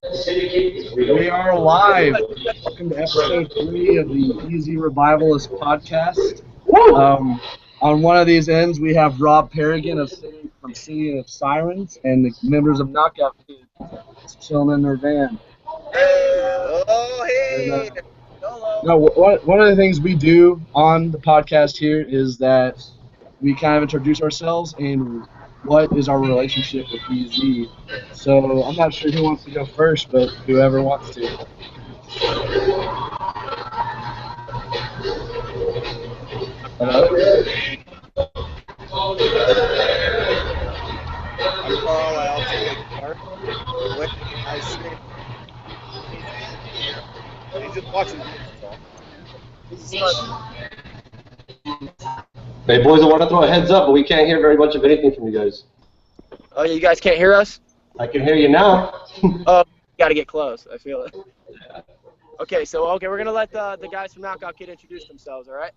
We are live. Welcome to episode 3 of the EZ Revivalist Podcast. On one of these ends, we have Rob Perrigan from City of Sirens and the members of Knockout Kid chilling in their van. Oh, hey! No, one of the things we do on the podcast here is that we kind of introduce ourselves and what is our relationship with EZ. So I'm not sure who wants to go first, but whoever wants to. Hello? I'm Carl. I also play guitar. I sing. He's just watching. Hey boys, I want to throw a heads up, but we can't hear very much of anything from you guys. Oh, you guys can't hear us? I can hear you now. Oh, you gotta get close. I feel it. Okay, we're gonna let the guys from Knockout Kid introduce themselves. All right?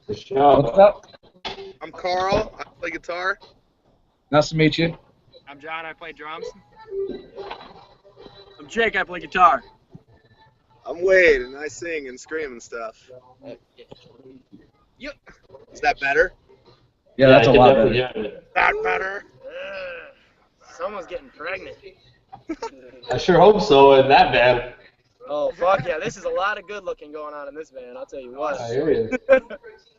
What's up? I'm Carl. I play guitar. Nice to meet you. I'm John. I play drums. I'm Jake. I play guitar. I'm Wade, and I sing and scream and stuff. Yep. Is that better? Yeah, that's a lot better. That better? Someone's getting pregnant. I sure hope so in that band. Oh, fuck yeah. This is a lot of good looking going on in this band, I'll tell you what. I hear you.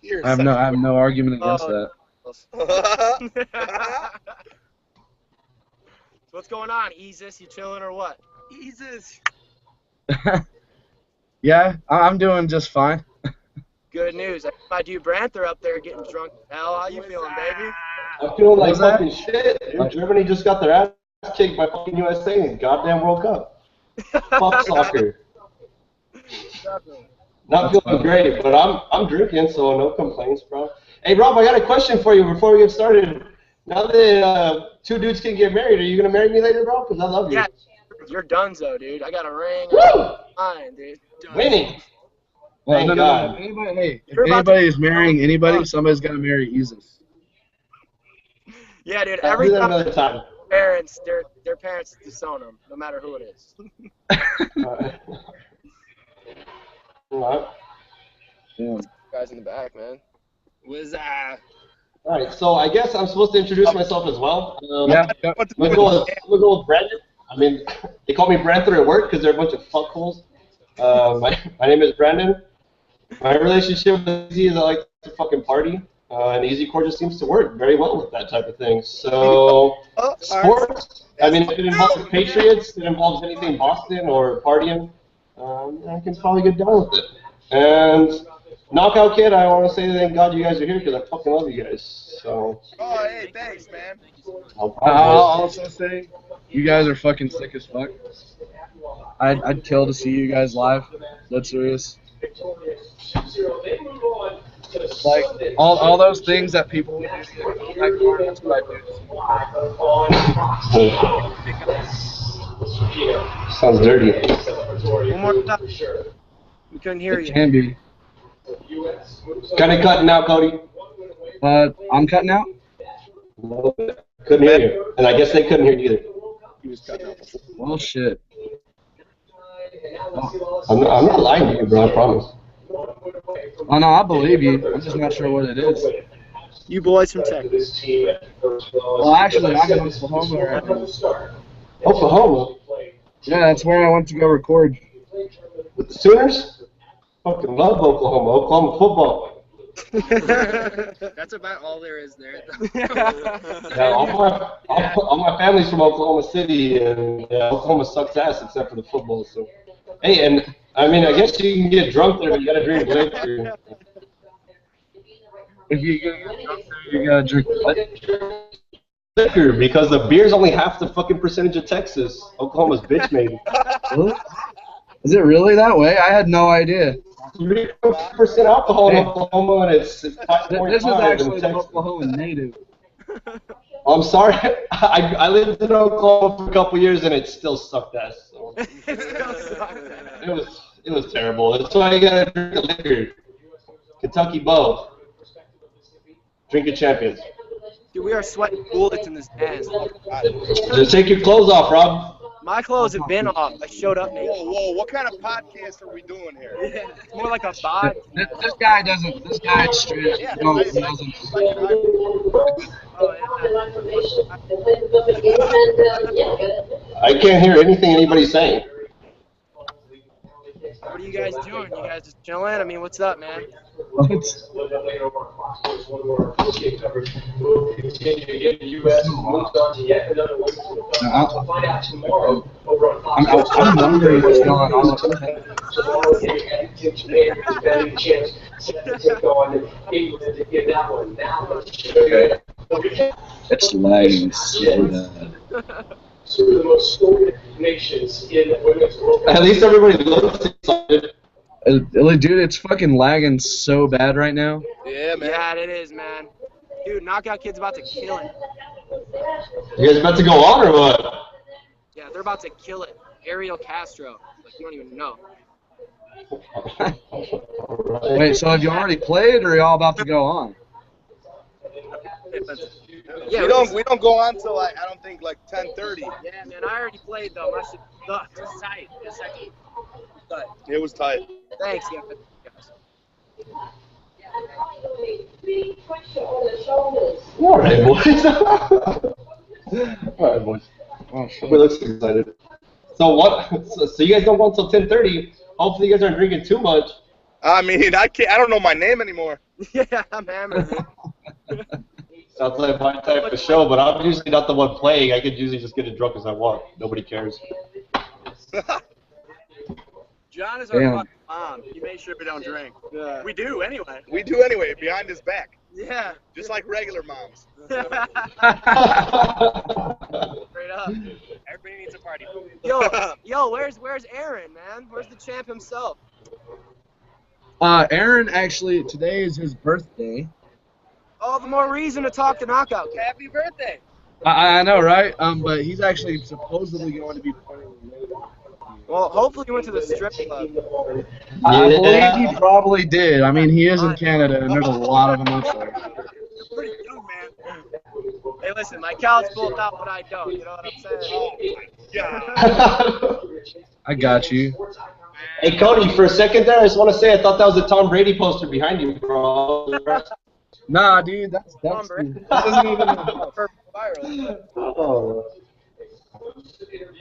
You're I have no argument against that. So what's going on, Ezus? You chilling or what? Jesus. Yeah, I'm doing just fine. Good news. My dude Branther up there getting drunk. Hell, how you feeling, baby? I'm feeling like What's that? fucking shit, dude. Germany just got their ass kicked by fucking USA in the goddamn World Cup. Fuck soccer. Not feeling great, but I'm drinking, so no complaints, bro. Hey, Rob, I got a question for you before we get started. Now that two dudes can get married, are you gonna marry me later, bro? Because I love you. Yeah, you're donezo, dude. I got a ring. Woo! Fine, dude. Winning. Well, Thank no. God. If anybody is marrying anybody, somebody's got to marry Ezus. Yeah, dude. I'll Every do that time another time. parents, their parents disown them, no matter who it is. Alright. Yeah. Guys in the back, man. Alright, so I guess I'm supposed to introduce myself as well. Yeah. I'm gonna go with Brandon. I mean, they call me Branther at work because they're a bunch of fuckholes. My name is Brandon. My relationship with EZ is I like to fucking party, and EZ Core just seems to work very well with that type of thing. So, sports, I mean, if it involves the Patriots, if it involves anything Boston or partying, I can probably get down with it. And Knockout Kid, I want to say thank God you guys are here because I fucking love you guys. So. Oh, hey, thanks, man. I'll also say, you guys are fucking sick as fuck. I'd kill to see you guys live. Dead serious. Like all those things that people would do. That's what I do. Sounds dirty. One more time. We couldn't hear It you. can be. Kind of cutting out, Cody. I'm cutting out. Couldn't hear you, and I guess they couldn't hear you either. Well, shit. I'm not lying to you, bro. I promise. Oh no, I believe you. I'm just not sure what it is. You boys from Texas. Well, actually, I'm in Oklahoma right now. Oklahoma? Yeah, that's where I went to go record. With the Sooners? Fucking love Oklahoma. Oklahoma football. That's about all there is there. Yeah, all my family's from Oklahoma City, and Oklahoma sucks ass except for the football. So, hey, and I mean, I guess you can get drunk there, but you gotta drink liquor. If you get drunk, you gotta drink what? Liquor, because the beer's only half the fucking percentage of Texas. Oklahoma's bitch made. Really? Is it really that way? I had no idea. 3% alcohol in Oklahoma, and it's 5.5 This is actually in an Texas. Oklahoma native. I'm sorry. I lived in Oklahoma for a couple years, and it still sucked ass. So. It was terrible. That's why you gotta drink liquor. Kentucky Bow. Drink it, champions. Dude, we are sweating bullets in this ass. Just take your clothes off, Rob. My clothes have been off. I showed up naked. Whoa, what kind of podcast are we doing here? Yeah, it's more like a bod. This guy doesn't. This guy straight. Yeah, No, I- he doesn't. Oh, I can't hear anything anybody's saying. What are you guys doing? You guys just chilling? I mean, what's up, man? What? I'm wondering what's going on. It's lagging so bad. Two of the most storied nations in women's world. At least everybody looks excited. Dude, it's fucking lagging so bad right now. Yeah, man. Yeah, it is, man. Dude, Knockout Kid's about to kill it. You guys about to go on or what? Yeah, they're about to kill it. Ariel Castro. Like, you don't even know. Wait, so have you already played, or are y'all about to go on? Yeah, we don't go on till I don't think like 10:30. Yeah, man, I already played though. My shit sucked. It's tight. It's second. But It was tight. thanks, guys. Alright, boys. Alright, boys. Oh, shit. We look excited. So what? So you guys don't go until 10:30. Hopefully you guys aren't drinking too much. I mean, I don't know my name anymore. Yeah, I'm hammered, man. Sounds like my type of show, but I'm usually not the one playing. I could usually just get as drunk as I want. Nobody cares. John is our Damn. fucking mom. He made sure we don't drink. Yeah. We do anyway. We do anyway, behind his back, Yeah. just like regular moms. Straight up. Everybody needs a party. Yo, where's Aaron, man? Where's the champ himself? Aaron, actually, today is his birthday. All the more reason to talk to Knockout Kid. Happy birthday. I know, right? But he's actually supposedly going to be playing later. Well, hopefully he went to the strip club. I believe he probably did. I mean, he is in Canada, and there's a lot of them up there. You're pretty young, man. Hey, listen, my couch pulled out, but I don't. You know what I'm saying? I got you. Hey Cody, for a second there, I just want to say I thought that was a Tom Brady poster behind you, bro. Nah, dude, that isn't even Viral. Oh.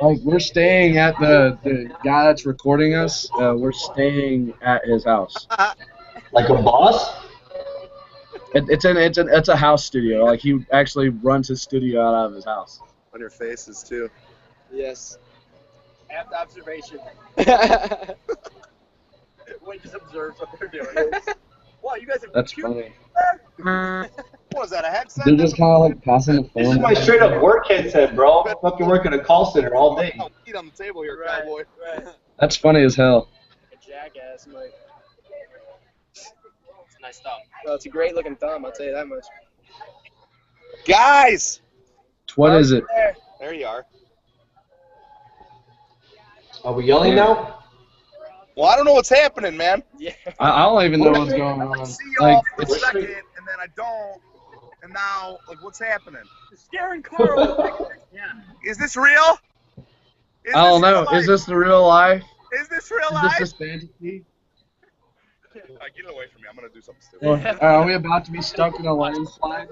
like we're staying at the guy that's recording us. We're staying at his house. Like a boss? It's a house studio. Like he actually runs his studio out of his house. On your faces too. Yes. Apt observation. Wait, just observe what they're doing. Wow, you guys have That's cute. funny. What was that, a headset? They're just kind of like passing the This is phone. my straight up work headset, bro. I fucking work at a call center all day. Oh, eat on the table here, Right, cowboy. right. That's funny as hell. A jackass, Mike. It's nice stuff. Oh, it's a great looking thumb, I'll tell you that much. Guys! What is it? There you are. Are we yelling now? Well, I don't know what's happening, man. Yeah. I don't even know what's going I on. see y'all Like, for a second, and then I don't, and now, like, what's happening? Scaring Carl. Yeah. Is this real? Is I don't this real know. life? Is this the real life? Is this real Is life? this fantasy? Get it away from me. I'm gonna do something stupid. Or are we about to be stuck in a landslide?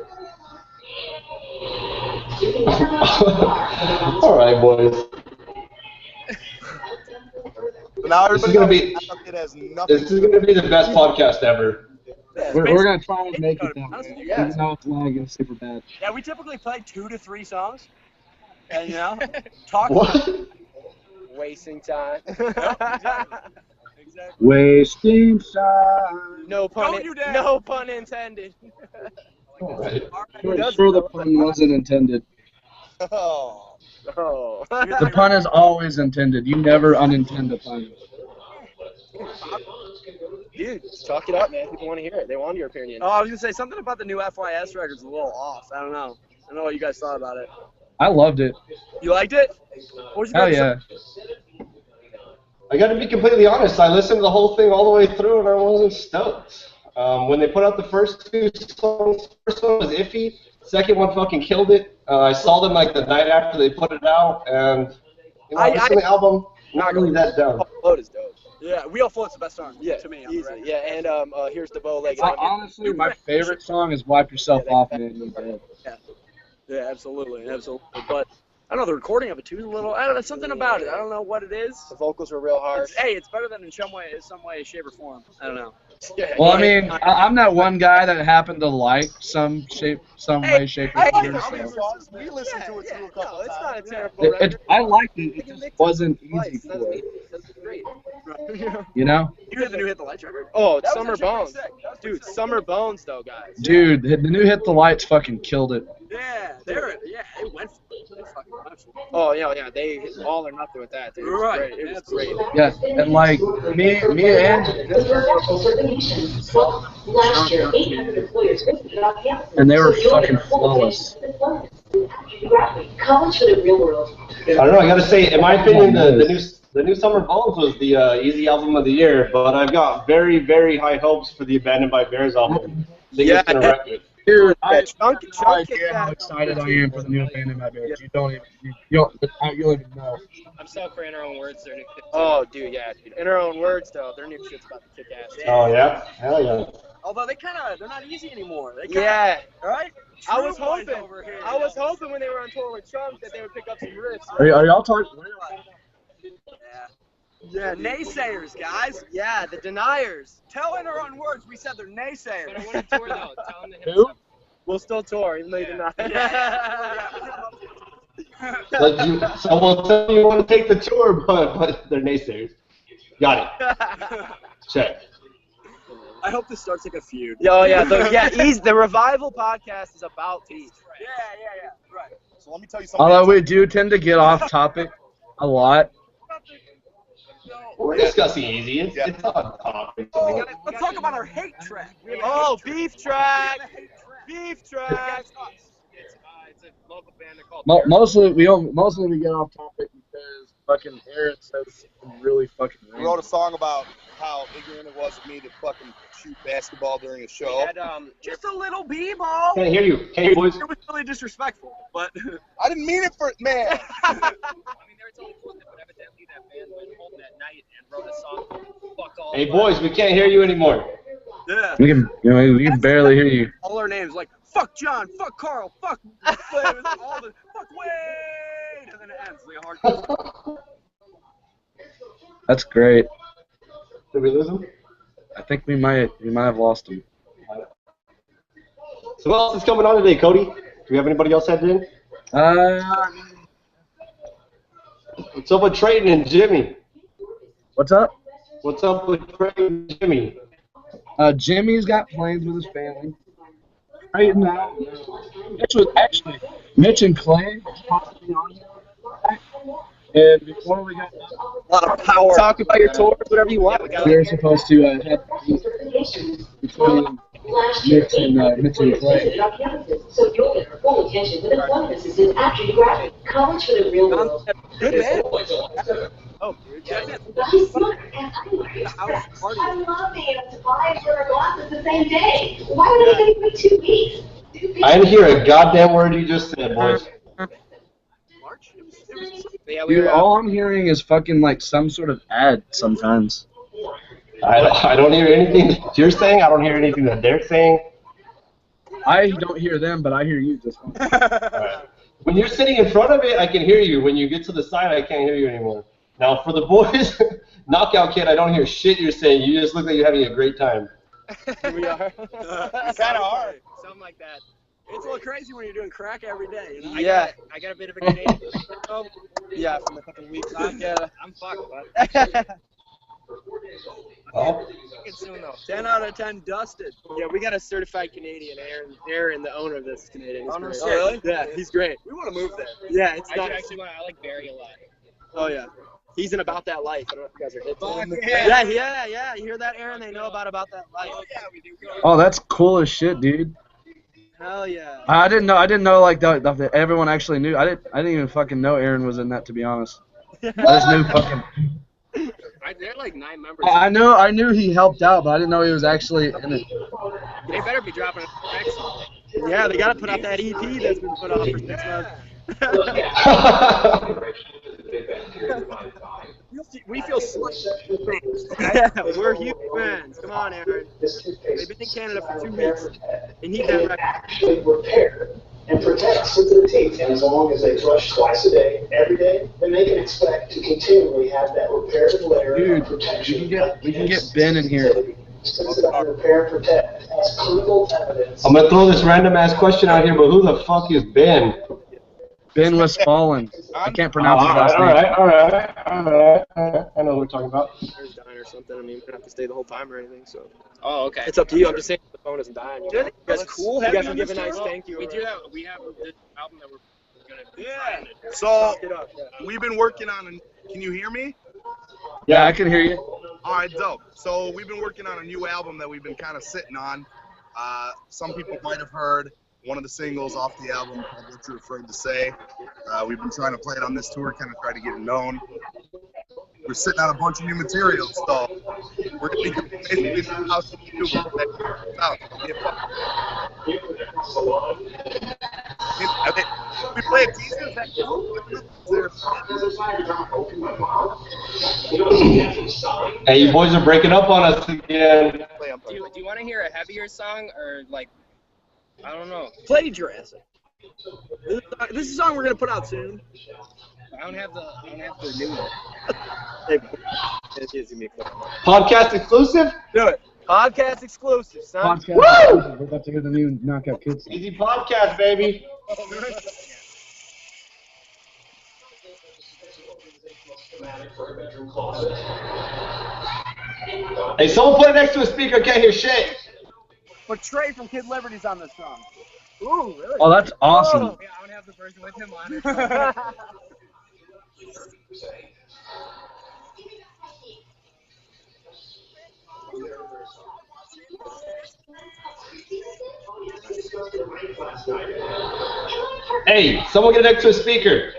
All right, boys. But now This is everybody gonna knows be- it has nothing This is gonna be the best podcast ever. We're gonna try and make it that way, Yeah. even though it's lagging super bad. Yeah, we typically play 2 to 3 songs. And, you know, talk. What? Wasting time. Exactly. Wasting time. No pun. Don't you dare. No pun intended. All right. Sure, the pun wasn't intended. Oh. Oh. The pun is always intended. You never unintend a pun. Dude, just talk it up, man. People want to hear it. They want your opinion. Oh, I was going to say something about the new FYS record's a little off. I don't know. I don't know what you guys thought about it. I loved it. You liked it? What was your Hell favorite yeah. I got to be completely honest. I listened to the whole thing all the way through, and I wasn't stoked. When they put out the first 2 songs, first one was iffy. Second one fucking killed it. I saw them like the night after they put it out, and You know, I listened to the album. Not really that dumb. Float is dope. Yeah, Wheel Float's the best song to me. Easy. Yeah, and here's the bow leg. Honestly, my favorite song is "Wipe Yourself Off," man. You dead. Yeah, absolutely. But I don't know, the recording of it too is a little. I don't know, something about it. I don't know what it is. The vocals were real hard. It's better than in some way, shape, or form. I don't know. Yeah, Well, I mean, I'm that one guy that happened to like some way, shape, or form. So. We listened to it too a couple times. It's not a terrible record. I liked it. It just wasn't easy for it. That's great. You know? You heard the new Hit the Lights record? Oh, That was Summer actually Bones. pretty sick. That was pretty Dude, sick. Summer Bones, though, guys. Dude, the new Hit the Lights fucking killed it. Yeah, they went for it. They fucking went for it. Oh, yeah, they all or nothing with that. Dude. It was Right. great. It was great. Yeah, and like me and Last year, 800 employers visited on campus. And they were fucking flawless. College for the real world. I don't know. I gotta say, in my opinion, the new Summer Bones was the EZ album of the year. But I've got very, very high hopes for the Abandoned by Bears album. I think it's gonna wreck it. Dude, I Chunk idea how excited I am for the new Abandoned by Bears. You don't even know. I'm stoked for In Our Own Words. Their new Oh, dude, yeah. Dude. In our own words, though, their new shit's about to kick ass. Oh yeah, hell yeah. Although they're not easy anymore. They Yeah. right? I was True boys hoping. over here, I was hoping when they were on tour with Chunk that they would pick up some riffs. Are y'all talking? Yeah, naysayers, guys. Yeah, the deniers. Tell in our own words, we said they're naysayers. But I want to tour though. Tell them to hit Who? us up. We'll still tour, even though you deny. So we'll tell you want to take the tour, but they're naysayers. Got it. Check. I hope this starts like a feud. Oh, yeah. The Revival podcast is about to eat. Yeah. Right. So let me tell you something. Although we do tend to get off topic a lot. We're discussing easy. It's on topic. Let's talk about our hate track. Oh, beef track. We have a hate track. Beef track. It's a local band. They're called Mostly we get off topic because fucking Aaron says some really fucking We random. wrote a song about how ignorant it was of me to fucking shoot basketball during a show. Had, Just a little b-ball. Can't hear you. Can't hear you, boys. It was really disrespectful, but I didn't mean it for man. I mean, they were telling people that, but evidently that band went home that night and wrote a song called Fuck All. Hey, boys, we can't hear you anymore. yeah. We can barely hear you. All our names like fuck John, fuck Carl, fuck Flav, all the fuck Wade, and then it ends like a hardcore. That's great. Did we lose him? I think we might have lost him. So what else is coming on today, Cody? Do we have anybody else headed in? What's up with Trayton and Jimmy? What's up? What's up with Trayton and Jimmy? Jimmy's got plans with his family. Right now, Mitch and Clay are supposed to be on here. And before we got done, A lot of power. Talk about your tours, whatever you want. we were supposed to have between Mitch and Clay. So you'll get our full attention with employment assistance after you graduate. College for the real world. Good man. Oh, dude. She's smart and hungry. I love being able to buy and wear our glasses the same day. Why would I take me 2 weeks? I didn't hear a goddamn word you just said, boys. Yeah, we Dude, were, all I'm hearing is fucking like some sort of ad sometimes. I don't hear anything that you're saying. I don't hear anything that they're saying. I don't hear them, but I hear you just fine. Right. When you're sitting in front of it, I can hear you. When you get to the side, I can't hear you anymore. Now, for the boys, Knockout Kid, I don't hear shit you're saying. You just look like you're having a great time. We are. Kind of hard. something like that. It's a little crazy when you're doing crack every day. You know? Yeah. I got a bit of a Canadian syndrome. Yeah, from a couple weeks. I'm fucked, but Oh, fucking soon though. 10 out of 10 dusted. Yeah, we got a certified Canadian. Aaron, the owner of this is Canadian. He's Owner, great. oh, really? Yeah, he's great. We want to move there. Yeah, it's I not. do actually want. I like Barry a lot. Oh yeah, he's in About That Life. I don't know if you guys are hip to him. Fuck Yeah. You hear that, Aaron? They know about That Life. Oh yeah, we do. Oh, that's cool as shit, dude. Hell yeah. I didn't know like that everyone actually knew. I didn't even fucking know Aaron was in that, to be honest. I just knew fucking. They're like 9 members. I knew he helped out, but I didn't know he was actually in it. They better be dropping a next song. Yeah, they gotta put out that EP that's been put out for 6 months. We feel slight. Yeah, we're huge fans. Come on, Aaron. They've been in Canada for 2 weeks. They need that record. Actually repair and protect sensitive teeth. And as long as they brush twice a day, every day, then they can expect to continually have that repaired layer of protection. We can get Ben in here. Repair and protect as clinical evidence. I'm gonna throw this random ass question out here, but who the fuck is Ben? Ben Westfalen. I can't pronounce his last name. All right. I know what we're talking about. There's dying or something. I mean, we don't have to stay the whole time or anything. So Oh, okay. it's up to you. I'm just saying the phone isn't dying. You guys cool. You guys can give a nice thank you. We do have this album that we're gonna be trying to do. So Get up. Yeah. we've been working on. Can you hear me? Yeah, I can hear you. All right, dope. So we've been working on a new album that we've been kind of sitting on. Some people might have heard one of the singles off the album called What You're Afraid to Say. We've been trying to play it on this tour, kind of try to get it known. We're sitting on a bunch of new material, so we're going to be basically the house of YouTube. We play a teaser? Is that cool? Hey, you boys are breaking up on us again. Do you want to hear a heavier song or like, I don't know. Play Jurassic. This is a song we're gonna put out soon. I don't have the new one. Podcast exclusive? Do it. Podcast exclusive, son. Podcast. We're about to hear the new Knockout Kids song. Easy podcast, baby. Hey, someone put it next to a speaker. I can't hear shit. But Trey from Kid Liberty's on this song. Ooh, really? Oh, that's awesome. Yeah, I don't have the version with him on it. Hey, someone get it next to a speaker.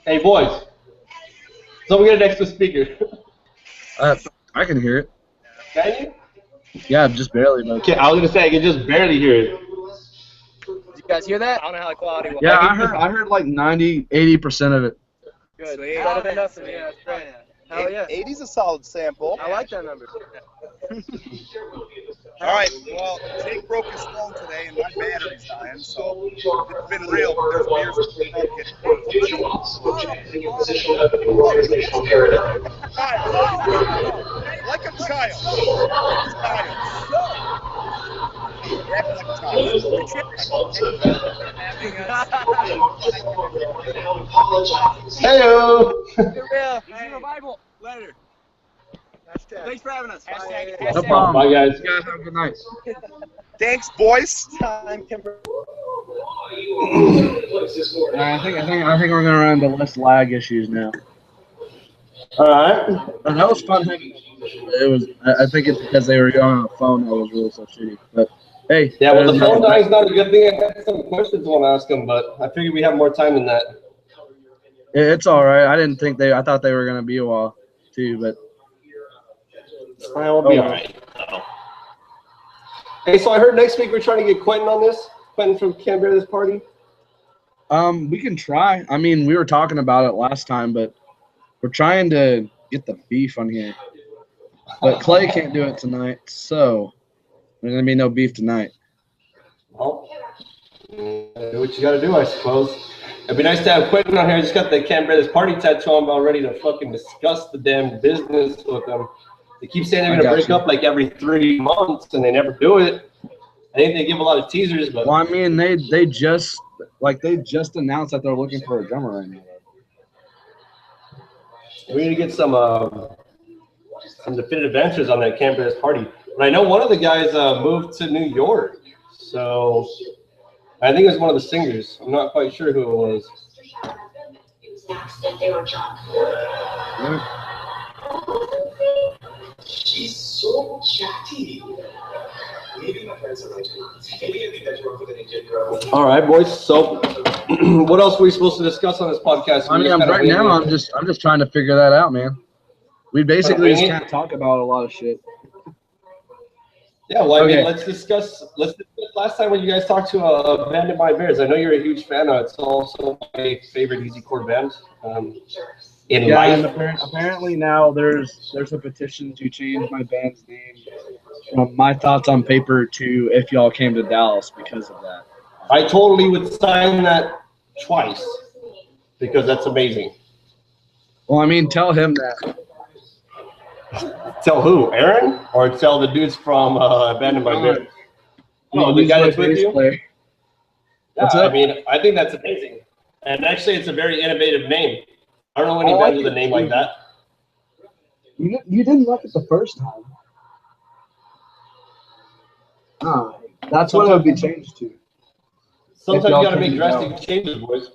Hey, boys. Someone get it next to a speaker. I can hear it. Can you? Yeah, just barely, but. Okay, I was gonna say I can just barely hear it. Did you guys hear that? I don't know how the quality was. Yeah, I heard like 80% of it. Good. Sweet. Better than nothing. Yeah, that's great. Hell yeah. 80's a solid sample. I like that number. All right, well, Jake broke his phone today, and my battery's dying, so it's been real. But there's beers like a child. Heyo. EZ Revival. Later. Thanks for having us. No problem. Bye, guys. You guys have a good night. Thanks, boys. Time, Kimber. I think we're gonna run into less lag issues now. All right. That was fun. It was. I think it's because they were going on a phone that was really so shitty. But hey. Yeah, well, the phone dying is not a good thing. I had some questions I want to ask them, but I figured we have more time than that. It's all right. I thought they were gonna be a while too, but. I will be all right. Hey, so I heard next week we're trying to get Quentin on this. Quentin from Canberra, this party. We can try. I mean, we were talking about it last time, but we're trying to get the beef on here. But Clay can't do it tonight, so there's gonna be no beef tonight. Well, do what you gotta do, I suppose. It'd be nice to have Quentin on here. I just got the Canberra this party tattoo on, about ready to fucking discuss the damn business with them. They keep saying they're gonna break up like every 3 months, and they never do it. I think they give a lot of teasers, but Well, I mean, they just announced that they're looking for a drummer right now. we need to get some definitive answers on that Canberra's party. But I know one of the guys moved to New York, so I think it was one of the singers. I'm not quite sure who it was. So chatty. Maybe my parents are right. Maybe I think that you work with an Indian girl. All right, boys. So, what else were we supposed to discuss on this podcast? I mean, right now I'm just trying to figure that out, man. We basically just can't talk about a lot of shit. Yeah, well, I mean, let's discuss last time when you guys talked to a band of my bears. I know you're a huge fan of it. It's also my favorite easycore band in life. And apparently now there's a petition to change my band's name from My Thoughts on Paper to If Y'all Came to Dallas because of that. I totally would sign that twice because that's amazing. Well, I mean, tell him that. Tell who? Aaron? Or tell the dudes from Abandoned by Bears? Oh, the guy that's with you? Yeah, I mean, I think that's amazing. And actually, it's a very innovative name. I don't know any bands with a name like that. You didn't like it the first time. That's what it would be changed to. Sometimes you got to make drastic changes, boys.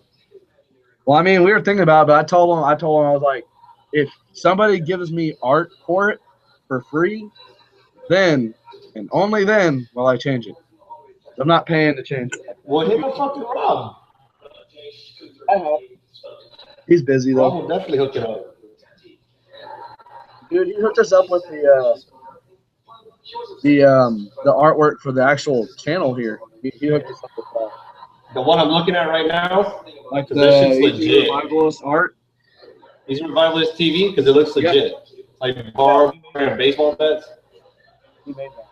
Well, I mean, we were thinking about it, but I told him, I was like, if somebody gives me art for it for free, then and only then will I change it. I'm not paying to change it. Well, hit the fucking Rob. I know. He's busy though. Rob will definitely hook it up. Dude, he hooked us up with the artwork for the actual channel here. He hooked us up with that. The one I'm looking at right now, Like the legit. Revivalist art. EZ Revivalist TV because it looks legit. Like bar and baseball bats. He made that.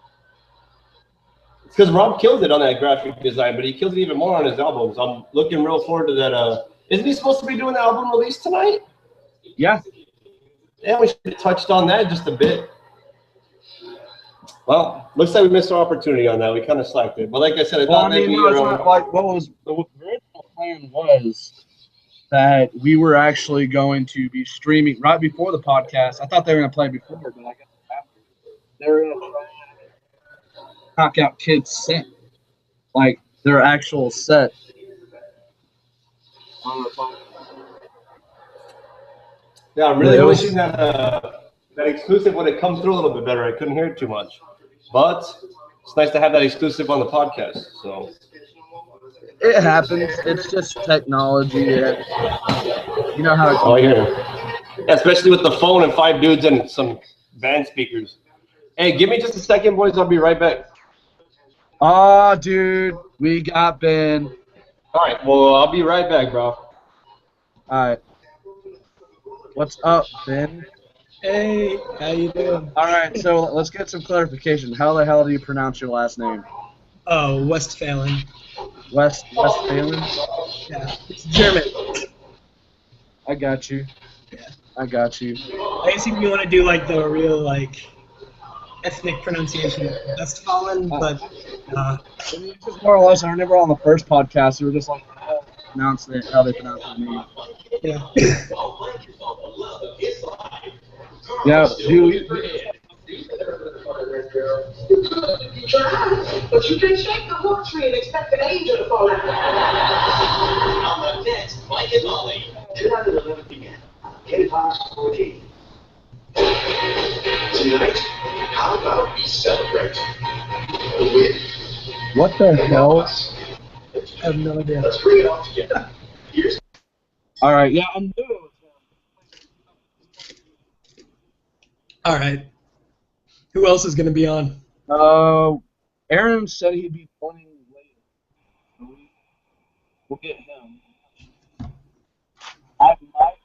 It's because Rob killed it on that graphic design, but he kills it even more on his albums. I'm looking real forward to that. Isn't he supposed to be doing the album release tonight? Yeah. Yeah, we should have touched on that just a bit. Well, looks like we missed our opportunity on that. We kind of slacked it. But like I said, I thought maybe it's not like what was the original plan was that we were actually going to be streaming right before the podcast. I thought they were going to play before, but I guess after. They were going to knock out kids' set, like their actual set. Yeah, I'm really wishing that that exclusive would have come through a little bit better. I couldn't hear it too much, but it's nice to have that exclusive on the podcast. So it happens. It's just technology. You know how it goes. Oh, yeah, especially with the phone and 5 dudes and some band speakers. Hey, give me just a second, boys. I'll be right back. Oh, dude, we got Ben. All right, well, I'll be right back, bro. All right. What's up, Ben? Hey, how you doing? All right, so let's get some clarification. How the hell do you pronounce your last name? Oh, Westphalen. Westphalen? Yeah, it's German. I got you. Yeah. I got you. I guess if you want to do like the real like ethnic pronunciation of Westphalen, but just more or less. I remember on the first podcast, we were just like, how they pronounce the name. Yeah. Yeah, dude. But you can shake the hook tree and expect an angel to fall out. On the next Mike and Molly. 2011 p.m. K-Pop 14. Tonight, how about we celebrate with What the hell? I have no idea. Let's bring it all together. Here's All right, yeah, I'm new. All right. Who else is going to be on? Aaron said he'd be phoning later. We'll get him. I might.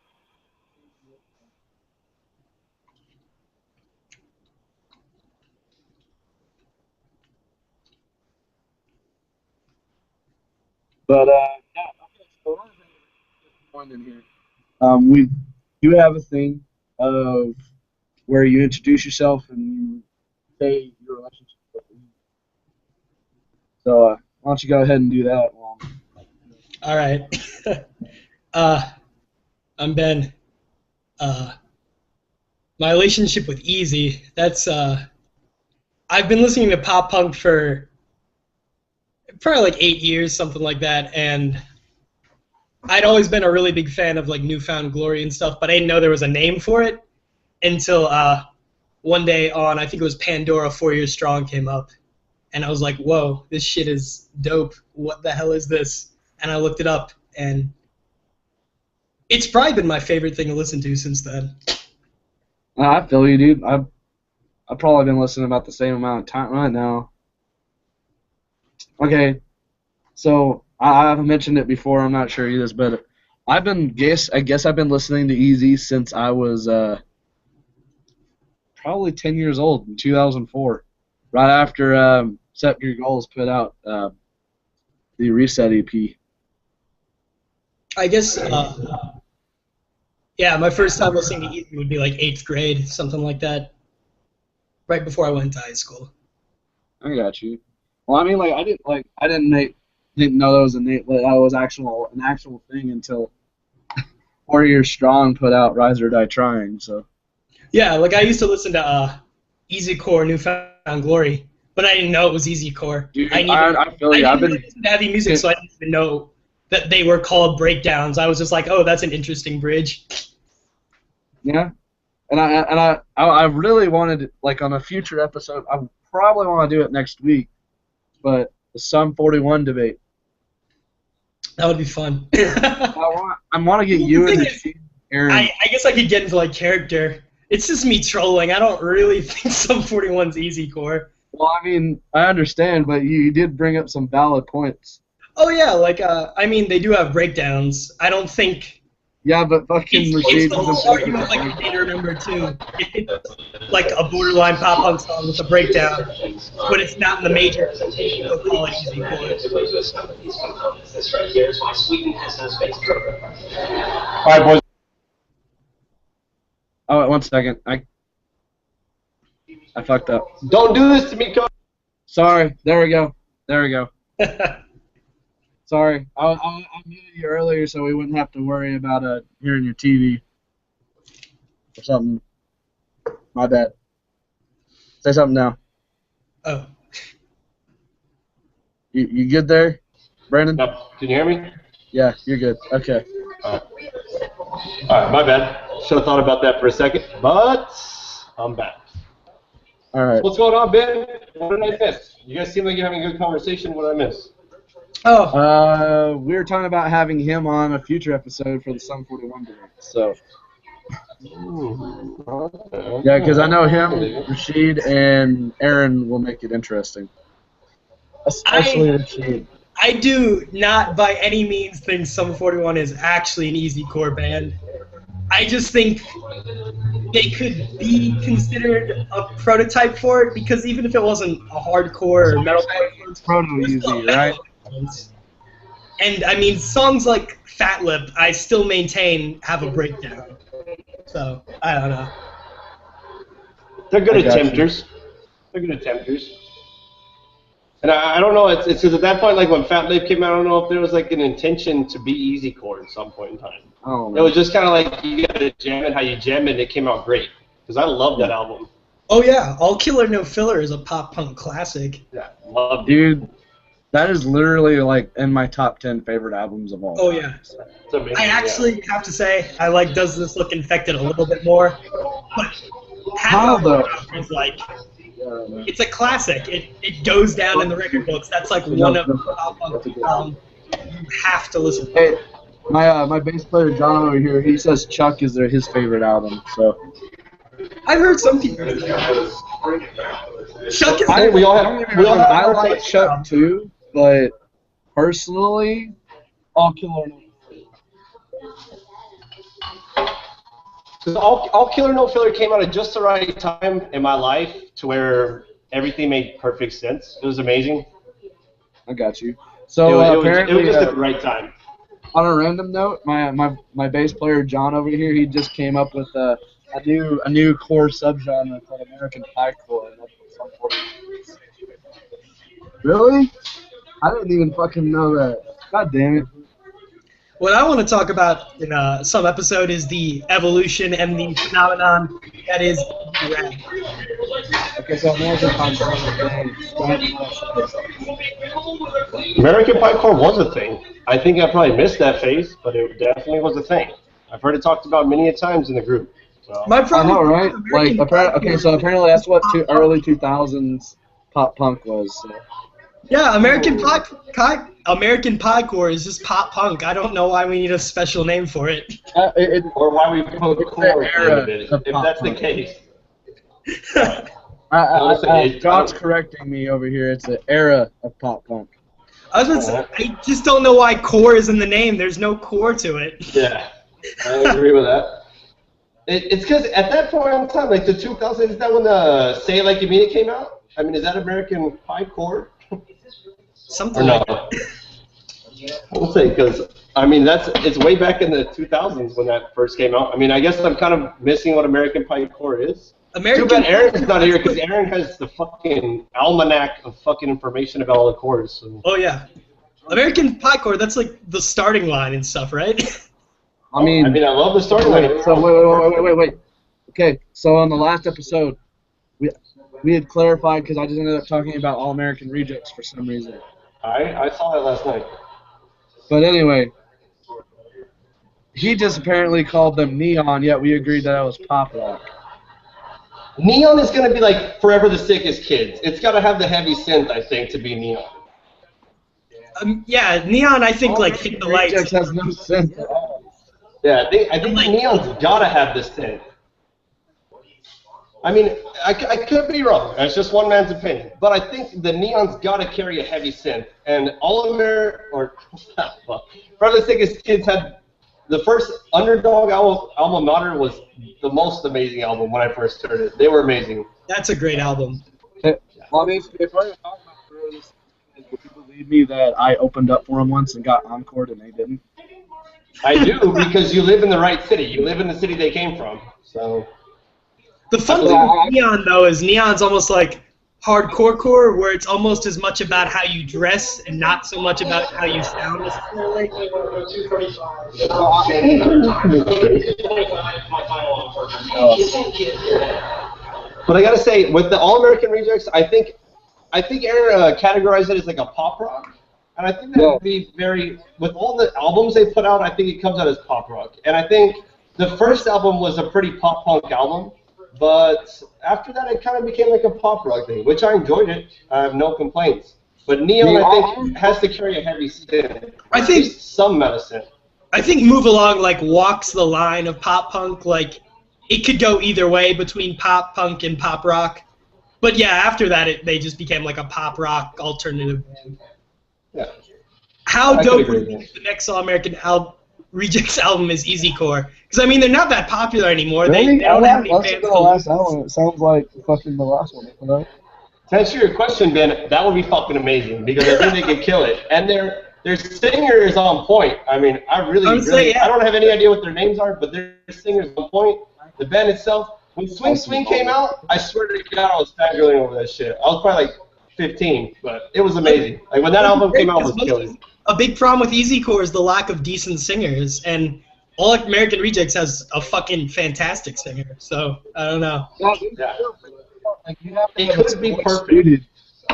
But yeah, okay. So point in here. We do have a thing of where you introduce yourself and you say your relationship with them. So why don't you go ahead and do that? All right. I'm Ben. My relationship with EZ, that's I've been listening to pop punk for probably like 8 years, something like that, and I'd always been a really big fan of like Newfound Glory and stuff, but I didn't know there was a name for it until one day on, I think it was Pandora, 4 Years Strong came up. And I was like, whoa, this shit is dope. What the hell is this? And I looked it up, and it's probably been my favorite thing to listen to since then. I feel you, dude. I've probably been listening about the same amount of time right now. Okay, so I've mentioned it before. I'm not sure you this, but I guess I've been listening to EZ since I was probably 10 years old in 2004, right after Set Your Goals put out the Reset EP. I guess, yeah, my first time listening to EZ would be like 8th grade, something like that, right before I went to high school. I got you. Well, I mean, like I didn't know that was an actual thing until 4 Years Strong put out Rise or Die Trying. So. Yeah, like I used to listen to EZ Core, Newfound Glory, but I didn't know it was EZ Core. Dude, I feel you. didn't listen to heavy music, so I didn't even know that they were called breakdowns. I was just like, oh, that's an interesting bridge. Yeah, and I really wanted, like, on a future episode, I probably want to do it next week, but the Sum 41 debate. That would be fun. I want to get you and Aaron. I guess I could get into like character. It's just me trolling. I don't really think Sum 41's EZ Core. Well, I mean, I understand, but you did bring up some valid points. Oh yeah, like I mean, they do have breakdowns. I don't think. Yeah, but fucking it's the whole argument, like you need to remember too. It's like a borderline pop punk song with a breakdown, but it's not in the major. They'll call it EZ Core. This right here is why Sweden has no space program. All right, boys. Oh, wait, 1 second. I fucked up. Don't do this to me, Coach. Sorry. There we go. Sorry. I muted you earlier so we wouldn't have to worry about hearing your TV or something. My bad. Say something now. Oh. You good there, Brandon? No. Can you hear me? Yeah, you're good. Okay. All right, my bad. Should have thought about that for a second, but I'm back. All right. What's going on, Ben? What did I miss? You guys seem like you're having a good conversation. What did I miss? Oh. We were talking about having him on a future episode for the Sum 41 debate. So. Okay. Yeah, because I know him, Rashid, and Aaron will make it interesting. Especially Rashid. I do not by any means think Sum 41 is actually an EZ Core band. I just think they could be considered a prototype for it, because even if it wasn't a hardcore or metalcore, it's proto-EZ, right? And I mean, songs like Fat Lip, I still maintain have a breakdown. So I don't know. They're good attempters. They're good attempters. And I don't know, it's because at that point, like when Fat Lip came out, I don't know if there was like an intention to be EZ Core at some point in time. Oh, it was just kind of like you got to jam it how you jam it, and it came out great. Because I love that album. Oh yeah, All Killer No Filler is a pop punk classic. Yeah, love it. Dude, that is literally like in my top 10 favorite albums of all time. Oh yeah. It's amazing, I actually have to say I like Does This Look Infected a little bit more. But How though? Is like, it's a classic. It goes down in the record books. That's like one of the pop punk you have to listen to. Hey, my bass player John over here, he says Chuck is his favorite album. So I've heard some people say Chuck is. I like Chuck too, but personally, All Killer No Filler. All Killer No Filler came out at just the right time in my life to where everything made perfect sense. It was amazing. I got you. So apparently, it was just at the right time. On a random note, my bass player John over here, he just came up with a new core subgenre called American Piecore. And that's what Sum 41 is. Really? I didn't even fucking know that. God damn it. What I want to talk about in some episode is the evolution and the phenomenon that is rap. Okay, so American Piecore American Piecore was a thing. I think I probably missed that phase, but it definitely was a thing. I've heard it talked about many a times in the group. So. My I problem know, right? Like, American so apparently that's what early 2000s pop punk was. So. Yeah, American Piecore is just pop punk. I don't know why we need a special name for it. Or why we put core at the end of it, if that's the case. John's correcting me over here. It's an era of pop punk. I just don't know why core is in the name. There's no core to it. Yeah, I agree with that. It's because at that point in time, like the 2000s, is that when the Say It Like You Mean It came out? I mean, is that American Pie Core? Something or no? like that. We'll say, because, I mean, it's way back in the 2000s when that first came out. I mean, I guess I'm kind of missing what American Pie Core is. Too bad Aaron's not here, because Aaron has the fucking almanac of fucking information about all the cores. So. Oh, yeah. American Pie Core, that's like the starting line and stuff, right? I mean, I love the starting line. So wait. Okay, so on the last episode, we had clarified, because I just ended up talking about All American Rejects for some reason. I saw that last night. But anyway, he just apparently called them neon, yet we agreed that was pop rock. Neon is going to be like Forever the Sickest Kids. It's got to have the heavy synth, I think, to be neon. Yeah, neon, I think, like, hit the lights. Rejects has no synth at all. Yeah, I think neon's got to have this synth. I mean, I could be wrong. That's just one man's opinion. But I think the neon's got to carry a heavy synth. And Forever the Sickest Kids had the first Underdog alma mater was the most amazing album when I first heard it. They were amazing. That's a great album. Well, I mean, if we're talking about Forever the Sickest Kids, would you believe me that I opened up for them once and got encored and they didn't? I do, because you live in the right city. You live in the city they came from. So. The fun thing with Neon, though, is Neon's almost like hardcore core, where it's almost as much about how you dress and not so much about how you sound necessarily. But I gotta say, with the All American Rejects, I think Aaron categorized it as like a pop rock. And I think that would be with all the albums they put out, I think it comes out as pop rock. And I think the first album was a pretty pop punk album, but after that it kind of became like a pop rock thing, which I enjoyed it. I have no complaints. But Neon, I think, has to carry a heavy synth. I think some medicine. I think Move Along like walks the line of pop punk. Like it could go either way between pop punk and pop rock. But yeah, after that they just became like a pop rock alternative band. Yeah. How dope would you think the next All American Rejects album is Easy Core? Because I mean they're not that popular anymore. Really? They don't have any fans. The last album. It sounds like fucking the last one. You know? To answer your question, Ben, that would be fucking amazing because I think they could kill it. And their singer is on point. I mean, I don't have any idea what their names are, but their singer's on point. The band itself, when Swing Swing came out, I swear to God, I was fangirling over that shit. I was probably like 15, but it was amazing. Like when that album came out, it was killing. A big problem with Easy Core is the lack of decent singers, and All American Rejects has a fucking fantastic singer. So I don't know. Yeah. Like you have to it have could be perfect suited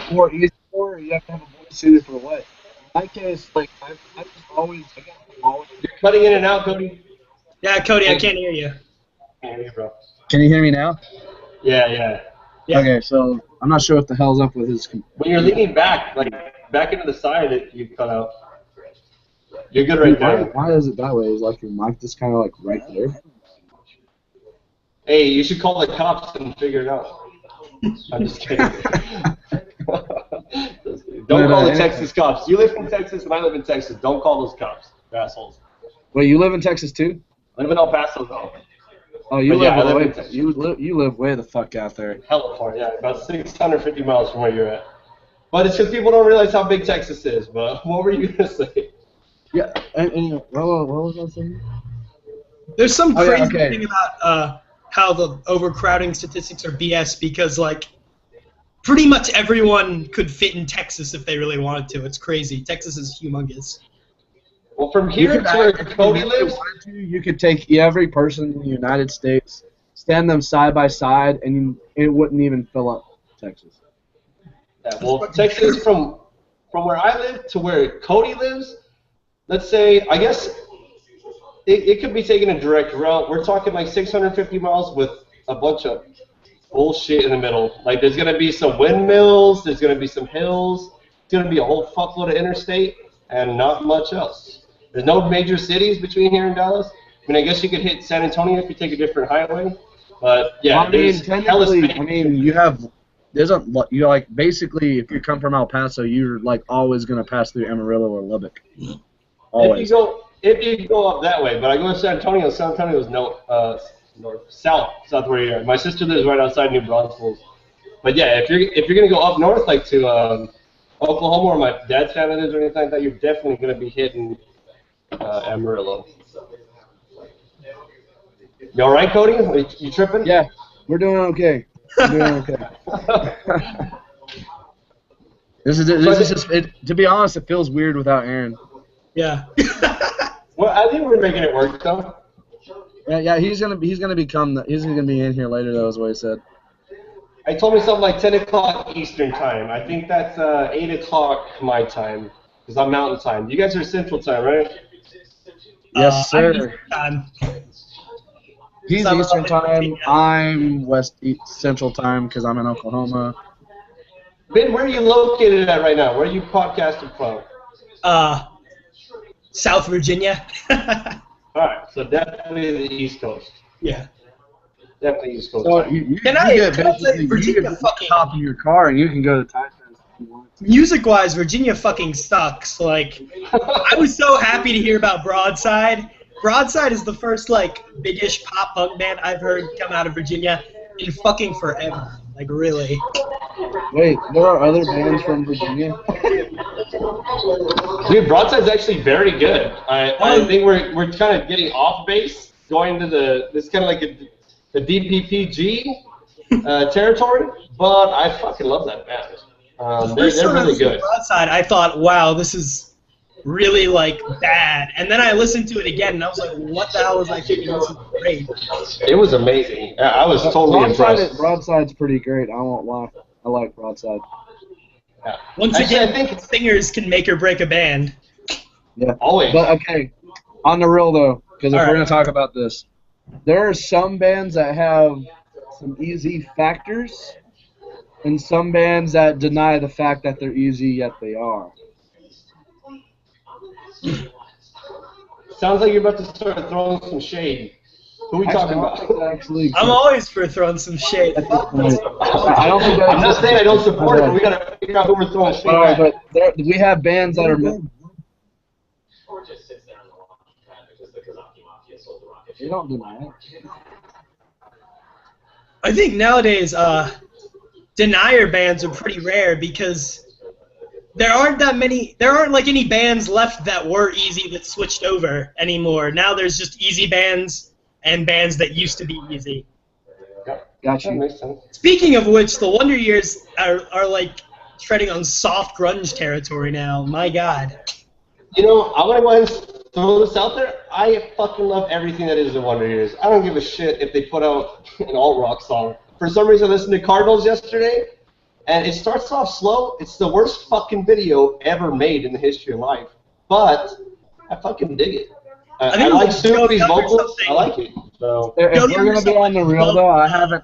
for Easy Core, or you have to have a voice suited for what? In my case, like I just always. You're cutting in and out, Cody. Yeah, Cody, I can't hear you. Can't hear you, bro. Can you hear me now? Yeah. Okay, so I'm not sure what the hell's up with his. When you're leaning back, like back into the side, you cut out. You're good right there. Why is it that way? Is like your mic just kind of like right there? Hey, you should call the cops and figure it out. I'm just kidding. Don't call the Texas cops. You live in Texas and I live in Texas. Don't call those cops. They're assholes. Wait, you live in Texas too? I live in El Paso though. Oh, you live way the fuck out there. Hella far, yeah. About 650 miles from where you're at. But it's because people don't realize how big Texas is. But what were you going to say? Yeah, and what was I saying? There's some crazy thing about how the overcrowding statistics are BS because, like, pretty much everyone could fit in Texas if they really wanted to. It's crazy. Texas is humongous. Well, from here to where Cody lives, you could take every person in the United States, stand them side by side, and it wouldn't even fill up Texas. Yeah, well, Texas from where I live to where Cody lives, let's say, I guess it could be taking a direct route. We're talking like 650 miles with a bunch of bullshit in the middle. Like there's gonna be some windmills, there's gonna be some hills, it's gonna be a whole fuckload of interstate, and not much else. There's no major cities between here and Dallas. I mean, I guess you could hit San Antonio if you take a different highway, but yeah. Well, I mean, technically, I mean, you like basically if you come from El Paso, you're like always gonna pass through Amarillo or Lubbock. Always. If you go up that way, but I go to San Antonio is south where you're at. My sister lives right outside New Braunfels. But yeah, if you're gonna go up north, like to Oklahoma, where my dad's family lives, or anything like that, you're definitely gonna be hitting Amarillo. You all right, Cody? You tripping? Yeah, we're doing okay. We're doing okay. This is just to be honest, it feels weird without Aaron. Yeah. Well, I think we're making it work though. Yeah, he's gonna be in here later though, is what he said. I told me something like 10 o'clock Eastern time. I think that's 8 o'clock my time, because I'm Mountain time. You guys are Central time, right? Yes, sir. He's So Eastern time. I'm Central time because I'm in Oklahoma. Ben, where are you located at right now? Where are you podcasting from? South Virginia. Alright, so definitely the East Coast. Yeah. Definitely East Coast. So time. you get top of your car and you can go to Tyson if you want. Music-wise, Virginia fucking sucks. Like, I was so happy to hear about Broadside. Broadside is the first, like, big-ish pop-punk band I've heard come out of Virginia in fucking forever. Like, really. Wait, there are other bands from Virginia? Dude, Broadside's actually very good. I think we're kind of getting off base, going to this kind of like the DPPG territory, but I fucking love that band. They're really good. Broadside, I thought, wow, this is really, like, bad. And then I listened to it again, and I was like, what the hell was I thinking? This is great. It was amazing. I was totally impressed. Broadside's pretty great, I won't lie. I like Broadside. Yeah. Once again, I think singers can make or break a band. Yeah. Always. But, okay, on the real, though, because if we're going to talk about this, there are some bands that have some easy factors, and some bands that deny the fact that they're easy, yet they are. Sounds like you're about to start throwing some shade. Who are we talking about? Actually, I'm always for throwing some shade. I don't think I'm not saying I don't support it, but we gotta figure out who we're throwing shade at. But we have bands that are. Or just sits there on the lawn just because Mafia sold the rocket. You don't deny it. I think nowadays, denier bands are pretty rare because there aren't like any bands left that were easy that switched over anymore. Now there's just easy bands and bands that used to be easy. Gotcha. Speaking of which, the Wonder Years are like treading on soft grunge territory now. My God. You know, I'm gonna go ahead and throw this out there. I fucking love everything that is the Wonder Years. I don't give a shit if they put out an alt-rock song. For some reason, I listened to Cardinals yesterday, and it starts off slow. It's the worst fucking video ever made in the history of life. But I fucking dig it. I like Soupy's vocals. I like it. So if we're gonna be on the real though, I haven't.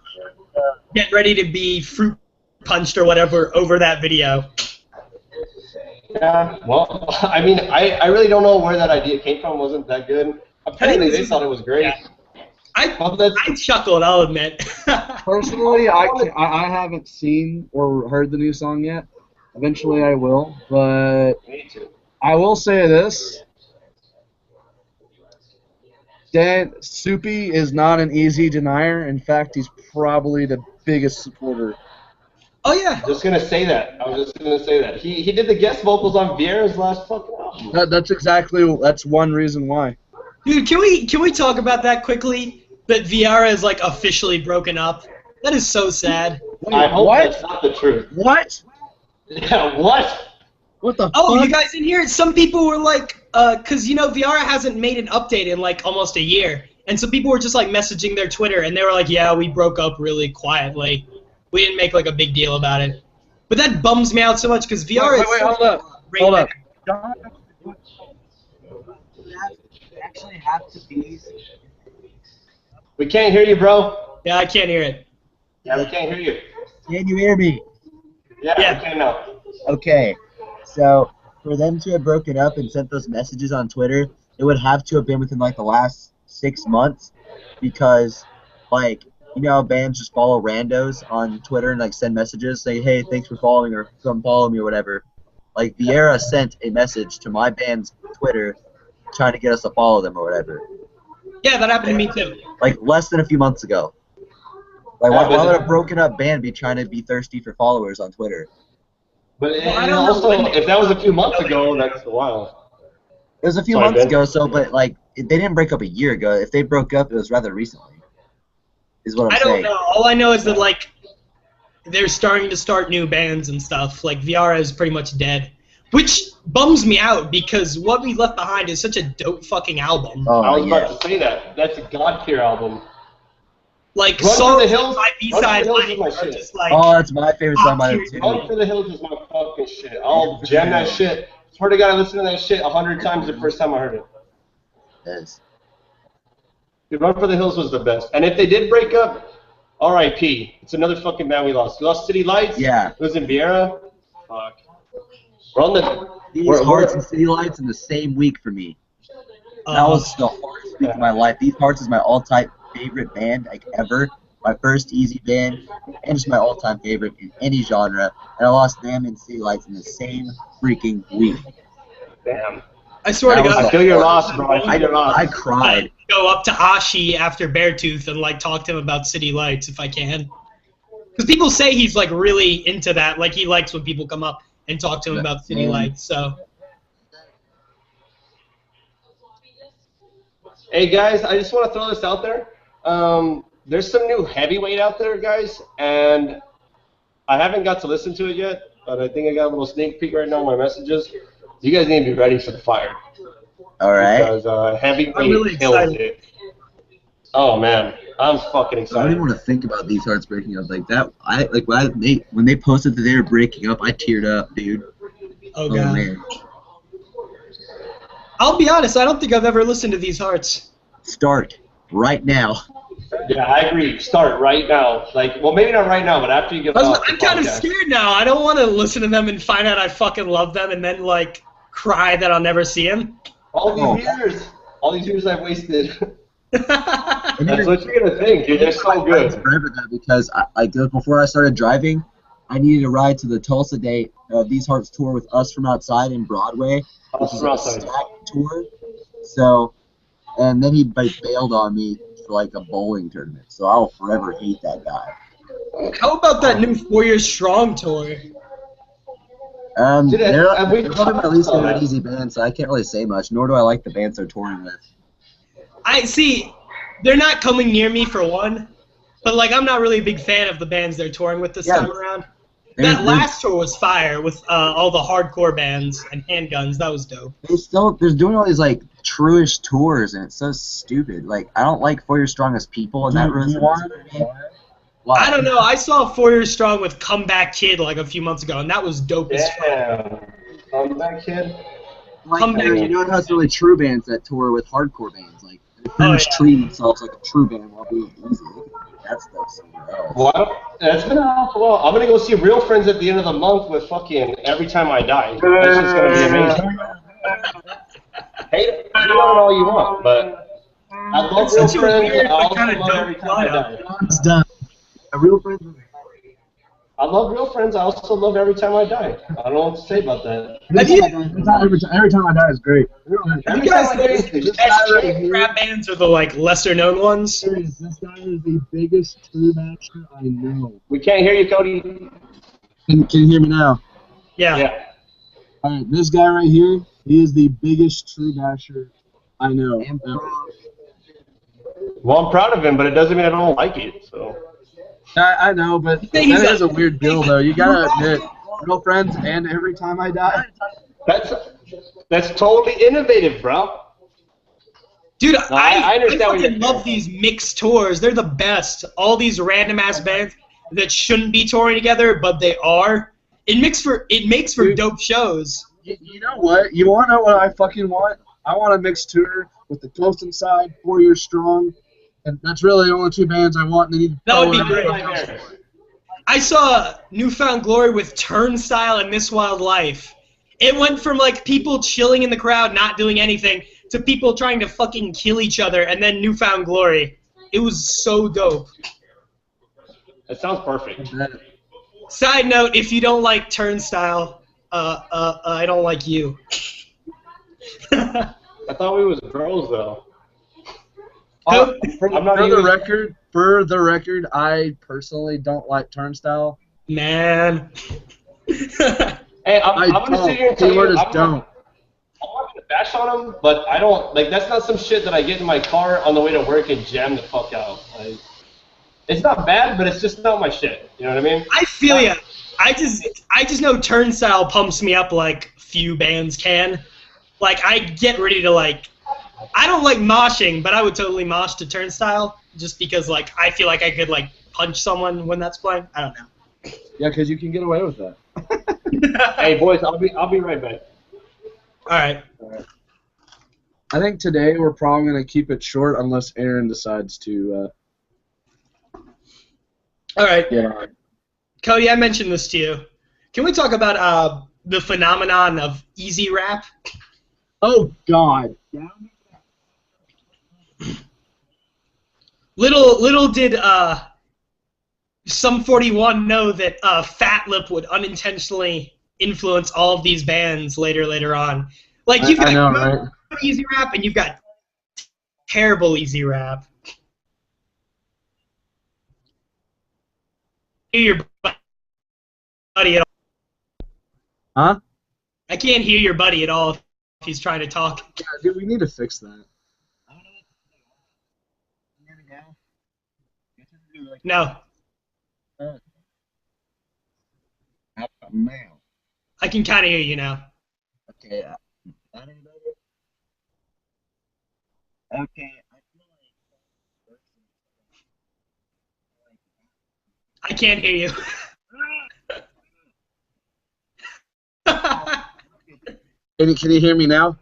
Get ready to be fruit punched or whatever over that video. Yeah. Well, I mean, I really don't know where that idea came from. It wasn't that good. Apparently, they thought it was great. Yeah. I chuckled, I'll admit. Personally, I haven't seen or heard the new song yet. Eventually, I will. But Me too. I will say this. Soupy is not an easy denier. In fact, he's probably the biggest supporter. Oh yeah. Just gonna say that. I was just gonna say that. He did the guest vocals on Vieira's last fucking album. That's one reason why. Dude, can we talk about that quickly? That Vieira is like officially broken up. That is so sad. I hope that's not the truth. What? Yeah. What? What the? Oh, fuck? you guys in here? Some people were like, cause you know Vieira hasn't made an update in like almost a year, and some people were just like messaging their Twitter, and they were like, yeah, we broke up really quietly. We didn't make like a big deal about it. But that bums me out so much because Vieira is hold up. actually have to be. We can't hear you, bro. Yeah, I can't hear it. Yeah, we can't hear you. Can you hear me? Yeah, we can now. Okay, so for them to have broken up and sent those messages on Twitter, it would have to have been within like the last 6 months, because like you know how bands just follow randos on Twitter and like send messages saying, hey, thanks for following or come follow me or whatever. Like Vieira sent a message to my band's Twitter trying to get us to follow them or whatever. Yeah, that happened to me too. Like less than a few months ago. Like why would a broken up band be trying to be thirsty for followers on Twitter? But also, if that was a few months ago, that's a while. It was a few months ago, so but like they didn't break up a year ago. If they broke up, it was rather recently. Is what I'm saying. I don't know. All I know is that like they're starting to start new bands and stuff. Like Vieira is pretty much dead, which bums me out because What We Left Behind is such a dope fucking album. Oh, I was about to say that. That's a god tier album. Like Run songs for the Hills, by B-side Run for the Hills is my are shit. just like Oh, that's my favorite song by them too. Run for the Hills is my fucking shit. I'll jam that shit. Swear to God, I listened to that shit 100 times the first time I heard it. Yes. Dude, Run for the Hills was the best. And if they did break up, R.I.P. It's another fucking band we lost. We lost City Lights. Yeah. It was in Vieira. Fuck. We're on the... These Hearts and City Lights in the same week for me. That was the hardest week of my life. These Hearts is my all-time favorite band like ever. My first Easy band, and just my all-time favorite in any genre. And I lost them and City Lights in the same freaking week. Damn. I swear to God. I feel your loss, bro. I feel your loss. I cried. I'd go up to Ashi after Beartooth and like talk to him about City Lights if I can. Because people say he's like really into that. Like he likes when people come up and talk to him about City Lights. So. Hey guys, I just want to throw this out there. There's some new heavyweight out there, guys, and I haven't got to listen to it yet, but I think I got a little sneak peek right now in my messages. You guys need to be ready for the fire. All right. Because heavyweight really kills it. Oh man, I'm fucking I don't excited. even want to think about These Hearts breaking up like that. When they posted that they were breaking up, I teared up, dude. Oh God. Man. I'll be honest. I don't think I've ever listened to These Hearts. Start right now. Yeah, I agree. Start right now. Like, well, maybe not right now, but after you get off the I'm kind of podcast. scared now. I don't want to listen to them and find out I fucking love them and then like cry that I'll never see him. All these years I've wasted. That's what you're gonna think, dude. They're so good. Forever though, because before I started driving, I needed a ride to the Tulsa date of These Hearts tour with Us From Outside in Broadway, which is a stacked tour. So, and then he bailed on me for like a bowling tournament. So I'll forever hate that guy. How about that new 4 Year Strong tour? They're probably my least favorite Easy band, so I can't really say much. Nor do I like the bands they're touring with. I see. They're not coming near me for one, but like I'm not really a big fan of the bands they're touring with this time around. That last tour was fire with all the hardcore bands and handguns. That was dope. They're doing all these like truish tours, and it's so stupid. Like I don't like 4 Year Strong as people, and that really. I don't know. I saw 4 Year Strong with Comeback Kid like a few months ago, and that was dope as fuck. Yeah. Comeback Kid. You know how it's really true bands that tour with hardcore bands, like they pretty much treat themselves like a true band while being easy. That stuff somewhere else. Well, that's been out for a while. I'm gonna go see Real Friends at the end of the month with fucking Every Time I Die. That's just gonna be amazing. Hate it all you want, but I love Real Friends. I also love Every Time I Die. It's done. Real Friends. I love Real Friends. I also love Every Time I Die. I don't know what to say about that. Every Time I Die is great. Have you guys noticed the best rap bands are the like lesser known ones? This guy is the biggest true matcher I know. We can't hear you, Cody. Can you hear me now? Yeah. Alright, this guy right here, he is the biggest true basher I know. Well, I'm proud of him, but it doesn't mean I don't like it. So. I know, but that is a weird deal, though. You gotta admit, Real Friends and Every Time I Die. That's totally innovative, bro. Dude, No, I understand what fucking you're love these mixed tours. They're the best. All these random ass bands that shouldn't be touring together, but they are. It makes for dope shows. You know what? You wanna know what I fucking want? I want a mixed tour with the Ghost Inside, 4 Years Strong, and that's really the only 2 bands I want. They need to That would be throw great. everything else away. I saw Newfound Glory with Turnstile and This Wild Life. It went from like people chilling in the crowd, not doing anything, to people trying to fucking kill each other, and then Newfound Glory. It was so dope. That sounds perfect. Side note: if you don't like Turnstile, I don't like you. I thought we was bros though. For the record, I personally don't like Turnstile. Man. Hey, I'm gonna sit here and tell you, I'm not gonna bash on him, but I don't like. That's not some shit that I get in my car on the way to work and jam the fuck out. Like, it's not bad, but it's just not my shit. You know what I mean? I feel ya. I just know Turnstile pumps me up like few bands can. Like I get ready to like. I don't like moshing, but I would totally mosh to Turnstile just because like I feel like I could like punch someone when that's playing. I don't know. Yeah, because you can get away with that. Hey boys, I'll be right back. All right. I think today we're probably going to keep it short unless Aaron decides to. All right. Yeah. Cody, I mentioned this to you. Can we talk about the phenomenon of easy rap? Oh God. Little did Sum 41 know that Fat Lip would unintentionally influence all of these bands later on. Like you've got good easy rap and you've got terrible easy rap. Hear your buddy at all? Huh? I can't hear your buddy at all if he's trying to talk. Yeah, dude, we need to fix that. No. I can kind of hear you now. Okay. Okay. I can't hear you. Can you hear me now?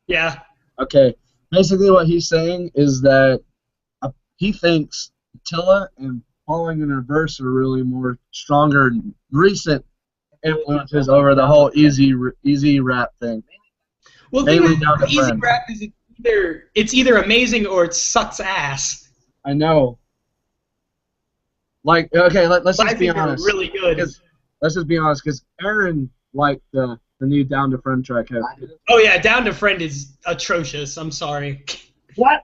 Yeah. Okay. Basically, what he's saying is that he thinks Attila and Falling in Reverse are really more stronger and recent influences over the whole easy rap thing. Well, the thing with easy rap is it's either amazing or it sucks ass. I know. Like, okay, let's just be honest. Really good. Let's just be honest, because Aaron liked the new Down to Friend track. Oh yeah, Down to Friend is atrocious. I'm sorry. What?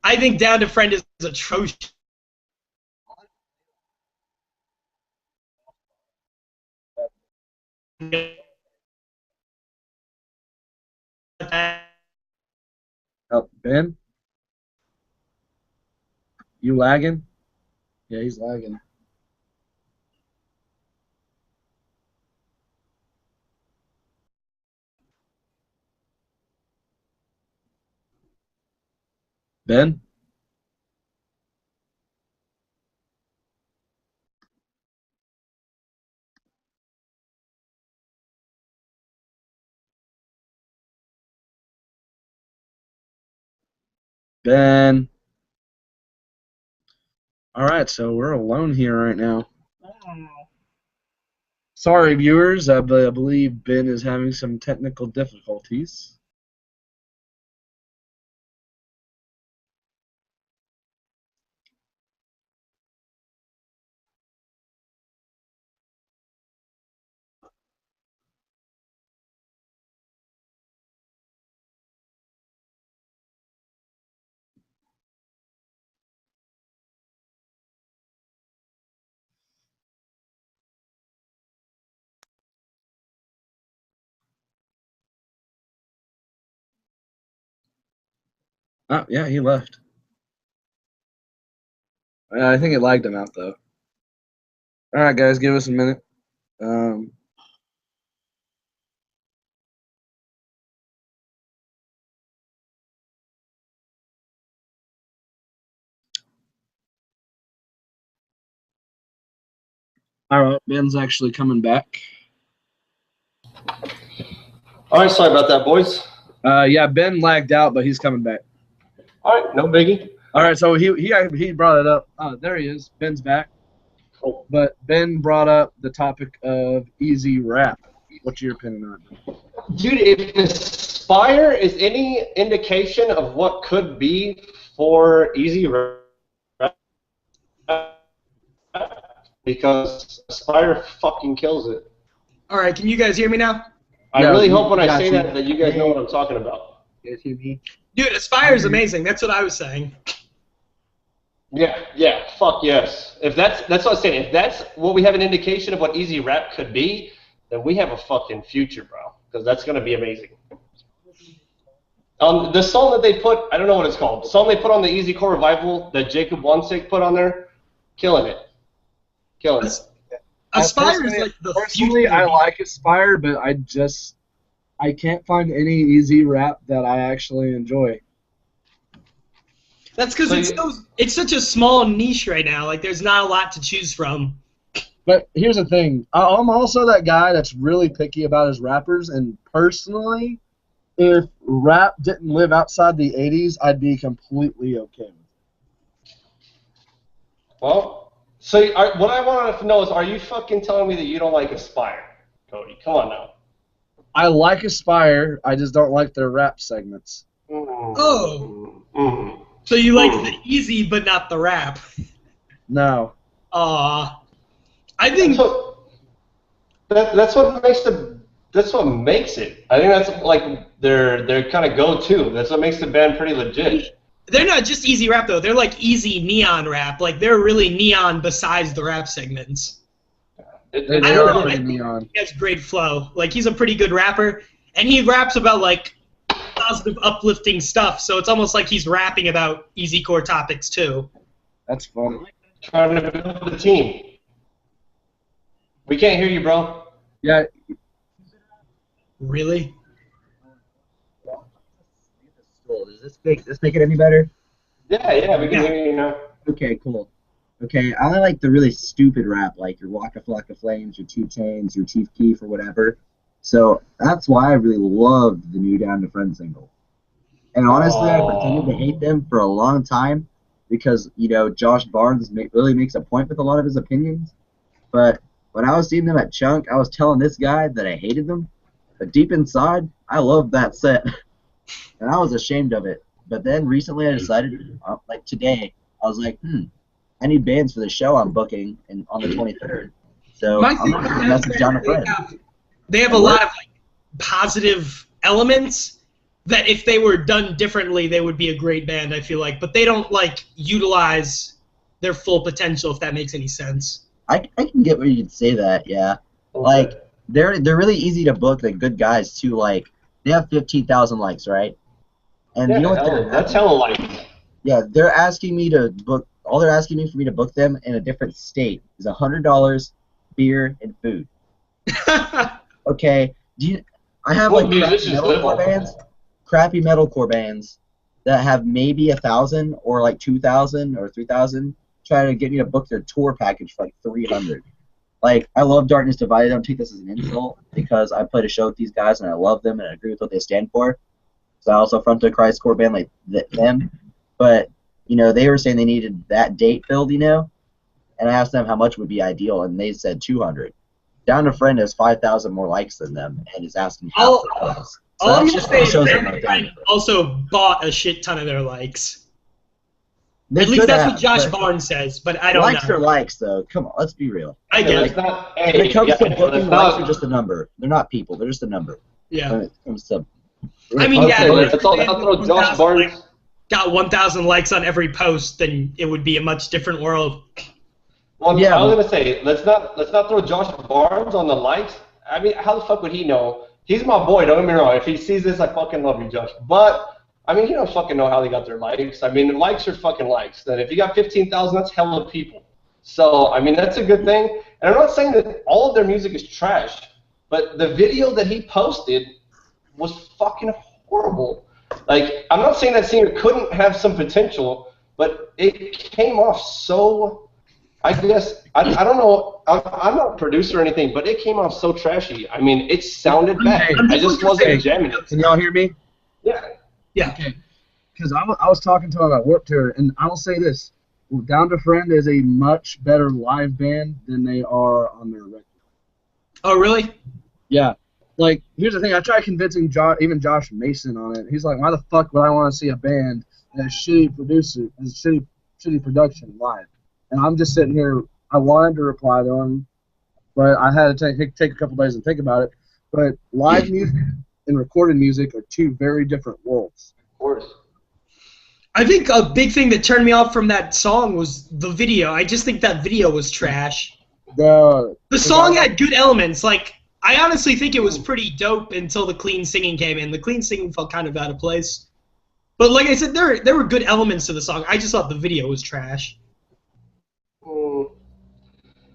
I think Down to Friend is atrocious. Oh, Ben? You lagging? Yeah, he's lagging. Ben? Ben? Alright, so we're alone here right now. Sorry, viewers. I believe Ben is having some technical difficulties. Oh, yeah, he left. I think it lagged him out, though. All right, guys, give us a minute. All right, Ben's actually coming back. All right, sorry about that, boys. Yeah, Ben lagged out, but he's coming back. All right, no biggie. All right, so he brought it up. Oh, there he is. Ben's back. Cool. But Ben brought up the topic of easy rap. What's your opinion on it? Dude, if Aspire is any indication of what could be for EZ Rap, because Aspire fucking kills it. All right, can you guys hear me now? I Yeah, really we hope when I got say you. that you guys know what I'm talking about. You guys hear me? Dude, Aspire is amazing. That's what I was saying. Yeah, fuck yes. If that's what I'm saying. If that's what we have an indication of what EZ Rap could be, then we have a fucking future, bro. Because that's gonna be amazing. The song that they put, I don't know what it's called. The song they put on the Easy Core Revival that Jacob Wansik put on there, killing it. Aspire is like the Personally, future. I like Aspire, but I can't find any easy rap that I actually enjoy. That's because it's such a small niche right now. Like, there's not a lot to choose from. But here's the thing. I'm also that guy that's really picky about his rappers, and personally, if rap didn't live outside the 80s, I'd be completely okay with it. Well, so what I wanted to know is, are you fucking telling me that you don't like Aspire, Cody? Come on now. I like Aspire, I just don't like their rap segments. Oh. So you like the easy but not the rap. No. I think that's what makes it. I think that's like their kind of go-to. That's what makes the band pretty legit. they're not just easy rap though. They're like easy neon rap. Like they're really neon besides the rap segments. They I don't are know. pretty neon. He has great flow. Like he's a pretty good rapper, and he raps about like positive, uplifting stuff. So it's almost like he's rapping about easy core topics too. That's funny. Trying to build the team. We can't hear you, bro. Yeah. Really? Does this make it any better? Yeah, we can hear you now. Okay, cool. Okay, I only like the really stupid rap, like your Waka Flocka Flames, your 2 Chainz, your Chief Keef, or whatever. So that's why I really loved the new Down to Friend single. And honestly, I pretended to hate them for a long time because, you know, Josh Barnes really makes a point with a lot of his opinions. But when I was seeing them at Chunk, I was telling this guy that I hated them. But deep inside, I loved that set. And I was ashamed of it. But then recently I decided, like today, I was like, I need bands for the show I'm booking on the 23rd. So I'm going to message down a friend. They have a lot of like, positive elements that if they were done differently, they would be a great band, I feel like. But they don't like utilize their full potential, if that makes any sense. I can get where you'd say that, yeah. Like, they're really easy to book, they're good guys, too. Like, they have 15,000 likes, right? And you know what that's hella likes. Yeah, they're asking me to book, all they're asking me for me to book them in a different state is $100, beer, and food. Okay, I have like crappy metalcore bands that have maybe 1,000 or like 2,000 or 3,000 trying to get me to book their tour package for like 300. Like, I love Darkness Divided. I don't take this as an insult because I played a show with these guys and I love them and I agree with what they stand for. So I also front a Christcore band like them. But, you know, they were saying they needed that date filled, you know? And I asked them how much would be ideal, and they said 200. Down to Friend has 5,000 more likes than them and is asking half the price. So All I'm that's going to just say is shows Down them to like Friend also bought a shit ton of their likes. They At least could that's have, what Josh but Barnes says, but I don't likes know. are likes, though. Come on, let's be real. I get Like, it. when it comes to booking, likes are just a number. They're not people. They're just a number. Yeah. When it comes to... I mean, yeah, if that's all Josh Barnes got 1,000 likes on every post, then it would be a much different world. Well, yeah, I was gonna say, let's not throw Josh Barnes on the likes. I mean, how the fuck would he know? He's my boy. Don't get me wrong. If he sees this, I fucking love you, Josh. But I mean, he don't fucking know how they got their likes. I mean, likes are fucking likes. Then if you got 15,000, that's hella people. So I mean, that's a good thing. And I'm not saying that all of their music is trash, but the video that he posted was fucking horrible. Like, I'm not saying that singer couldn't have some potential, but it came off so, I guess, I don't know, I'm not a producer or anything, but it came off so trashy. I mean, it sounded bad. I just wasn't jamming it. Can y'all hear me? Yeah. Okay. Because I was talking to him at Warped Tour, and I will say this: Down to Friend is a much better live band than they are on their record. Oh, really? Yeah. Like, here's the thing: I tried convincing even Josh Mason on it. He's like, "Why the fuck would I want to see a band that has shitty shitty production live?" And I'm just sitting here. I wanted to reply to him, but I had to take a couple days to think about it. But live music and recorded music are two very different worlds. Of course. I think a big thing that turned me off from that song was the video. I just think that video was trash. The song had good elements. Like, I honestly think it was pretty dope until the clean singing came in. The clean singing felt kind of out of place. But like I said, there were good elements to the song. I just thought the video was trash.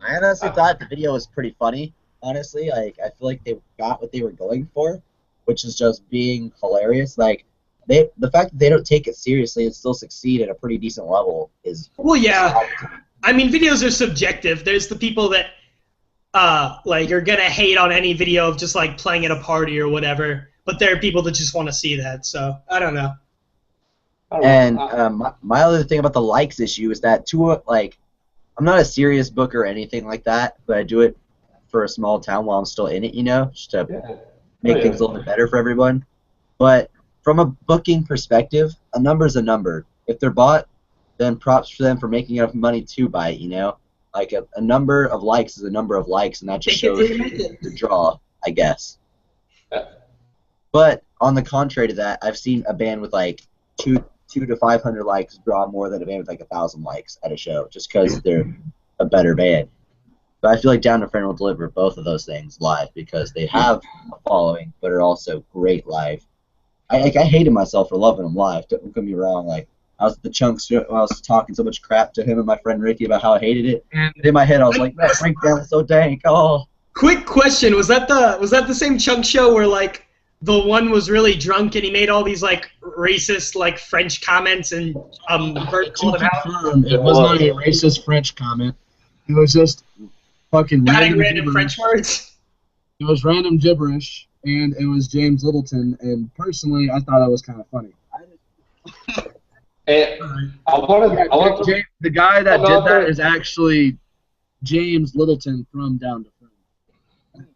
I honestly thought the video was pretty funny. Honestly, like I feel like they got what they were going for, which is just being hilarious. Like the fact that they don't take it seriously and still succeed at a pretty decent level is. Well, yeah. I mean, videos are subjective. There's the people that like are gonna hate on any video of just like playing at a party or whatever. But there are people that just want to see that. So I don't know. And my other thing about the likes issue is that I'm not a serious booker or anything like that, but I do it for a small town while I'm still in it, just to make things a little bit better for everyone. But from a booking perspective, a number's a number. If they're bought, then props for them for making enough money to buy it, Like a number of likes is a number of likes, and that just shows the draw, I guess. But on the contrary to that, I've seen a band with like 200 to 500 likes draw more than a band with like 1,000 likes at a show, just because they're a better band. But I feel like Down to Friend will deliver both of those things live because they have a following, but are also great live. I hated myself for loving them live. Don't get me wrong. Like I was at the Chunks show, I was talking so much crap to him and my friend Ricky about how I hated it. And in my head, I was like, that breakdown was so dank. Oh. Quick question: Was that the same Chunk show where like the one was really drunk and he made all these like racist like French comments and Bert called him out? It was not a racist French comment. It was just fucking random French words. It was random gibberish, and it was James Littleton. And personally, I thought it was kind of funny. The guy that did that is actually James Littleton from Down to Friend.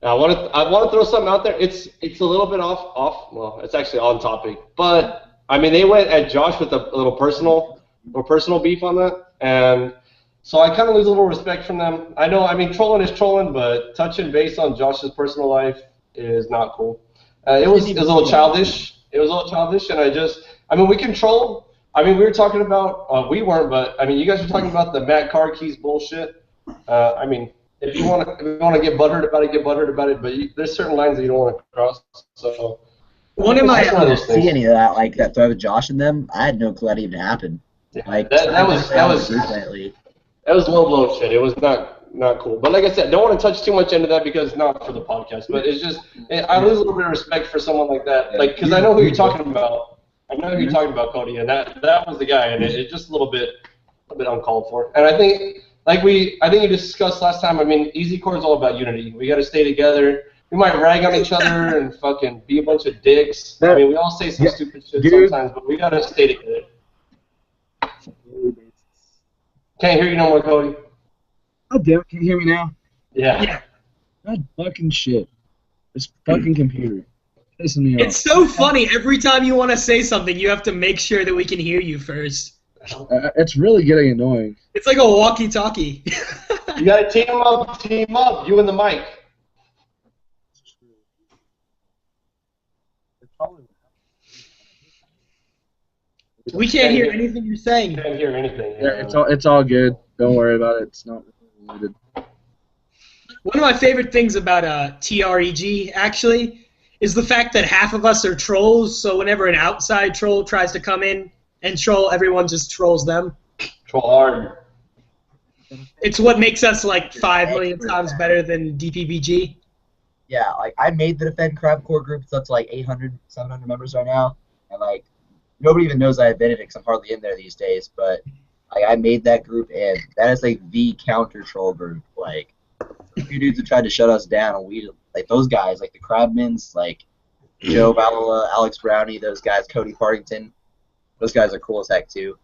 I want to throw something out there. It's a little bit off. Well, it's actually on topic, but I mean they went at Josh with a little personal beef on that, and so I kind of lose a little respect from them. I know, I mean trolling is trolling, but touching base on Josh's personal life is not cool. It was a little childish. And I mean we can troll. I mean we were talking about we weren't, but I mean you guys were talking about the Matt Car Keys bullshit. I mean. If you want to get butthurt about it, get butthurt about it. But there's certain lines that you don't want to cross. So I didn't see any of that, like that thread with Josh and them. I had no clue that even happened. Yeah, like that was low blow shit. It was not cool. But like I said, don't want to touch too much into that because it's not for the podcast. But it's just I lose a little bit of respect for someone like that. Like because I know who you're talking about. I know who you're talking about, Cody, and that was the guy, and it's just a little bit uncalled for. And I think. I think you discussed last time, I mean, EZ Core is all about unity. We got to stay together. We might rag on each other and fucking be a bunch of dicks. I mean, we all say some stupid shit sometimes, but we got to stay together. Can't hear you no more, Cody. Oh, damn it. Can you hear me now? Yeah. God fucking shit. This fucking computer. Pissing me off. It's so funny. Every time you want to say something, you have to make sure that we can hear you first. It's really getting annoying. It's like a walkie-talkie. You gotta team up, you and the mic. We can't hear anything you're saying. Can't hear anything. Yeah, it's all good. Don't worry about it. It's not related. One of my favorite things about TREG, actually, is the fact that half of us are trolls, so whenever an outside troll tries to come in and troll, everyone just trolls them. Troll hard. It's what makes us like 5 million times better than DPBG. Yeah, like I made the Defend Crabcore group. It's up to like 800, 700 members right now, and like nobody even knows I have been in it because I'm hardly in there these days. But I made that group, and that is like the counter troll group. Like a few dudes have tried to shut us down, and we like those guys, like the Crabmans, like Joe Valola, Alex Brownie, those guys, Cody Partington. Those guys are cool as heck too.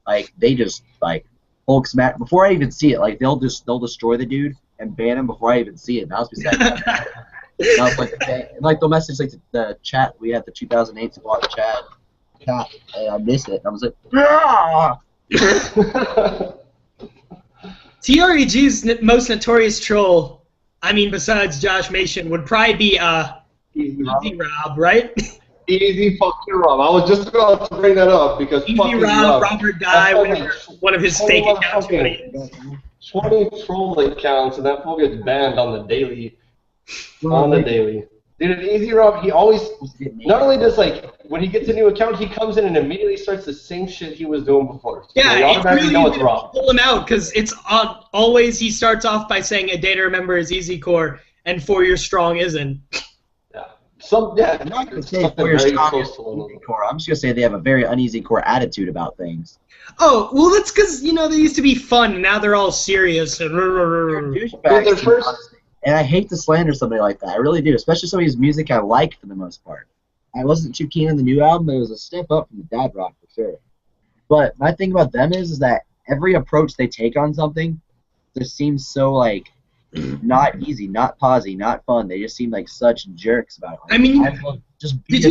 Like they just like Hulk smash before I even see it. Like they'll destroy the dude and ban him before I even see it. And I was beside that. And I was like, okay. And like they'll message like the chat. We had the 2008 squad chat, and I missed it. And I was like, ah! TREG's most notorious troll, I mean, besides Josh Mason, would probably be Easy Rob, right? Easy fucking Rob. I was just about to bring that up because Easy fucking Rob, Robert Guy, one of his fake accounts. 20 troll accounts, and that fool gets banned on the daily. On the daily. Dude, Easy Rob, he always, not only does, like, when he gets a new account, he comes in and immediately starts the same shit he was doing before. So yeah, you automatically know it's Rob. Pull him out, because it's always, he starts off by saying a day to remember is Easy Core, and 4 Years Strong isn't. I'm not going to say 4 Years Strong is Easy Core. I'm just going to say they have a very uneasy core attitude about things. Oh, well, that's because, you know, they used to be fun, and now they're all serious. And And I hate to slander somebody like that. I really do, especially somebody whose music I like for the most part. I wasn't too keen on the new album, but it was a step up from the dad rock for sure. But my thing about them is that every approach they take on something just seems so, like, not easy, not posy, not fun. They just seem like such jerks about it. Like, I mean, did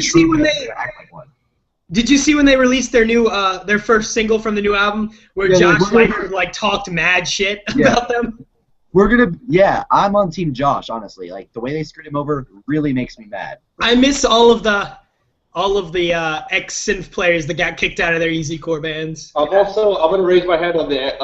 you see when they released their new, their first single from the new album, where Josh Schleifer, like, talked mad shit about them? I'm on Team Josh, honestly. Like, the way they screwed him over really makes me mad. I miss all of the ex-synth players that got kicked out of their Easy Core bands. I'm going to raise my hand on the,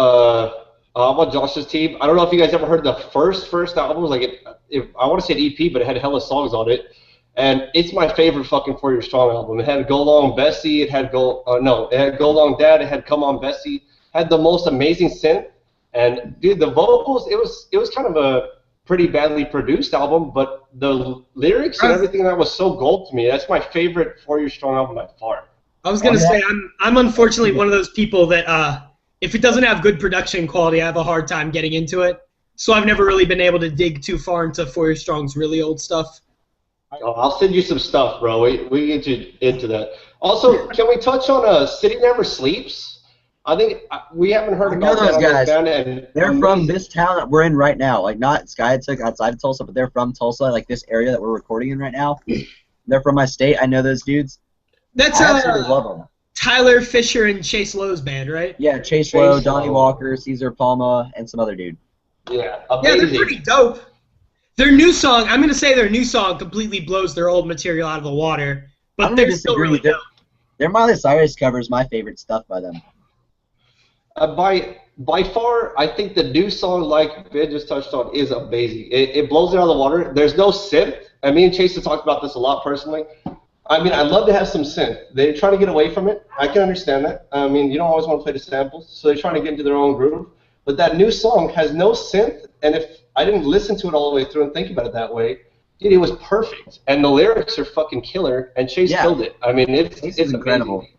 I'm on Josh's team. I don't know if you guys ever heard the first album. Like, I want to say an EP, but it had hella songs on it. And it's my favorite fucking 4 Years Strong album. It had Go Long Bessie, it had Go Long Dad, it had Come On Bessie, had the most amazing synth. And dude, the vocals, it was kind of a pretty badly produced album, but the lyrics and everything that was so gold to me. That's my favorite 4 Years Strong album by far. I was gonna say I'm unfortunately one of those people that if it doesn't have good production quality, I have a hard time getting into it. So I've never really been able to dig too far into 4 Years Strong's really old stuff. I'll send you some stuff, bro. We get you into that. Also, can we touch on City Never Sleeps? I think we haven't heard about those guys. And they're from this town that we're in right now. Like, not Skytook outside of Tulsa, but they're from Tulsa, like this area that we're recording in right now. They're from my state. I know those dudes. That's I absolutely love them. Tyler Fisher and Chase Lowe's band, right? Yeah, Chase Lowe, Donnie Walker, Caesar Palma, and some other dude. Yeah, amazing. Yeah, they're pretty dope. Their new song, I'm going to say their new song completely blows their old material out of the water, but they're still really dope. Their Miley Cyrus cover is my favorite stuff by them. By far, I think the new song, like Ben just touched on, is amazing. It blows it out of the water. There's no synth. And me and Chase have talked about this a lot personally. I mean, I'd love to have some synth. They're trying to get away from it. I can understand that. I mean, you don't always want to play the samples, so they're trying to get into their own groove. But that new song has no synth, and if I didn't listen to it all the way through and think about it that way, dude, it was perfect. And the lyrics are fucking killer, and Chase killed it. I mean, it's incredible. Amazing.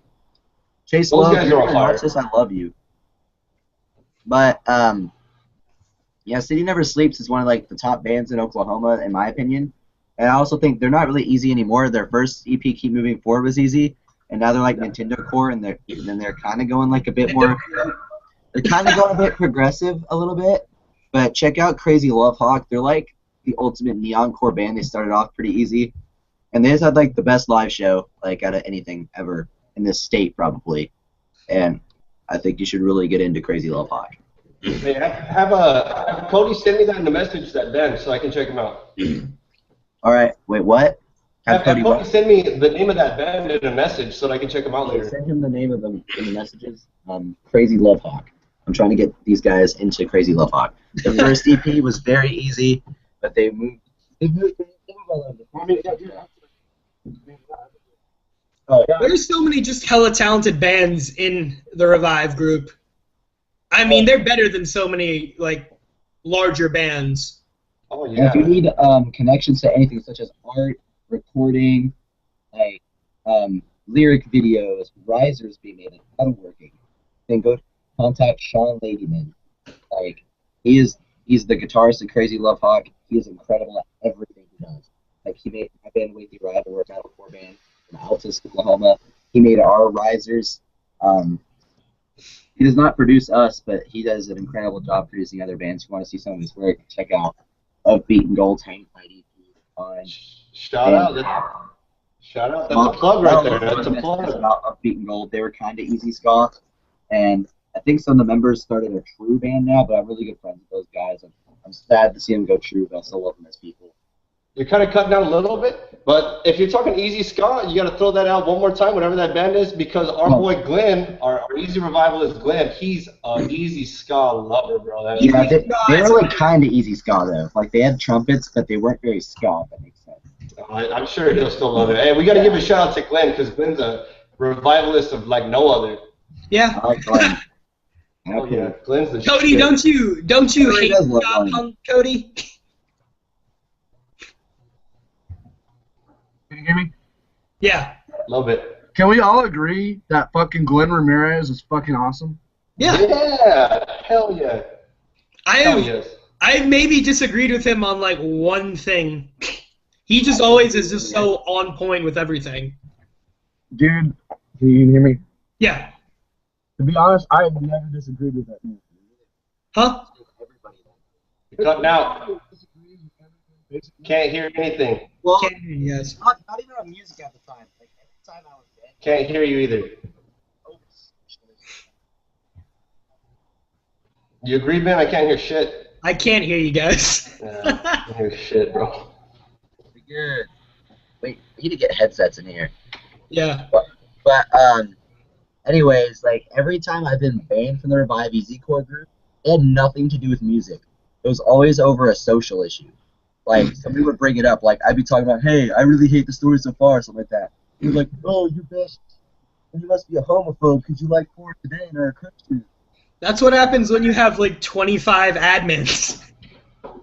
Chase, those guys are on fire. I love you. But, yeah, City Never Sleeps is one of, like, the top bands in Oklahoma, in my opinion. And I also think they're not really easy anymore. Their first EP, Keep Moving Forward, was easy. And now they're, like, Nintendo Core, and they're kind of going, like, a bit more... They're kind of going a bit progressive a little bit. But check out Crazy Love Hawk. They're, like, the ultimate neon core band. They started off pretty easy. And they just had, like, the best live show, like, out of anything ever in this state, probably. And... I think you should really get into Crazy Love Hawk. Hey, have Cody send me that in the message, that band, so I can check them out. All right. Wait, what? Have Cody send me the name of that band in a message so that I can check them out later. Send him the name of them in the messages. Crazy Love Hawk. I'm trying to get these guys into Crazy Love Hawk. The first EP was very easy, but they moved. There's so many just hella talented bands in the Revive group. I mean, they're better than so many, like, larger bands. Oh, yeah. And if you need connections to anything such as art, recording, like lyric videos, risers being made, metalworking, then go contact Sean Ladyman. Like, he's the guitarist in Crazy Love Hawk. He is incredible at everything he does. Like, he made, I band Wavy Rival, we're a metalcore band from Altus, Oklahoma. He made our risers. He does not produce us, but he does an incredible job producing other bands. If you want to see some of his work, check out Of Beaten Gold, Tank Fight EP. Shout out. Shout out. That's a plug right there. That's a plug. About Of Beaten Gold. They were kind of easy ska, and I think some of the members started a true band now, but I'm really good friends with those guys. I'm sad to see them go true, but I still love them as people. You're kind of cutting down a little bit, but if you're talking easy ska, you got to throw that out one more time, whatever that band is, because our boy Glenn, our EZ Revivalist Glenn, he's an easy ska lover, bro. Yeah, they were like kind of easy ska though. Like they had trumpets, but they weren't very ska. If that makes sense. I'm sure he'll still love it. Hey, we got to give a shout out to Glenn because Glenn's a revivalist of like no other. Yeah. I like Glenn. Oh yeah, Glenn's the Cody, shit. don't you He hate does love ska Glenn. punk, Cody? Can you hear me? Yeah. Love it. Can we all agree that fucking Glenn Ramirez is fucking awesome? Yeah. Yeah. Hell yeah. Hell yes. I maybe disagreed with him on like one thing. He just always is just so on point with everything. Dude, can you hear me? Yeah. To be honest, I have never disagreed with that man. Huh? You're cutting out. Can't hear anything. Well, Can't hear you guys. not even on music at the time. Like every time I was dead. Can't hear you either. You agree, man? I can't hear shit. I can't hear you guys. Yeah, I can't hear shit, bro. Good. Wait, we need to get headsets in here. Yeah. But anyways, like every time I've been banned from the Revive EZ Core group, it had nothing to do with music. It was always over a social issue. Like somebody would bring it up, like I'd be talking about, hey, I really hate the story so far, or something like that. He was like, oh, you bitch, you must be a homophobe because you like porn today and are a Christian. That's what happens when you have like 25 admins.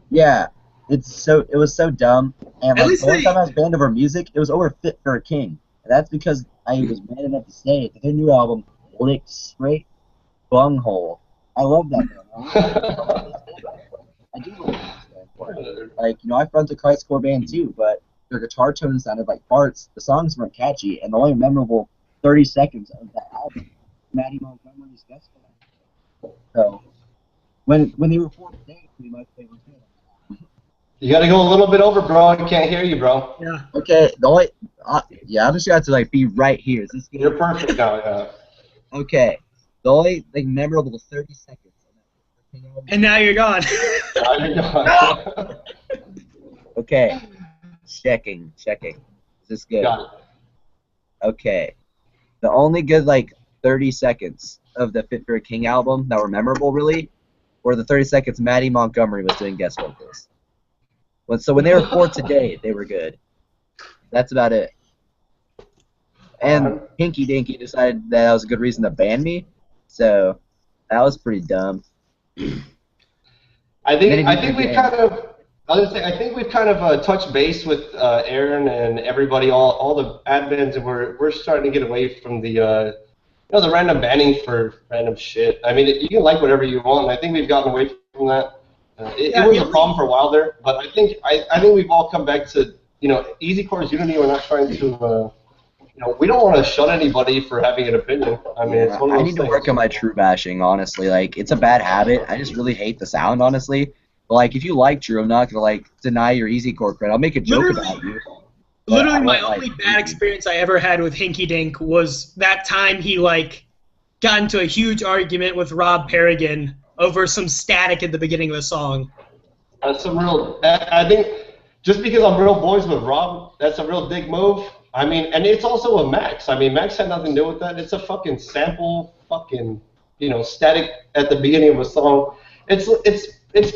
Yeah, it was so dumb. And At like least the one time I was banned over music, it was over Fit for a King. And that's because I was man enough to say it. Their new album, Licked Straight Bunghole. I love that band. I do love that band. Like, you know, I front a Christcore band too, but their guitar tones sounded like farts. The songs weren't catchy, and the only memorable 30 seconds of that album, Maddie Montgomery's guest star. So, when they were formed today, pretty much they were good. You gotta go a little bit over, bro. I can't hear you, bro. Yeah. Okay, the only, yeah, I'm just gonna have to like be right here. Is this good? You're perfect now, yeah. Okay, the only like memorable 30 seconds. And now you're gone. Now you're gone. Okay, checking. Is this good? Got it. Okay, the only good like 30 seconds of the Fit for a King album that were memorable really were the 30 seconds Maddie Montgomery was doing guest vocals. So when they were formed today, they were good. That's about it. And Hinky Dinky decided that was a good reason to ban me, so that was pretty dumb. I think we've kind of touched base with Aaron and everybody, all the admins, and we're starting to get away from the the random banning for random shit. I mean, you can like whatever you want, and I think we've gotten away from that. It was a problem for a while there, but I think we've all come back to EZ Core's unity. We're not trying to we don't want to shut anybody for having an opinion. I mean, it's one of those I need to work on my true bashing, honestly. Like, it's a bad habit. I just really hate the sound, honestly. But, like, if you like True, I'm not going to, like, deny your EZ Core credit. I'll make a joke about you. Literally, my only bad experience I ever had with Hinky Dink was that time he, like, got into a huge argument with Rob Paragon over some static at the beginning of the song. That's some real... I think just because I'm real boys with Rob, that's a real dick move. I mean, and it's also a Max. I mean, Max had nothing to do with that. It's a fucking sample, fucking, static at the beginning of a song. It's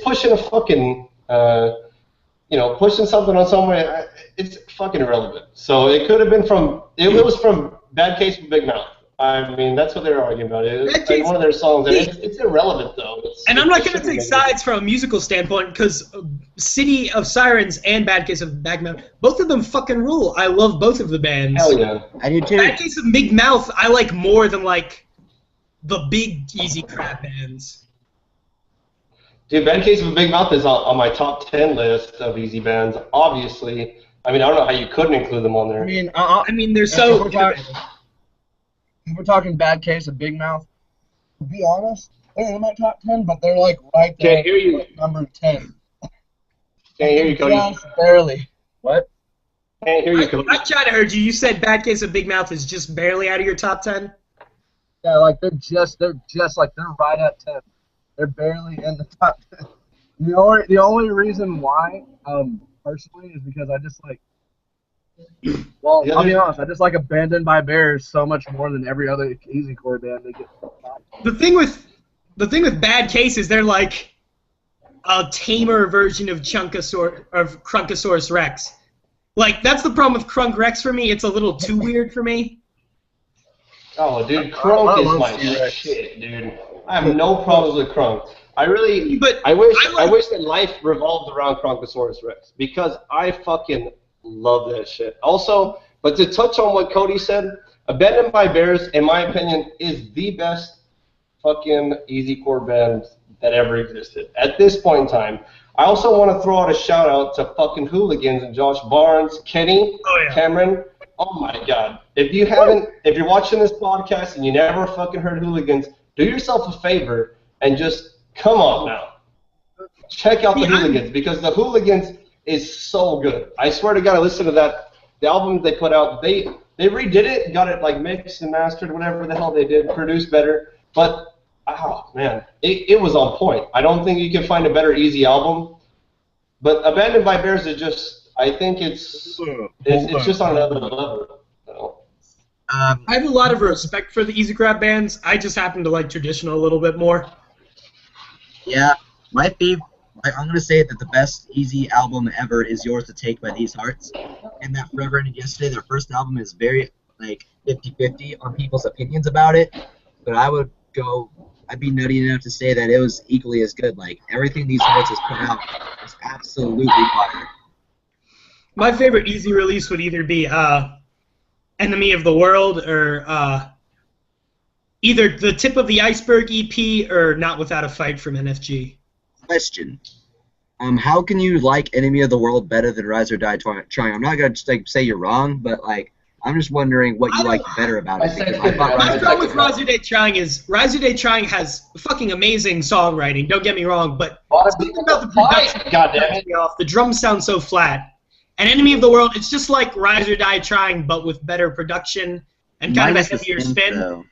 pushing a fucking, pushing something on somewhere. It's fucking irrelevant. So it could have been it was from Bad Case with Big Mouth. I mean, that's what they were arguing about. It's like one of their songs. And it's irrelevant, though. And I'm not going to take sides from a musical standpoint because City of Sirens and Bad Case of Big Mouth, both of them fucking rule. I love both of the bands. Hell yeah. I do too. Bad Case of Big Mouth I like more than, like, the big easy crap bands. Dude, Bad Case of Big Mouth is on my top 10 list of easy bands, obviously. I mean, I don't know how you couldn't include them on there. I mean, they're so. If we're talking Bad Case of Big Mouth, to be honest, they're in my top 10, but they're like right there. Can't hear you. Like number 10. Can't hear you, Cody. Just barely. What? Can't hear you, Cody. I tried to heard you. You said Bad Case of Big Mouth is just barely out of your top 10? Yeah, like they're right at 10. They're barely in the top 10. The only reason why, personally, is because I just like. Well, I'll be honest. I just like Abandoned by Bears so much more than every other easy core band they get. The thing with Bad Case is they're like a tamer version of Crunkosaurus Rex. Like that's the problem with Crunk Rex for me. It's a little too weird for me. Oh, dude, Crunk is my shit, dude. I have no problems with Crunk. I wish that life revolved around Crunkosaurus Rex because I fucking love that shit. Also, but to touch on what Cody said, Abandoned by Bears, in my opinion, is the best fucking easy core band that ever existed. At this point in time, I also want to throw out a shout out to fucking Hooligans and Josh Barnes, Kenny, Cameron. Oh my God! If you're watching this podcast and you never fucking heard Hooligans, do yourself a favor and just come on now, check out the Hooligans because the Hooligans is so good. I swear to God, I listened to the album they put out. They redid it, got it like mixed and mastered, whatever the hell they did, produced better. But oh man, it was on point. I don't think you can find a better easy album. But Abandoned by Bears is just, I think it's just on another level. So. I have a lot of respect for the easy crap bands. I just happen to like traditional a little bit more. Yeah, my favorite. I'm going to say that the best easy album ever is Yours to Take by These Hearts. And that Forever and Yesterday, their first album, is very, 50-50 on people's opinions about it. But I'd be nutty enough to say that it was equally as good. Like, everything These Hearts has put out is absolutely fire. My favorite easy release would either be Enemy of the World or either The Tip of the Iceberg EP or Not Without a Fight from NFG. Question. How can you like Enemy of the World better than Rise or Die Trying? I'm not going to say you're wrong, but I'm just wondering what you like better about it. My problem with Rise or Die Trying is Rise or Die Trying has fucking amazing songwriting, don't get me wrong, but something about the production off. The drums sound so flat. And Enemy of the World, it's just like Rise or Die Trying, but with better production and kind of a heavier spin. Though.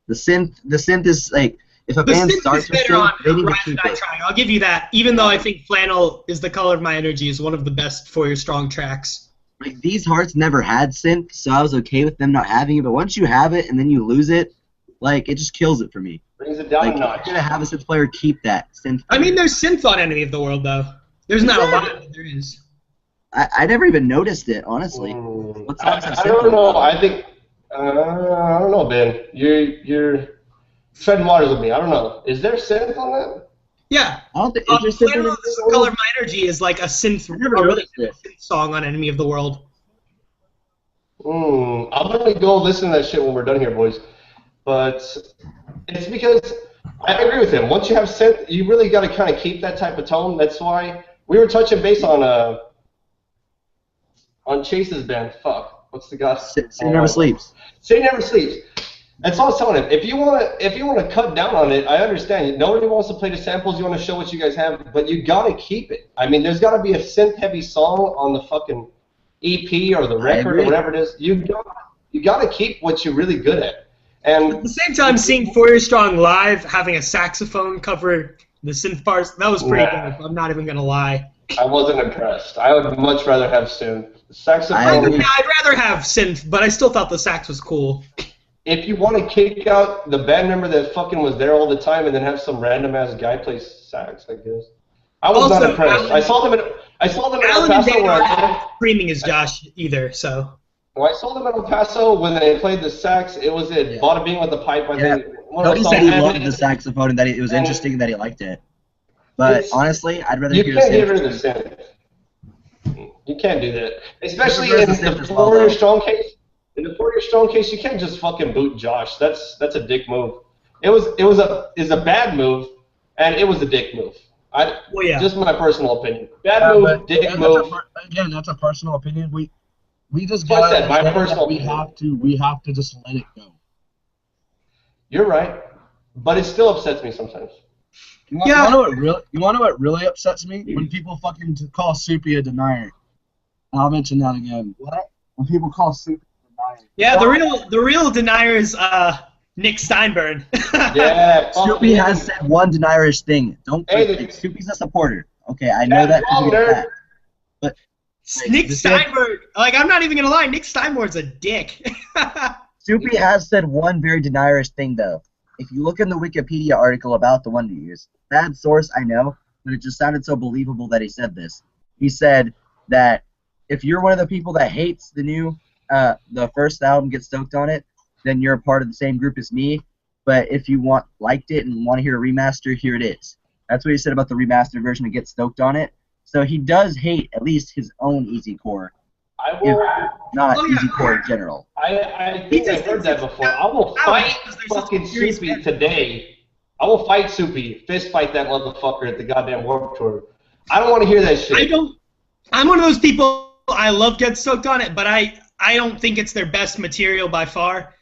The synth is like, if a band starts with synth, they need to keep it. I'll give you that, even though I think Flannel is the Color of My Energy is one of the best For Your Strong tracks. Like, These Hearts never had synth, so I was okay with them not having it, but once you have it and then you lose it, it just kills it for me. Brings it down a notch. If you're going to have a synth player, keep that synth. I mean, there's synth on Enemy of the World, though. There's not a lot, but there is. I never even noticed it, honestly. I don't know. I think I don't know, Ben. You're treading waters with me. I don't know. Is there synth on that? Yeah. I don't think The Color of My Energy is like a synth, really synth song on Enemy of the World. I'm gonna go listen to that shit when we're done here, boys. But it's because I agree with him. Once you have synth, you really got to kind of keep that type of tone. That's why we were touching base on Chase's band. Fuck, what's the guy? City Never Sleeps. City Never Sleeps. That's all I was telling him. If you want to cut down on it, I understand. Nobody wants to play the samples. You want to show what you guys have, but you got to keep it. I mean, there's got to be a synth-heavy song on the fucking EP or the record or whatever it is. You got to keep what you're really good at. And at the same time, seeing For Your Strong live, having a saxophone cover the synth parts, that was pretty dope. I'm not even gonna lie. I wasn't impressed. I would much rather have synth. Saxophone. I'd rather have synth, but I still thought the sax was cool. If you want to kick out the band member that fucking was there all the time and then have some random ass guy play sax, I guess. I was not impressed. I saw them at El Paso where I played. Screaming as Josh either, so. When I saw them at El Paso when they played the sax, it was it. Bada Bing with the pipe. I think. Cody said he loved the saxophone and that it was interesting that he liked it. But honestly, I'd rather hear You can't get rid of the synth. You can't do that, especially in the 4 Year Strong case. In the 4 Year Strong case, you can't just fucking boot Josh. That's a dick move. It was a bad move, and it was a dick move. Well, yeah. Just my personal opinion. Bad move, dick move. Again, that's a personal opinion. We just That's what I gotta said, my understand personal that we have to just let it go. You're right, but it still upsets me sometimes. You want to know what really upsets me? When people fucking call Soupy a denier. And I'll mention that again. What? When people call Soupy a denier. Yeah, the real denier is Nick Steinberg. Yeah. Soupy has said one denierish thing. Soupy's a supporter. Okay, I know that. But Nick Steinberg, like, I'm not even gonna lie, Nick Steinberg's a dick. Soupy has said one very denierish thing though. If you look in the Wikipedia article about the Wonder Years, bad source, I know, but it just sounded so believable that he said this. He said that if you're one of the people that hates the first album, gets stoked on it, then you're a part of the same group as me. But if you liked it and want to hear a remaster, here it is. That's what he said about the remastered version of Get Stoked on It. So he does hate at least his own Easy Core, not Easy Core in general. I think I've heard that before. I will fight fucking Soupy today. I will fight Soupy, fist fight that motherfucker at the goddamn Warped Tour. I don't want to hear that shit. I'm one of those people, I love Get Stoked on It, but I don't think it's their best material by far.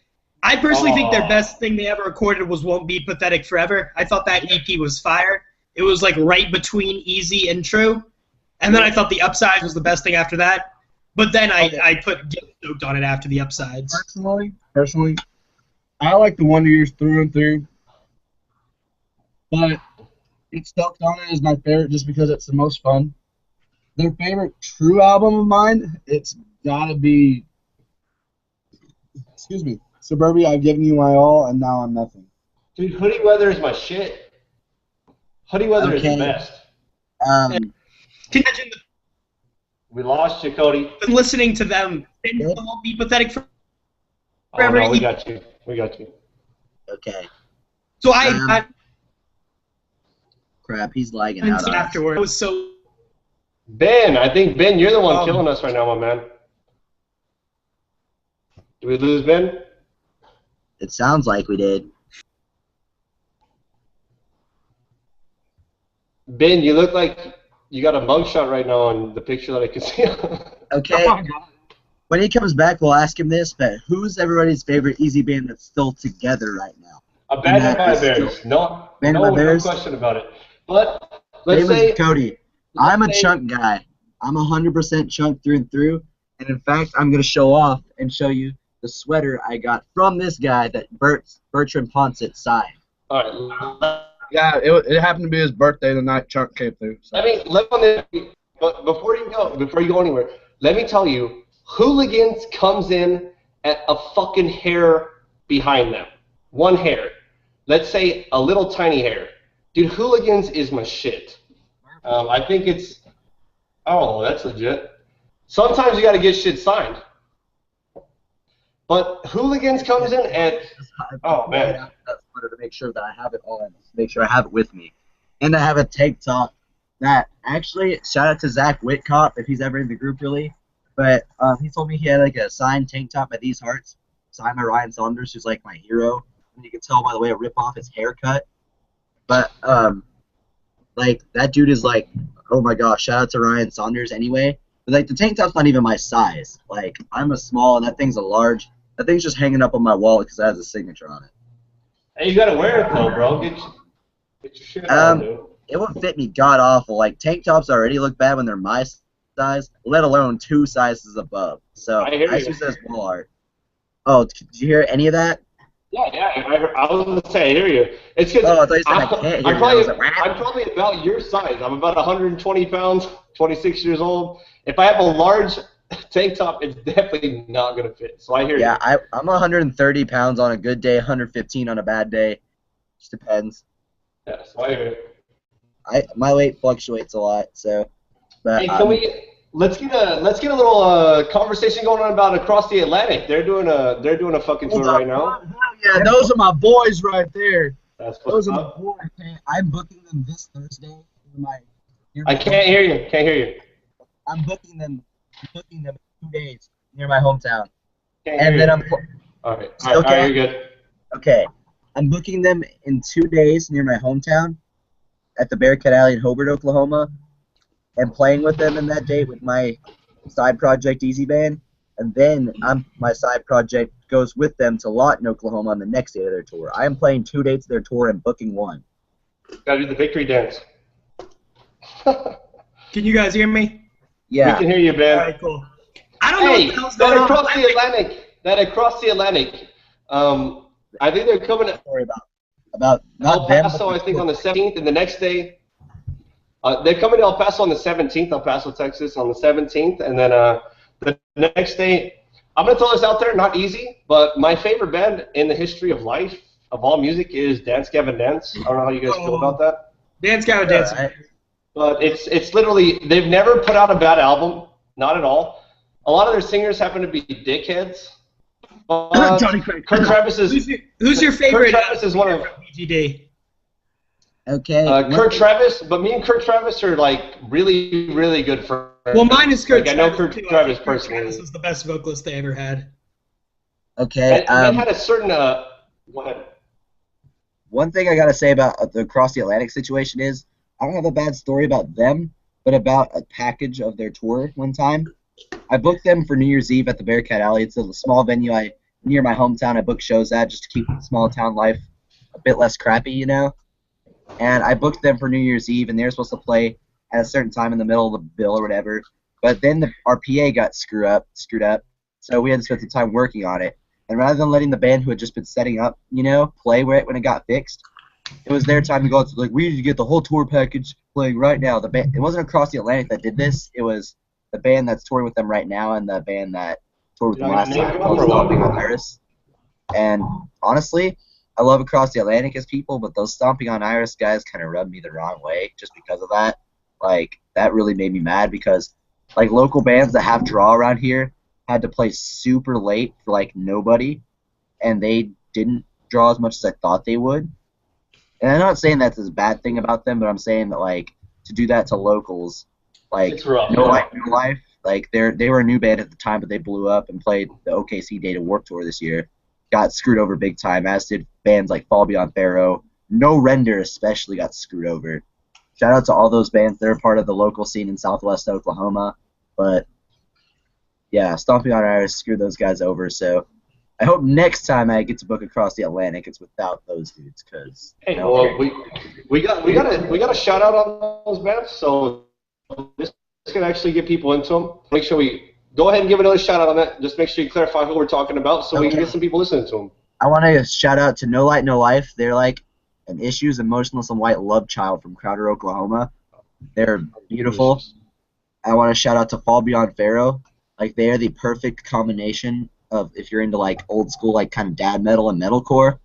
I personally think their best thing they ever recorded was Won't Be Pathetic Forever. I thought that EP was fire. It was like right between Easy and True. And then I thought the Upsides was the best thing after that. But then I put Get Stoked on It after the Upsides. Personally, I like the Wonder Years through and through. But Get Stoked on It is my favorite just because it's the most fun. Their favorite True album of mine, it's gotta be, Suburbia, I've given you my all, and now I'm nothing. Dude, Hoodie Weather is my shit. Hoodie Weather is the best. We lost you, Cody. Been listening to them. It won't be pathetic forever. Oh, no, we got you. Okay. So crap, he's lagging out on us. Afterward, it was so. Ben, I think Ben, you're the one killing us right now, my man. Did we lose Ben? It sounds like we did. Ben, you look like you got a mugshot right now on the picture that I can see. Okay. When he comes back, we'll ask him this, but who's everybody's favorite Easy band that's still together right now? Abandoned by Bears. No question about it. But let's say Cody. I'm a chunk guy. I'm 100% chunk through and through. And in fact, I'm going to show off and show you the sweater I got from this guy that Bertrand Ponset signed. All right. Yeah, it happened to be his birthday the night Chunk came through. So. But before you go anywhere, let me tell you, Hooligans comes in at a fucking hair behind them. One hair. Let's say a little tiny hair. Dude, Hooligans is my shit. I think it's... Oh, that's legit. Sometimes you gotta get shit signed. But Hooligans comes in at... Oh, man. To make sure that I have it on, make sure I have it with me. And I have a tank top that actually, shout out to Zach Whitcop if he's ever in the group really, but he told me he had like a signed tank top by These Hearts, signed by Ryan Saunders, who's like my hero. And you can tell by the way I rip off his haircut. But like that dude is like, oh my gosh, shout out to Ryan Saunders anyway. But like the tank top's not even my size. Like I'm a small and that thing's a large. That thing's just hanging up on my wallet because it has a signature on it. Hey, you gotta wear it though, bro. Get your shit on, dude. It would fit me god awful. Like tank tops already look bad when they're my size, let alone 2 sizes above. So I use it as wall art. Oh, did you hear any of that? Yeah. I was gonna say I hear you. It's because I thought you said I can't hear I'm probably about your size. I'm about 120 pounds, 26 years old. If I have a large tank top, it's definitely not gonna fit. So I hear you. Yeah, I'm 130 pounds on a good day, 115 on a bad day. Just depends. Yeah, so I hear you. My weight fluctuates a lot, so. But, hey, let's get a little conversation going on about Across the Atlantic. They're doing a fucking tour right now. Yeah, those are my boys right there. Those are my boys. I'm booking them this Thursday. I can't hear you. I'm booking them in 2 days near my hometown. All right, you're good. Okay, I'm booking them in 2 days near my hometown, at the Bearcat Alley in Hobart, Oklahoma, and playing with them in that date with my side project EZ Band, and then my side project goes with them to Lawton, Oklahoma on the next day of their tour. I am playing 2 dates of their tour and booking 1. Gotta do the victory dance. Can you guys hear me? Yeah. We can hear you, man. All right, cool. I don't know what the hell's that going across on. the Atlantic. That across the Atlantic. I think they're coming to Sorry about not El them, Paso, but I think, on the 17th, and the next day. They're coming to El Paso on the 17th, El Paso, Texas, on the 17th, and then the next day. I'm gonna throw this out there, not easy, but my favorite band in the history of life, of all music, is Dance Gavin Dance. I don't know how you guys feel about that. Dance Gavin Dance. Right. But it's literally, they've never put out a bad album, not at all. A lot of their singers happen to be dickheads. Johnny Craig. Kurt Travis is Who's your favorite? Kurt Travis is one of BGD. Okay. Kurt Travis, but me and Kurt Travis are like really, really good friends. Well, mine is Kurt Like, Travis. I know Kurt too. Travis Kurt personally. Travis was the best vocalist they ever had. Okay. And they had a certain what? One thing I gotta say about the Across the Atlantic situation is I don't have a bad story about them, but about a package of their tour one time. I booked them for New Year's Eve at the Bearcat Alley. It's a small venue near my hometown. I book shows at just to keep small town life a bit less crappy, you know. And I booked them for New Year's Eve, and they were supposed to play at a certain time in the middle of the bill or whatever. But then our PA got screwed up, so we had to spend some time working on it. And rather than letting the band who had just been setting up, you know, play right when it got fixed, it was their time to go. It's like, we need to get the whole tour package playing right now. The band, it wasn't Across the Atlantic that did this. It was the band that's touring with them right now and the band that toured with them last time called Stomping on Iris. And honestly, I love Across the Atlantic as people, but those Stomping on Iris guys kind of rubbed me the wrong way just because of that. Like, that really made me mad because, like, local bands that have draw around here had to play super late for, like, nobody, and they didn't draw as much as I thought they would. And I'm not saying that's a bad thing about them, but I'm saying that, like, to do that to locals, like, It's rough. No Life, like, they were a new band at the time, but they blew up and played the OKC Data Warped Tour this year. Got screwed over big time, as did bands like Fall Beyond Pharaoh. No Render especially got screwed over. Shout out to all those bands. They're part of the local scene in Southwest Oklahoma. But, yeah, Stomping on Iris screwed those guys over. So I hope next time I get to book Across the Atlantic, it's without those dudes. Cause, Hey, well, we got a shout out on those bands, so this can actually get people into them. Make sure we go ahead and give another shout out on that. Just make sure you clarify who we're talking about, so we can get some people listening to them. I want to shout out to No Light, No Life. They're like an Issues, Emotionless, and White love child from Crowder, Oklahoma. They're beautiful. I want to shout out to Fall Beyond Pharaoh. Like, they are the perfect combination of, if you're into like old school, like kind of dad metal and metalcore,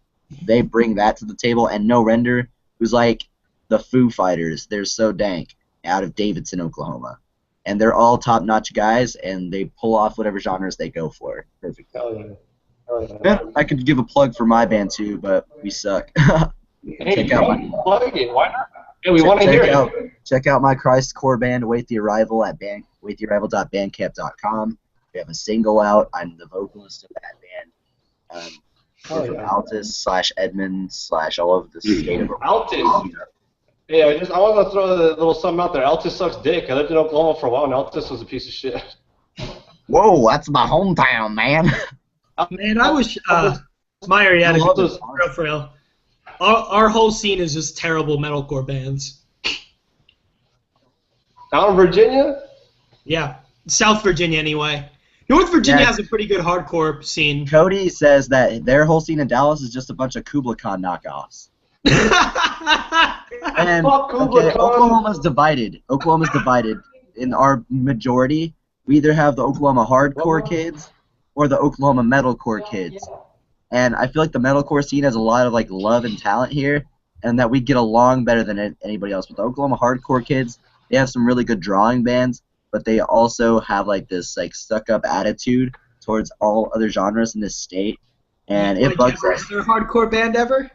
they bring that to the table. And No Render, who's like the Foo Fighters. They're so dank, out of Davidson, Oklahoma. And they're all top-notch guys, and they pull off whatever genres they go for. Perfect. Hell yeah. Hell yeah. Yeah, I could give a plug for my band too, but we suck. Hey, Check out my, plug it. Why not? Hey, we want to hear it. Check out my Christcore band, Await the Arrival, at waitthearrival.bandcamp.com. We have a single out. I'm the vocalist of that band. We're from Altus / Edmond / all over the state of Altus. Hey, I want to throw a little something out there. Altus sucks dick. I lived in Oklahoma for a while, and Altus was a piece of shit. Whoa, that's my hometown, man. Man, I wish Meyer had a good for real. Our whole scene is just terrible metalcore bands. Down in Virginia? Yeah, South Virginia anyway. North Virginia has a pretty good hardcore scene. Cody says that their whole scene in Dallas is just a bunch of Kubla Khan knockoffs. And Oklahoma's divided. Oklahoma's divided. In our majority, we either have the Oklahoma hardcore kids or the Oklahoma metalcore kids. And I feel like the metalcore scene has a lot of like love and talent here, and that we get along better than anybody else. But the Oklahoma hardcore kids, they have some really good drawing bands, but they also have like this like stuck-up attitude towards all other genres in this state, and it bugs us. Is there a hardcore band ever?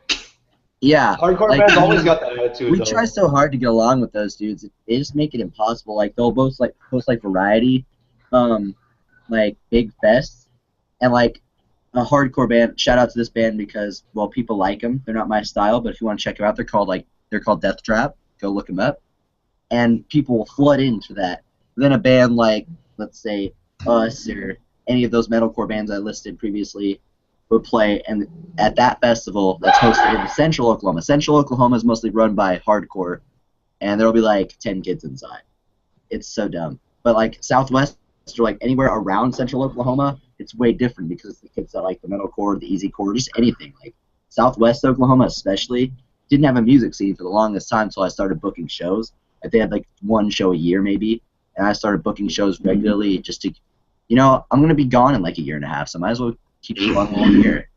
Yeah. Hardcore bands always got that attitude. We try so hard to get along with those dudes. They just make it impossible. Like, they'll both like post like variety, like big fests, and like a hardcore band. Shout out to this band because, well, people like them. They're not my style, but if you want to check them out, they're called Death Trap. go look them up, and people will flood into that. Then a band like, let's say, us or any of those metalcore bands I listed previously would play, and at that festival that's hosted in Central Oklahoma. Central Oklahoma is mostly run by hardcore, and there'll be like 10 kids inside. It's so dumb. But like Southwest or like anywhere around Central Oklahoma, it's way different because it's the kids that like the metalcore, the easy core, just anything. Like Southwest Oklahoma especially didn't have a music scene for the longest time until I started booking shows. Like they had like one show a year maybe, and I started booking shows regularly just to, you know, I'm gonna be gone in like a year and a half, so I might as well keep it fun all year.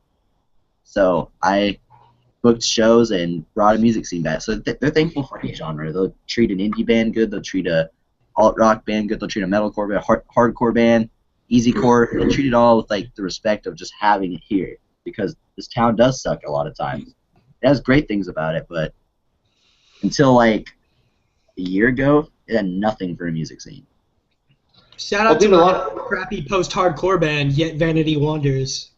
So I booked shows and brought a music scene back. So they're thankful for any genre. They'll treat an indie band good. They'll treat a alt rock band good. They'll treat a metalcore band, hardcore band, easy core. They'll treat it all with like the respect of just having it here, because this town does suck a lot of times. It has great things about it, but until like a year ago, it had nothing for a music scene. Shout out to a crappy post-hardcore band, Yet Vanity Wanders.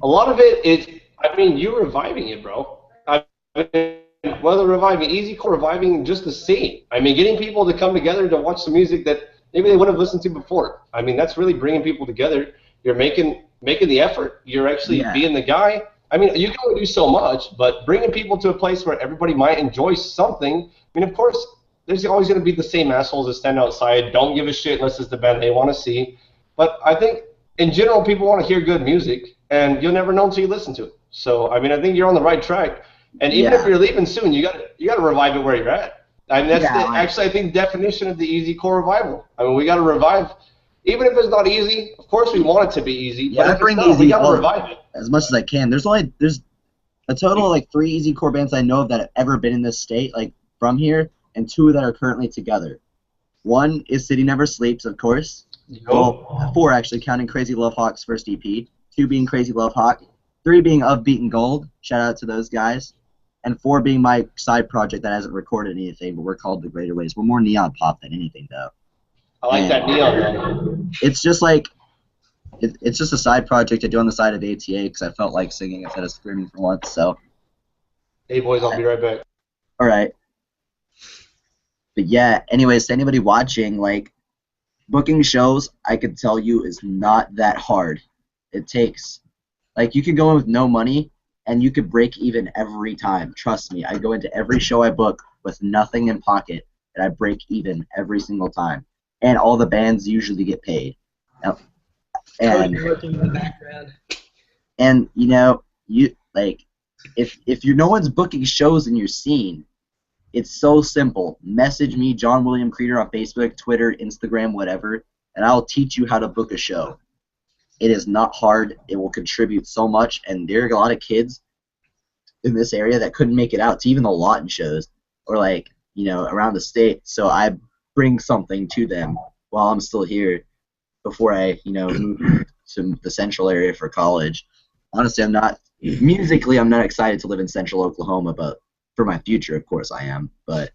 A lot of it is, I mean, you reviving it, bro. I mean, whether reviving easy core, reviving just the scene. I mean, getting people to come together to watch some music that maybe they wouldn't have listened to before. I mean, that's really bringing people together. You're making the effort. You're actually being the guy. I mean, you can only do so much, but bringing people to a place where everybody might enjoy something. I mean, of course, there's always going to be the same assholes that stand outside, don't give a shit unless it's the band they want to see. But I think, in general, people want to hear good music, and you'll never know until you listen to it. So, I mean, I think you're on the right track. And even if you're leaving soon, you got to revive it where you're at. I mean, that's actually, I think, definition of the easy core revival. I mean, we got to revive, even if it's not easy. Of course, we want it to be easy. Yeah, but I bring it's not, easy we got to revive it as much as I can. There's a total of like 3 easy core bands I know of that have ever been in this state, like from here, and 2 that are currently together. 1 is City Never Sleeps, of course. Well, 4 actually, counting Crazy Love Hawk's first EP. 2 being Crazy Love Hawk. 3 being Of Beaten Gold. Shout out to those guys. And 4 being my side project that hasn't recorded anything, but we're called The Greater Ways. We're more neon pop than anything, though. I like that neon, though. It's just like, it's just a side project I do on the side of ATA because I felt like singing instead of screaming for once, so. Hey, boys, I'll be right back. All right. But yeah, anyways, to anybody watching, like, booking shows, I could tell you, is not that hard. It takes, like, you could go in with no money, and you could break even every time. Trust me, I go into every show I book with nothing in pocket, and I break even every single time. And all the bands usually get paid. And working in the background. And you know, you like, if no one's booking shows in your scene, it's so simple. Message me, John William Creeder, on Facebook, Twitter, Instagram, whatever, and I'll teach you how to book a show. It is not hard. It will contribute so much, and there are a lot of kids in this area that couldn't make it out to even the Lawton shows or, like, you know, around the state. So I bring something to them while I'm still here before I, you know, move to the central area for college. Honestly, I'm not excited to live in Central Oklahoma, but for my future, of course, I am. But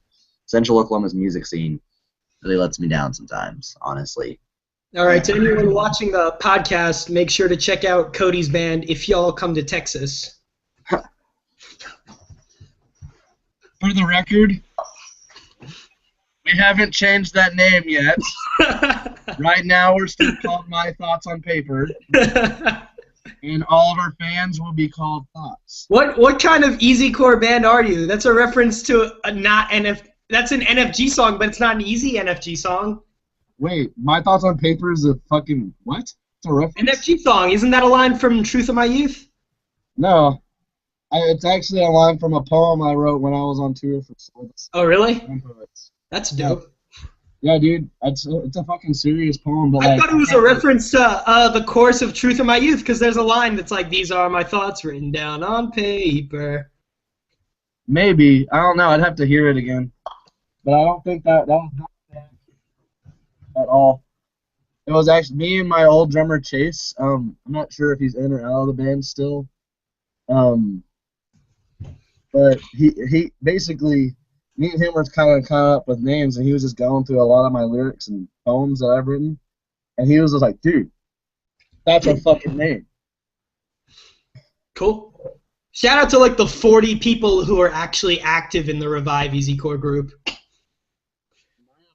Central Oklahoma's music scene really lets me down sometimes, honestly. All right, to anyone watching the podcast, make sure to check out Cody's band If Y'all Come to Texas. For the record, we haven't changed that name yet. Right now, we're still called My Thoughts on Paper. And all of our fans will be called Thoughts. What kind of easy core band are you? That's a reference to that's an NFG song, but it's not an easy NFG song. Wait, My Thoughts on Paper is a fucking what? It's a reference? NFG song. Isn't that a line from Truth of My Youth? No. It's actually a line from a poem I wrote when I was on tour for Swords. Oh, really? That's dope. Yeah, dude. It's a fucking serious poem. But I thought it was a reference to the chorus of Truth of My Youth, because there's a line that's like, these are my thoughts written down on paper. Maybe. I don't know. I'd have to hear it again. But I don't think that was not bad at all. It was actually me and my old drummer, Chase. I'm not sure if he's in or out of the band still. But he basically, me and him were kind of coming up with names, and he was just going through a lot of my lyrics and poems that I've written, and he was just like, dude, that's a fucking name. Cool. Shout out to like the 40 people who are actually active in the Revive Easy Core group.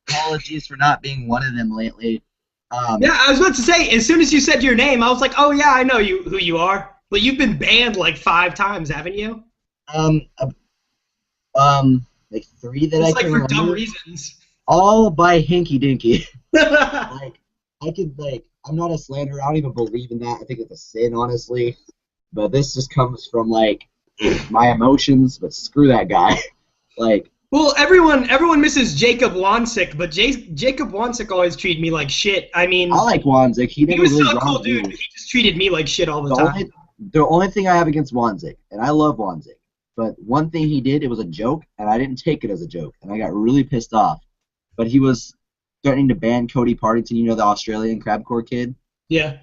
Apologies for not being one of them lately. Yeah, I was about to say, as soon as you said your name, I was like, oh yeah, I know who you are. But you've been banned like 5 times, haven't you? Like 3 that it's I like can for remember. dumb reasons. All by Hinky Dinky. Like, I could, like, I'm not a slanderer. I don't even believe in that. I think it's a sin, honestly. But this just comes from, like, my emotions, but screw that guy. Like, well, everyone misses Jacob Wansick, but Jacob Wansick always treated me like shit. I mean, I like Wansick. He never was really still a cool wronged dude, me. but he just treated me like shit all the time. The only thing I have against Wansick, and I love Wansick, but one thing he did, it was a joke, and I didn't take it as a joke, and I got really pissed off. But he was threatening to ban Cody Partington, you know, the Australian crabcore kid? Yeah.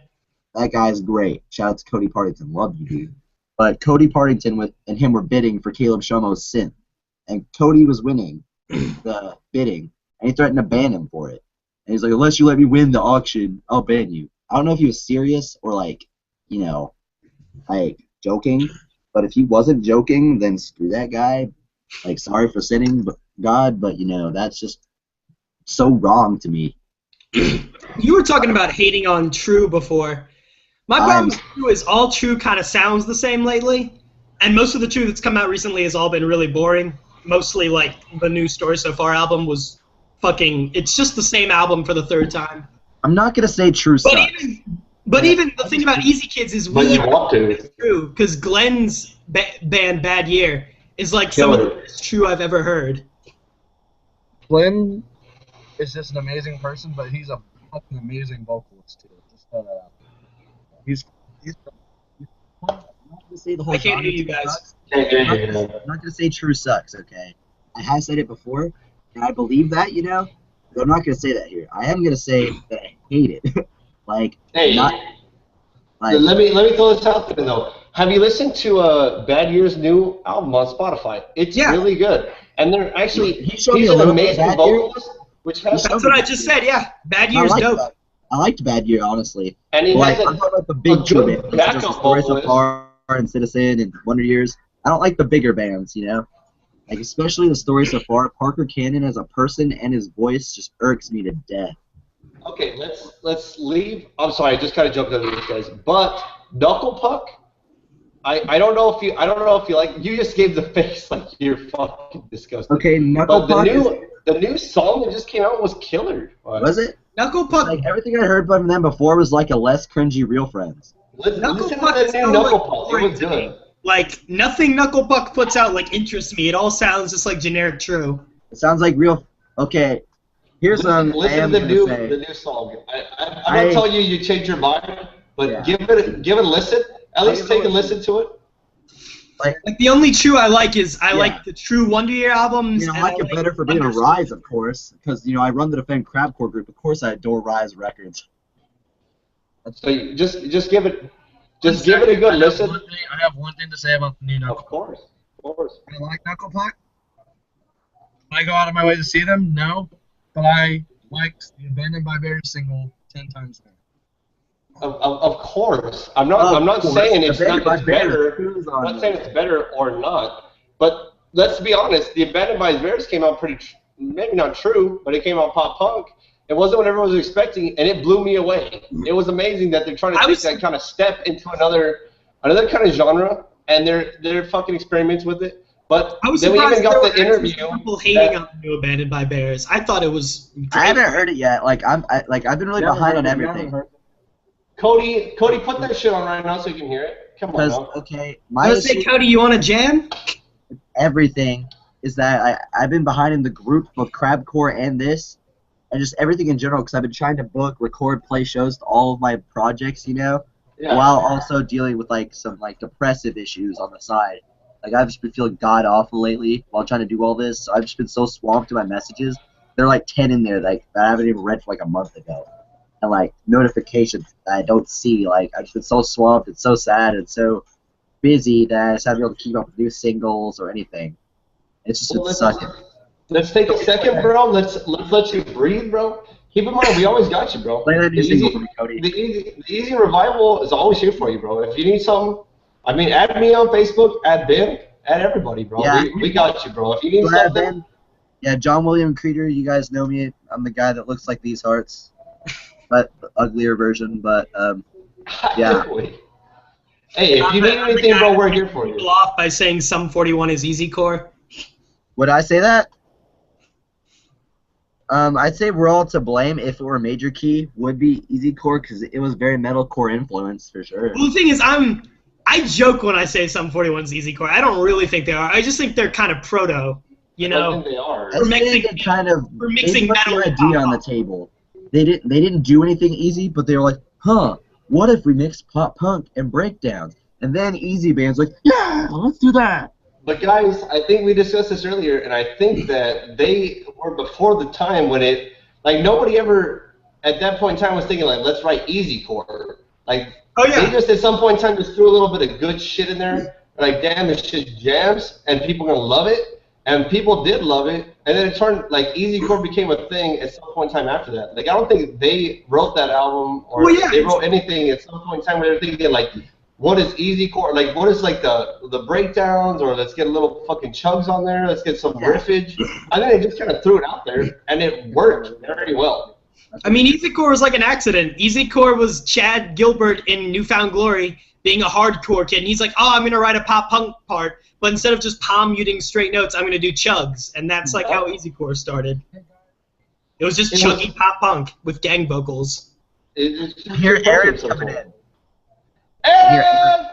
That guy's great. Shout out to Cody Partington. Love you, dude. But Cody Partington and him were bidding for Caleb Shomo's synth. And Cody was winning the bidding, and he threatened to ban him for it. And he's like, unless you let me win the auction, I'll ban you. I don't know if he was serious or, like, you know, like, joking. But if he wasn't joking, then screw that guy. Like, sorry for sinning, God, but, you know, that's just so wrong to me. You were talking about hating on True before. My problem with True is all True kind of sounds the same lately, and most of the True that's come out recently has all been really boring. Mostly, like, the new Story So Far album was fucking... It's just the same album for the 3rd time. I'm not going to say True sucks. But even the thing about Easy Kids is we True, because Glenn's band Bad Year is like some of the best True I've ever heard. Glenn is just an amazing person, but he's a fucking amazing vocalist too. Just he's not gonna say the whole I can't hear you guys. I'm not gonna say True sucks, okay? I have said it before, and I believe that, you know, but I'm not gonna say that here. I am gonna say that I hate it. Like, hey, let me throw this out there though. Have you listened to Bad Year's new album on Spotify? It's really good, and they're actually he's an amazing vocalist. That's what I just said. Yeah, Bad Year's dope. I liked Bad Year, honestly. And he like, has I'm talking about the big True bands. Backup Story So Far and Citizen and Wonder Years. I don't like the bigger bands, you know. Like, especially the Story So Far. Parker Cannon as a person and his voice just irks me to death. Okay, let's leave. I'm sorry, I just kind of jumped over these guys, but Knuckle Puck. I don't know if you like. You just gave the face like you're fucking disgusting. Okay, Knuckle Puck. The new song that just came out was killer. Was it? Knuckle Puck. Like, everything I heard from them before was like a less cringy Real Friends. Listen to the new Knuckle Puck. It was good. Like, nothing Knuckle Puck puts out like interests me. It all sounds just like generic True. It sounds like real. Okay, here's listen to the new song. I'm not telling you change your mind, but give it a listen. At least take a listen to it. Like the only True I like is like the True Wonder Year albums. You know, I like it better for being a Rise, of course, because you know I run the Defend Crabcore group. Of course, I adore Rise Records. So you just give it a good listen. I have one thing to say about the new Knuckle Puck. Of course. I like Knuckle Puck. Do I go out of my way to see them? No, but I liked the Abandoned by Bears single 10 times more. Of course, I'm not saying it's better. I'm not saying it's better or not. But let's be honest, the Abandoned by Bears came out maybe not true, but it came out pop punk. It wasn't what everyone was expecting, and it blew me away. It was amazing that they're trying to take that kind of step into another kind of genre, and they're fucking experiments with it. But then we even got the interview. People hating on the new Abandoned by Bears. I thought it was. I haven't heard it yet. Like I've been really behind on everything. Cody, put that shit on right now so you can hear it. Come on now. Okay, Cody, you want to jam? Everything is that I've been behind in the group of Crabcore and this, and just everything in general, because I've been trying to book, record, play shows to all of my projects, you know, while also dealing with like some like depressive issues on the side. Like I've just been feeling god awful lately while trying to do all this, so I've just been so swamped in my messages. There are like 10 in there that I haven't even read for like a month ago. And like notifications that I don't see. Like I've just been so swamped and so sad and so busy that I just haven't been able to keep up with new singles or anything. It's just been sucking. Let's take a second, bro. Let's let you breathe, bro. Keep in mind, we always got you, bro. Play that new single for me, Cody. The Easy Revival is always here for you, bro. If you need something, I mean, add me on Facebook, add Ben, add everybody, bro. Yeah. We got you, bro. If you need Go ahead, something, Ben. Yeah, John William Creeder, you guys know me. I'm the guy that looks like these hearts. But the uglier version, but yeah. Hey, if you need anything, bro, we're here for you. People off by saying Sum 41 is easy core. Would I say that? I'd say we're all to blame. If it were Major Key, would be easy core because it was very metalcore influence for sure. Well, the thing is, I joke when I say Sum 41's easy core. I don't really think they are. I just think they're kind of proto. You know, I think they are. We're mixing metal and idea on the table. They didn't do anything easy, but they were like, huh, what if we mix pop punk and breakdowns? And then Easy Band's like, yeah, let's do that. But guys, I think we discussed this earlier, and I think that they were before the time when it, like, nobody ever at that point in time was thinking like, let's write easy core. Like, they just at some point in time just threw a little bit of good shit in there. Like, damn, this shit jams, and people are gonna love it. And people did love it, and then it turned, like, easy core became a thing at some point in time after that. Like, I don't think they wrote that album, or they wrote anything at some point in time where they were thinking, like, what is easy core? Like, what is, like, the breakdowns, or let's get a little fucking chugs on there, let's get some riffage. I think they just kind of threw it out there, and it worked very well. I mean, easy core was like an accident. Easy core was Chad Gilbert in Newfound Glory being a hardcore kid, and he's like, oh, I'm going to write a pop punk part. But instead of just palm muting straight notes, I'm going to do chugs. And that's like how easy core started. It was just chuggy pop punk with gang vocals. Here, Aaron's coming in. Aaron!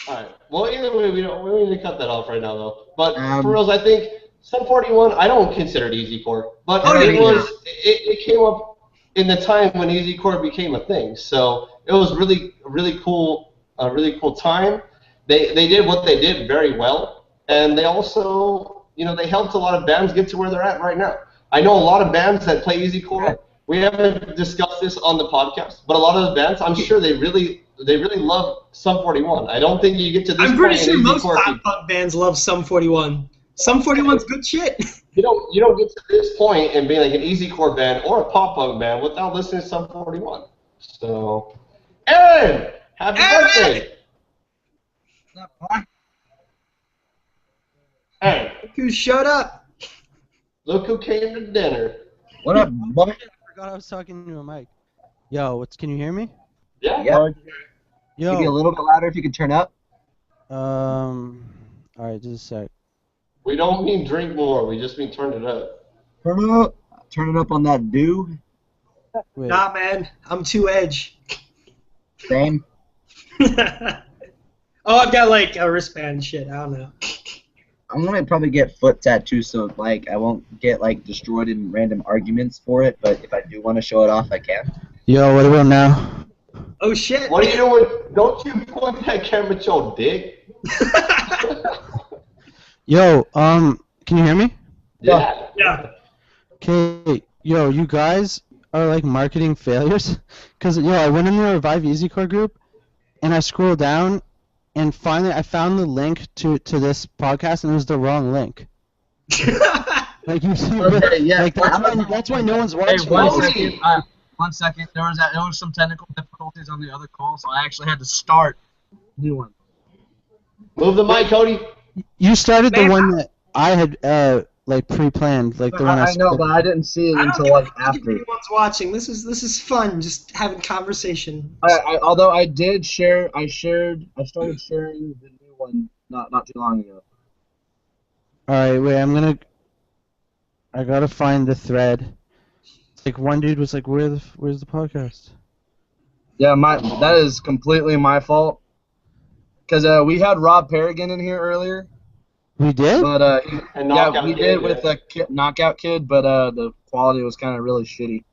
Alright, well, either way, we don't need to cut that off right now, though. But for reals, I think Sum 41, I don't consider it easy core. But it came up in the time when easy core became a thing. So it was really cool. A really cool time. They did what they did very well, and they also, you know, they helped a lot of bands get to where they're at right now. I know a lot of bands that play easy core. We haven't discussed this on the podcast, but a lot of the bands, I'm sure they really love Sum 41. I don't think you get to this point. I'm pretty sure most pop punk bands love Sum 41. Sum 41's good shit. You don't get to this point and be like an easy core band or a pop punk band without listening to Sum 41. So, Aaron! Happy birthday! Hey. Look who showed up. Look who came to dinner. What up, buddy? I forgot I was talking to a mic. Yo, can you hear me? Yeah. Yo. Maybe a little bit louder if you could turn up. Alright, just a sec. We don't mean drink more, we just mean turn it up. Turn it up. Turn it up on that dew. Wait. Nah, man. I'm too edge. Same. Oh, I've got like a wristband shit. I don't know. I'm gonna probably get foot tattoos, so like I won't get like destroyed in random arguments for it. But if I do want to show it off, I can. Yo, what about now? Oh shit! What are you doing? Don't you point that camera at your dick? Yo, can you hear me? Yeah. Okay, yo, you guys are like marketing failures, cause yo, I went in the Revive Easy Core group, and I scrolled down, and finally I found the link to this podcast, and it was the wrong link. Like you see, like that's why no one's watching. Hey, 1 second. There was some technical difficulties on the other call, so I actually had to start a new one. Move the mic, Cody. You started the one that I had like pre-planned, like the one I know, but I didn't see it until like after. Anyone's watching. This is fun. Just having conversation. Although I did share, I started sharing the new one not too long ago. All right, wait. I gotta find the thread. It's like one dude was like, "Where's the podcast?" Yeah, that is completely my fault. Cause we had Rob Paragon in here earlier. We did? But we did with the Knockout Kid, but the quality was kind of really shitty.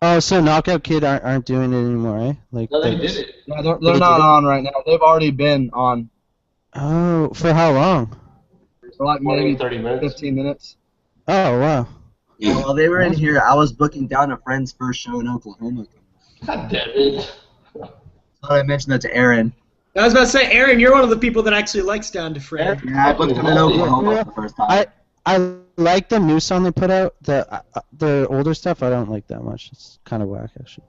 Oh, so Knockout Kid aren't doing it anymore, eh? Like no, they did it. Yeah, they're not on right now. They've already been on. Oh, for how long? For like maybe 30 minutes. 15 minutes. Oh, wow. Yeah, while they were in here, I was booking down a friend's first show in Oklahoma. God damn it. I thought I mentioned that to Aaron. I was about to say, Aaron, you're one of the people that actually likes Down to Fred. Yeah, I booked him in Oklahoma the first time. I like the new song they put out. The older stuff I don't like that much. It's kind of whack, actually.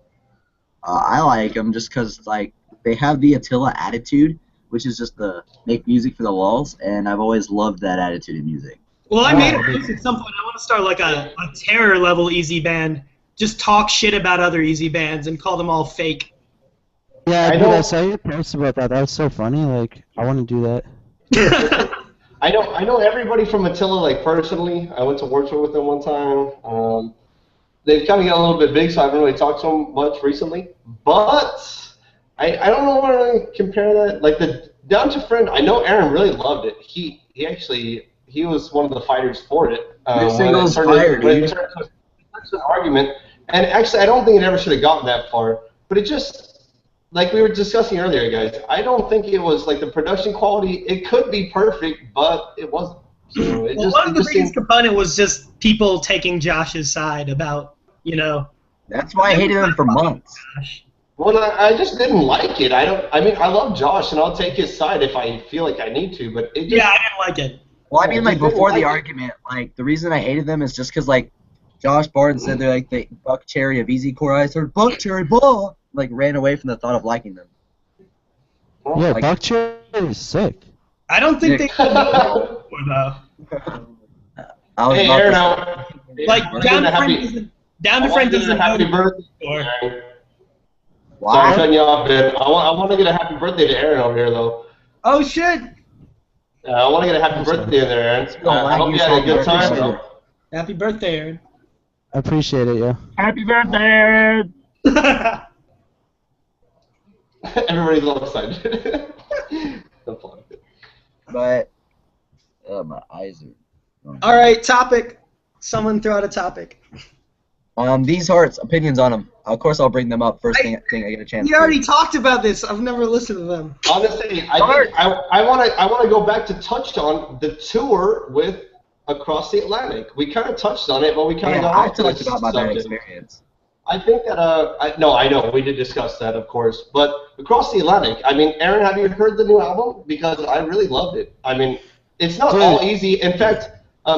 I like them just because like they have the Attila attitude, which is just the make music for the lulz, and I've always loved that attitude in music. Well, I made a post at some point. I want to start like a terror level Easy band. Just talk shit about other Easy bands and call them all fake. Yeah, I saw your post about that. That was so funny. Like, I want to do that. I know everybody from Attila, like, personally. I went to workshop with them one time. They've kind of got a little bit big, so I haven't really talked to them much recently. But I don't know how to compare that. Like, the Down to Friend, I know Aaron really loved it. He was one of the fighters for it. Your single's fire, dude. It's an argument. And actually, I don't think it ever should have gotten that far. But it just, like we were discussing earlier, guys, I don't think it was, like, the production quality. It could be perfect, but it wasn't. So it One of the biggest component was just people taking Josh's side about, That's why I hated them for months. Well, I just didn't like it. I mean, I love Josh, and I'll take his side if I feel like I need to, but it just... Yeah, I didn't like it. Well, I mean, like, before the argument, like, the reason I hated them is just because, like, Josh Barton said they're, like, the Buck Cherry of Easy Core. I heard Buck Cherry ball! Like, ran away from the thought of liking them. Yeah, like, Buck Cherry is sick. I don't think they could though. Hey, Aaron, like, Down to Friend doesn't happy birthday. Sorry, cutting you off, man. I want to get a happy birthday to Aaron over here, though. Oh, shit! I want to get a happy birthday in there, Aaron. I hope you had a good time, bro. Happy birthday, Aaron. I appreciate it, yeah. Happy birthday, Aaron! Everybody's all excited. But, my eyes are... All right, topic. Someone throw out a topic. These hearts, opinions on them. Of course, I'll bring them up first thing I get a chance. We already talked about this. I've never listened to them. Honestly, I want to go back to touch on the tour with Across the Atlantic. We kind of touched on it, but we kind of got off to talked about that experience. I think that I know we did discuss that, of course, but Across the Atlantic. I mean, Aaron, have you heard the new album? Because I really loved it. I mean, it's not all easy. In fact,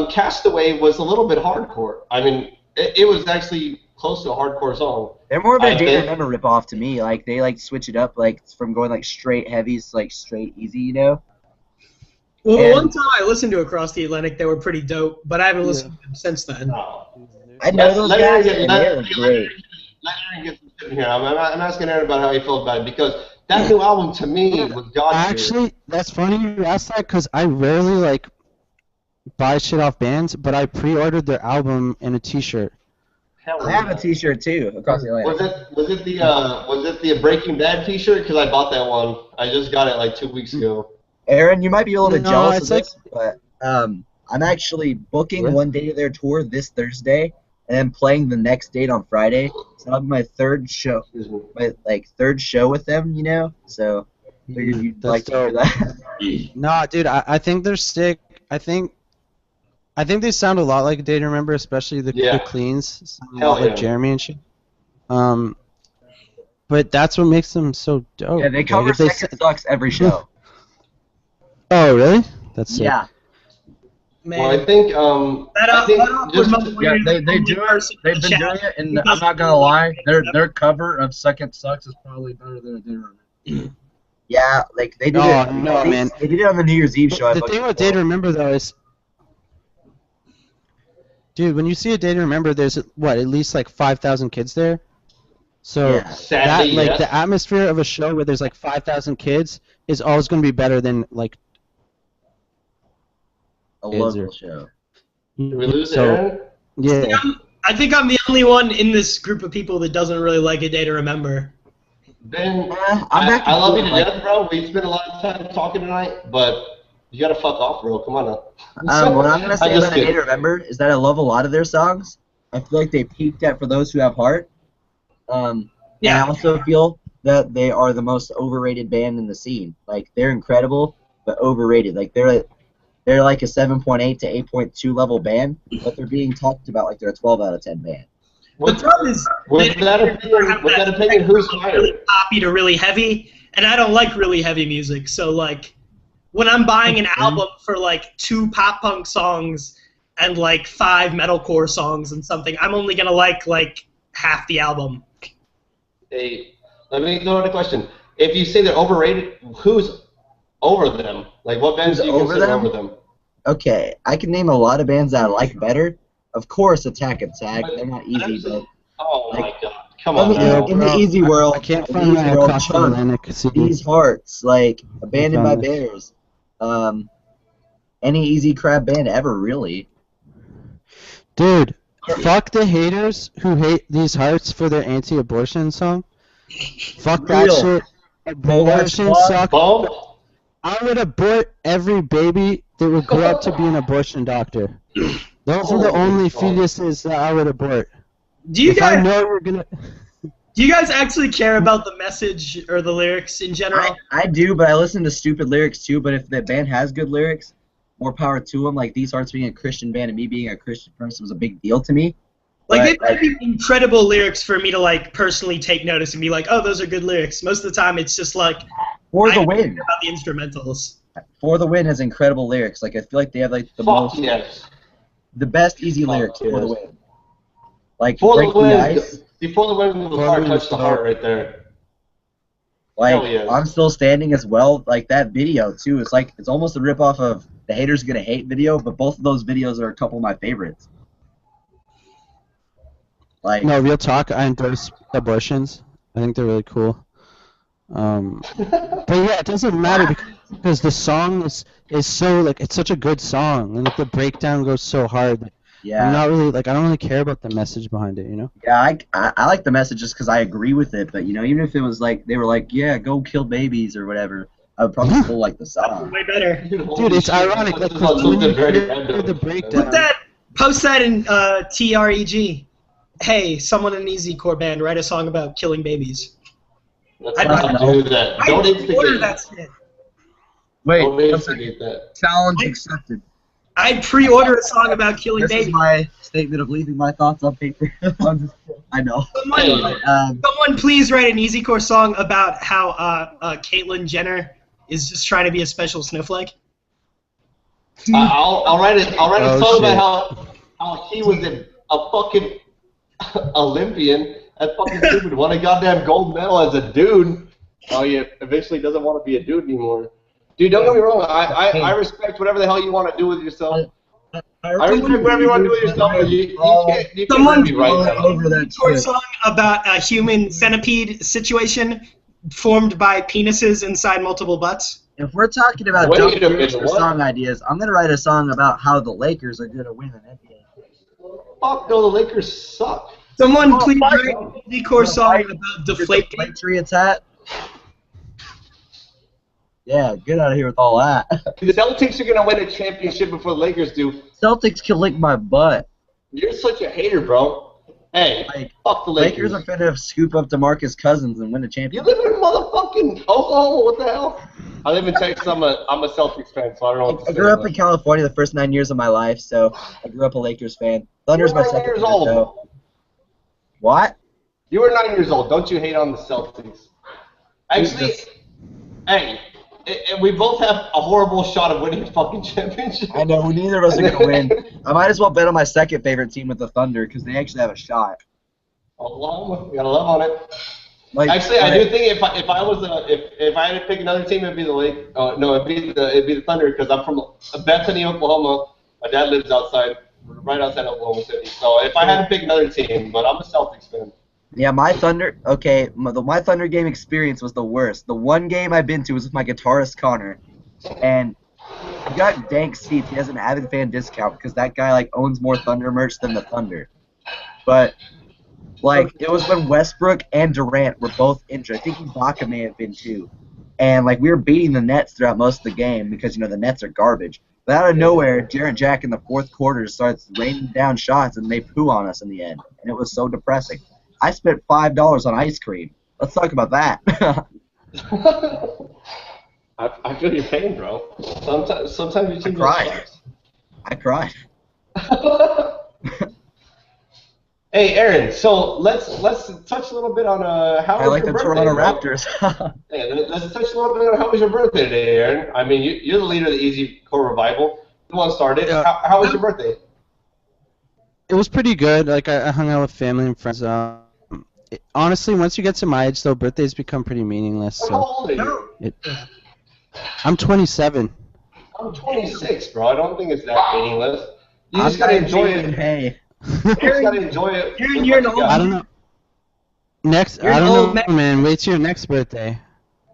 Castaway was a little bit hardcore. I mean, it was actually close to a hardcore song. They're more of a Day to Remember ripoff to me. Like, they, like, switch it up, like, from going, like, straight heavies to, like, straight easy, you know? Well, one time I listened to Across the Atlantic, they were pretty dope, but I haven't listened to them since then. I know those guys, and they're great. Let Aaron get some shit in here. I'm asking Aaron about how he felt about it, because that new album, to me, was God tier. Actually, that's funny you asked that, because I rarely, like, buy shit off bands, but I pre-ordered their album in a T-shirt. I have a T-shirt too. Across the Atlantic. Was it the Breaking Bad T-shirt? Because I bought that one. I just got it like 2 weeks ago. Aaron, you might be a little bit jealous of this, but I'm actually booking one day of their tour this Thursday, and then playing the next date on Friday. So that'll be my third show, third show with them. You know, so figured you'd like to hear that. Nah, dude, I think they're sick. I think they sound a lot like Day to Remember, especially the cleans. Sound a lot like Jeremy and shit. But that's what makes them so dope. Yeah, they cover Second Sucks every show. Oh, really? That's sick. Yeah. Man. Well, I think they do it. They've been doing it, and I'm not gonna lie, their cover of Second Sucks is probably better than Day to Remember. Yeah, like they did it. No, man. They did it on the New Year's Eve show. The thing with Day to Remember though is, dude, when you see a Day to Remember, there's at least like 5,000 kids there. So Sadly, the atmosphere of a show where there's like 5,000 kids is always going to be better than like a local show. Did we lose Aaron? Yeah. I think I'm the only one in this group of people that doesn't really like A Day to Remember. Ben, I love you to death, bro. We spent a lot of time talking tonight, but you gotta fuck off, bro. Come on now. What I'm gonna say about A Day to Remember is that I love a lot of their songs. I feel like they peaked at For Those Who Have Heart. And I also feel that they are the most overrated band in the scene. Like, they're incredible, but overrated. Like, they're like a 7.8 to 8.2 level band, but they're being talked about like they're a 12 out of 10 band. The problem is, with that opinion, who's higher? Really poppy to really heavy, and I don't like really heavy music. So like, when I'm buying an album for like 2 pop punk songs and like 5 metalcore songs and something, I'm only gonna like half the album. Hey, let me throw out a question. If you say they're overrated, who's over them? Like, what bands do you consider over them? Okay, I can name a lot of bands that I like better. Of course, Attack and Tag. They're not easy, but oh like, my God, come on! In the easy world, I can't in find the easy my world, Across the Chunk, Atlantic CD. These Hearts, like Abandoned by found this. Bears, any Easy Crab band ever, really. Dude, fuck the haters who hate These Hearts for their anti-abortion song. Fuck that Real. shit. Abortion sucks. I would abort every baby that would grow up to be an abortion doctor. Those are the only fetuses that I would abort. Do you If I guys know we're gonna. do you guys actually care about the message or the lyrics in general? I do, but I listen to stupid lyrics too. But if the band has good lyrics, more power to them. Like These Hearts being a Christian band and me being a Christian person was a big deal to me. Like, they But, might be incredible lyrics for me to, like, personally take notice and be like, oh, those are good lyrics. Most of the time, it's just like, For the I Win. care about the instrumentals. For the Win has incredible lyrics. Like I feel like they have like the most, the best easy lyrics. For the Win. Like For Break the Win. Ice. Before the Win with the heart touched the heart right there. Like Hell yes. I'm Still Standing as well. Like that video too. It's like it's almost a rip off of the Haters Gonna Hate video, but both of those videos are a couple of my favorites. Like No, real talk. I endorse abortions. I think they're really cool. But yeah, it doesn't matter because the song is so like it's such a good song and like the breakdown goes so hard. That Yeah. I'm not really like I don't really care about the message behind it, you know. Yeah, I like the message just because I agree with it. But you know, even if it was like they were like, yeah, go kill babies or whatever, I would probably still like the song. Way better. Dude, it's ironic. Like when you hear the breakdown. Post that in TREG. Hey, someone in an Easy Core band, write a song about killing babies. Let's not do that. Don't instigate that shit. Wait, don't instigate that. Challenge accepted. I'd pre-order a song about killing This babies. is my statement of leaving my thoughts on paper. I know. Someone please write an Easy Core song about how Caitlyn Jenner is just trying to be a special snowflake. I'll write a Oh, song shit. about how he was a fucking Olympian. That's fucking stupid. Won a goddamn gold medal as a dude. Oh, yeah. Eventually doesn't want to be a dude anymore. Dude, don't get me wrong. I respect whatever the hell you want to do with yourself. I respect whatever you want to do with yourself. But you can't Someone be right now. over that Or a shit. song about a human centipede situation formed by penises inside multiple butts. If we're talking about Wait jump a minute, for what? song ideas, I'm gonna write a song about how the Lakers are gonna win an NBA. Fuck no, the Lakers suck. Someone please write an Easy Core song about deflate. Patriots hat. Yeah, get out of here with all that. The Celtics are gonna win a championship before the Lakers do. Celtics can lick my butt. You're such a hater, bro. Hey, Like, fuck the Lakers. Lakers are finna scoop up DeMarcus Cousins and win a You championship. live in motherfucking Oklahoma. What the hell? I live in Texas. I'm a Celtics fan, so I don't know what to I say. grew up in California the first 9 years of my life, so I grew up a Lakers fan. Thunder's my You were 9 second years favorite, old. though. What? You were 9 years old. Don't you hate on the Celtics? Actually, hey, and we both have a horrible shot of winning a fucking championship. I know, neither of us are gonna win. I might as well bet on my second favorite team with the Thunder because they actually have a shot. Oklahoma, you gotta love on it. Like, Actually, I do think if I had to pick another team, it'd be the Lake. No, it'd be the Thunder because I'm from Bethany, Oklahoma. My dad lives right outside Oklahoma City. So if I had to pick another team, but I'm a Celtics fan. Yeah, my Thunder. Okay, my Thunder game experience was the worst. The one game I've been to was with my guitarist Connor, and he got dank seats. He has an avid fan discount because that guy like owns more Thunder merch than the Thunder. But like it was when Westbrook and Durant were both injured. I think Ibaka may have been too. And like we were beating the Nets throughout most of the game because you know the Nets are garbage. But out of nowhere, Jarrett Jack in the fourth quarter starts raining down shots and they poo on us in the end, and it was so depressing. I spent $5 on ice cream. Let's talk about that. I feel your pain, bro. Sometimes you think I cried. Hey, Aaron. So let's touch a little bit on how I was like your the birthday, Toronto bro? Raptors. Hey, let's touch a little bit on how was your birthday today, Aaron. I mean, you're the leader of the Easy Core Revival. The one started. Yeah. How was your birthday? It was pretty good. Like I hung out with family and friends. honestly, once you get to my age, though, birthdays become pretty meaningless. How So old are you? I'm 27. I'm 26, bro. I don't think it's that meaningless. You just gotta enjoy it. Hey. You just gotta enjoy it. Aaron, you're an old I don't know. You're I an don't old know, man. Wait till your next birthday.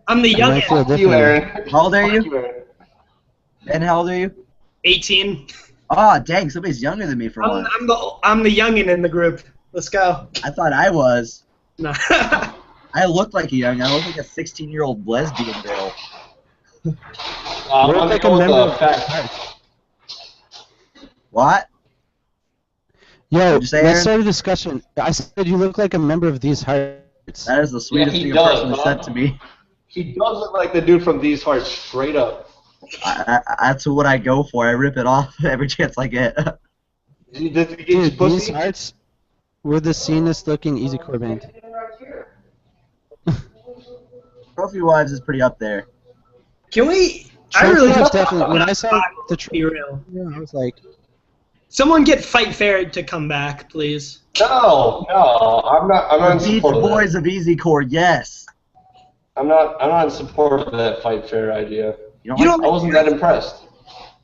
I'm the You might youngest. feel You, differently. Aaron. How old are Fuck you? Aaron. And how old are you? 18. Oh, dang, somebody's younger than me for once. I'm the youngin in the group. Let's go. I thought I was. No. I looked like a young. I looked like a 16-year-old lesbian girl. We're I'm like a going with member the of fact. Hearts. What? Yo, What'd you say, let's Aaron? start a discussion. I said you look like a member of these Hearts. That is the sweetest he thing a does, person has huh? said to me. He does look like the dude from These Hearts, straight up. That's what I go for. I rip it off every chance I get. Does he get you Dude, these pussy? Hearts were the seenest looking Easy Core band. Trophy Wives is pretty up there. Can we? I Trophy really Wives definitely. When I saw the be real. I was like, Someone get Fight Fair to come back, please. No, I'm not in The Beach support of that. Boys of Easy Core, yes. I'm not in support of that Fight Fair idea. You don't I wasn't that impressed.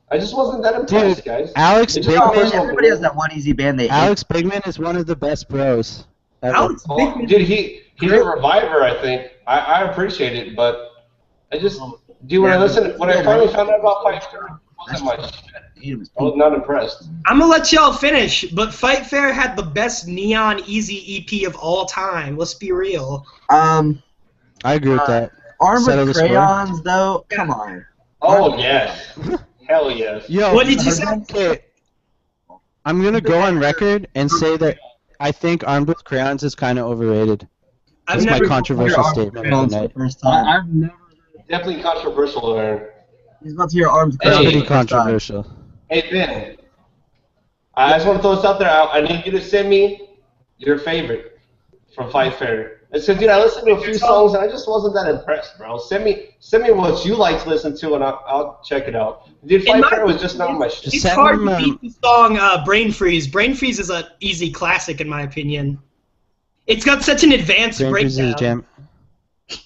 I just wasn't that impressed, dude, guys. Alex It's just my Bigman. personal Everybody has opinion. that one easy band they hate. Alex Bigman is one of the best bros ever. Alex Oh, Bigman. dude, he's a reviver, I think. I appreciate it, but I just, dude, when I finally found out about Fight Fair, it wasn't my shit. I was not impressed. I'm gonna let y'all finish, but Fight Fair had the best Neon Easy EP of all time. Let's be real. I agree with that. Armed Settle with the score. Crayons, though, come on. Oh, yes. Hell yes. Yo, What did you say? Okay, I'm gonna go on record and say that I think Armed with Crayons is kind of overrated. That's my controversial statement of the night. First time. I've never. Definitely controversial, Aaron. He's about to hear Armed with It's Crayons. pretty for the first time. controversial. Hey, Ben. I just want to throw this out there. I need you to send me your favorite from Fight Fair. It's because, dude, I listened to a few songs and I just wasn't that impressed, bro. Send me what you like to listen to and I'll check it out. Dude, Fight Fair was just not my shit. It's hard to beat the song Brain Freeze. Brain Freeze is an easy classic in my opinion. It's got such an advanced Brain Freeze is a breakdown. jam.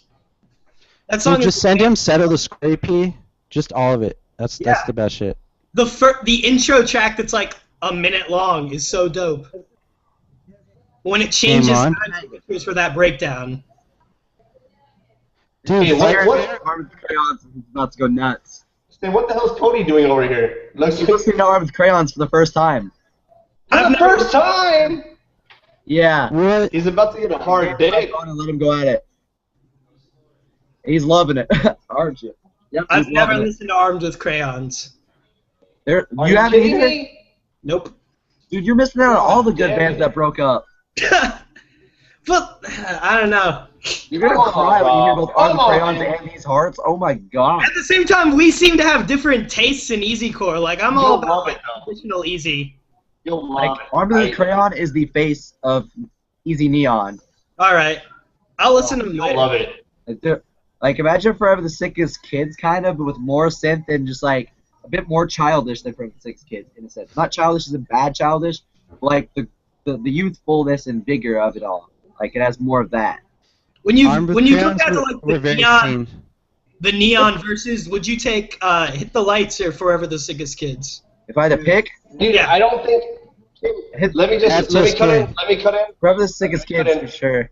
That song Dude, just is send him Settle the Score EP. Just all of it. That's the best shit. the intro track that's like a minute long is so dope. When it changes Game on. time signatures for that breakdown. Dude, Hey, what? Armed with Crayons is about to go nuts. Hey, what the hell is Cody doing over here? Looks He's listening to Armed with Crayons for the first time. for the first time! Yeah. What? He's about to get a hard dick. Go on and let him go at it. He's loving it, aren't you? Yep, I've he's never loving it. listened to Armed with Crayons. Are you you haven't kidding either? me? Nope. Dude, you're missing out on all the good damn bands it. that broke up. But I don't know. You're gonna Come on, cry when you hear Bob. both Armed Come with on, Crayons man. and These Hearts. Oh my god. At the same time, we seem to have different tastes in Easy Core. Like I'm all You'll about love like it, though. traditional Easy. You'll Like, love it. Armed with Crayon is the face of Easy Neon. All right, I'll listen to them You'll later. love it. Like, imagine Forever the Sickest Kids, kind of, but with more synth and just, like, a bit more childish than Forever the Sickest Kids, in a sense. Not childish as in bad childish, but, like, the youthfulness and vigor of it all. Like, it has more of that. When you Armed with when you Crayons come down to were like very the clean. neon versus, would you take Hit the Lights or Forever the Sickest Kids? If I had to pick, Dude, Yeah. I don't think. Let me That's cut just in. good. Let me cut in. Forever the Sickest Kids, But for sure.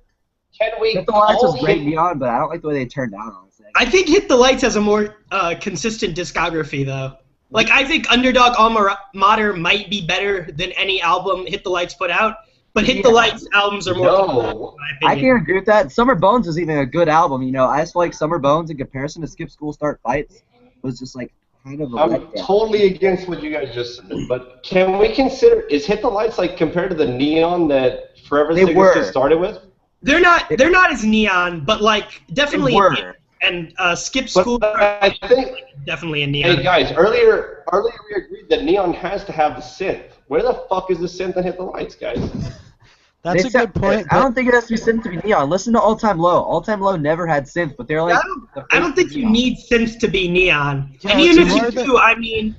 Can we? Hit the Lights was call great him- Neon, but I don't like the way they turned out, honestly. I think Hit the Lights has a more consistent discography though. Like I think Underdog Alma Mater might be better than any album Hit the Lights put out, but Hit the Yeah. Lights albums are more. No. in my I opinion. can agree with that. Summer Bones was even a good album, you know. I just feel like Summer Bones, in comparison to Skip School Start Fights, was just, like, kind of a I'm letdown. totally against what you guys just said, but can we consider, is Hit the Lights like compared to the Neon that Forever They Sickest were. Kids started with? They're not as neon, but like definitely. They were. And Skip But School I think, definitely a neon. hey guys, earlier we agreed that Neon has to have the synth. Where the fuck is the synth in Hit the Lights, guys? That's They a said- good point. I don't think it has to be synth to be Neon. Listen to All Time Low. All Time Low never had synth, but they're like. I don't think you need synth to be neon. Yeah, and even it's if more you than- do, I mean,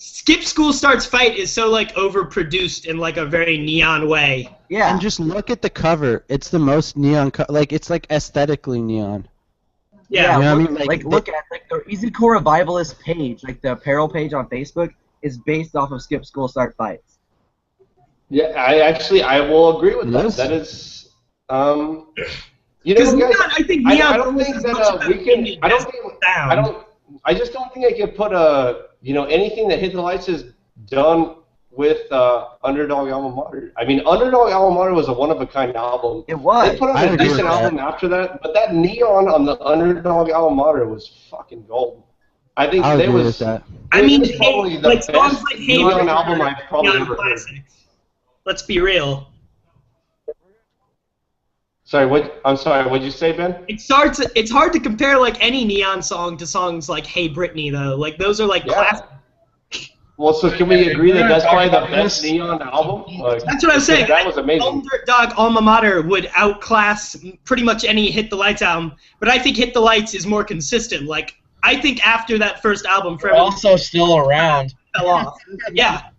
Skip School Starts Fight is so like overproduced in like a very neon way. Yeah. And just look at the cover. It's the most neon. Like it's like aesthetically neon. Yeah. You know what I look, mean? like look at like the Easy Core Revivalist page, like the apparel page on Facebook, is based off of Skip School Start Fights. Yeah, I will agree with that. Yes. That is, you know, guys, neon, I think neon I don't think that we can. I just don't think I can put anything that Hit the Lights has done with Underdog Alma Mater. I mean, Underdog Alma Mater was a one-of-a-kind album. It was. They put out a decent album after that, but that neon on the Underdog Alma Mater was fucking gold. I think I they agree was. with that. I mean, probably the like best songs like Hey neon Britain album are I've probably neon ever heard. classics. Let's be real. I'm sorry. What'd you say, Ben? It's hard to compare like any neon song to songs like Hey Britney though. Like those are like classic. Well, so can we agree that that's probably the best neon album? Like, That's what I'm saying. That was amazing. Underdog Alma Mater would outclass pretty much any Hit the Lights album, but I think Hit the Lights is more consistent. Like I think after that first album, They're also still around. fell off. Yeah.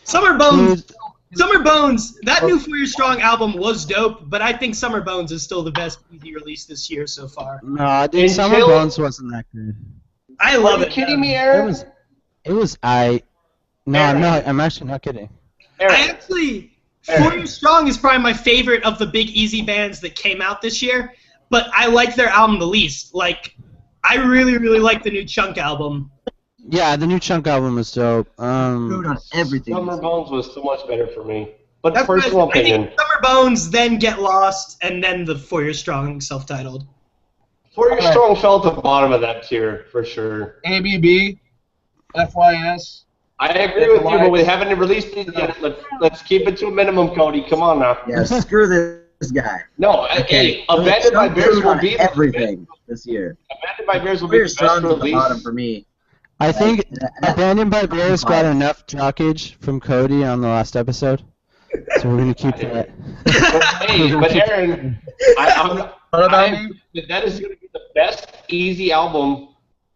Summer Bones. That new 4 Year Strong album was dope, but I think Summer Bones is still the best easy release this year so far. No, dude, Summer Bones wasn't that good. I love it. Are you kidding me, Aaron? It was No, I'm actually not kidding. I actually, 4 Year Strong is probably my favorite of the big easy bands that came out this year, but I like their album the least. Like, I really, really like the new Chunk album. Yeah, the new Chunk album was dope. Everything. Summer Bones was so much better for me. But That's personal what I think. opinion. Summer Bones, then Get Lost, and then the 4 Year Strong self-titled. 4 Year Strong fell at the bottom of that tier, for sure. ABB, FYS. I agree with you, but we haven't released it yet. Let's keep it to a minimum, Cody. Come on now. Yeah, screw this guy. No, hey, Abandoned by Bears will be everything this year. Abandoned by Bears will be the best release. Bottom for me. I think Abandoned by Bears got enough jockage from Cody on the last episode, so we're gonna keep that. Hey, but Aaron, that is gonna be the best easy album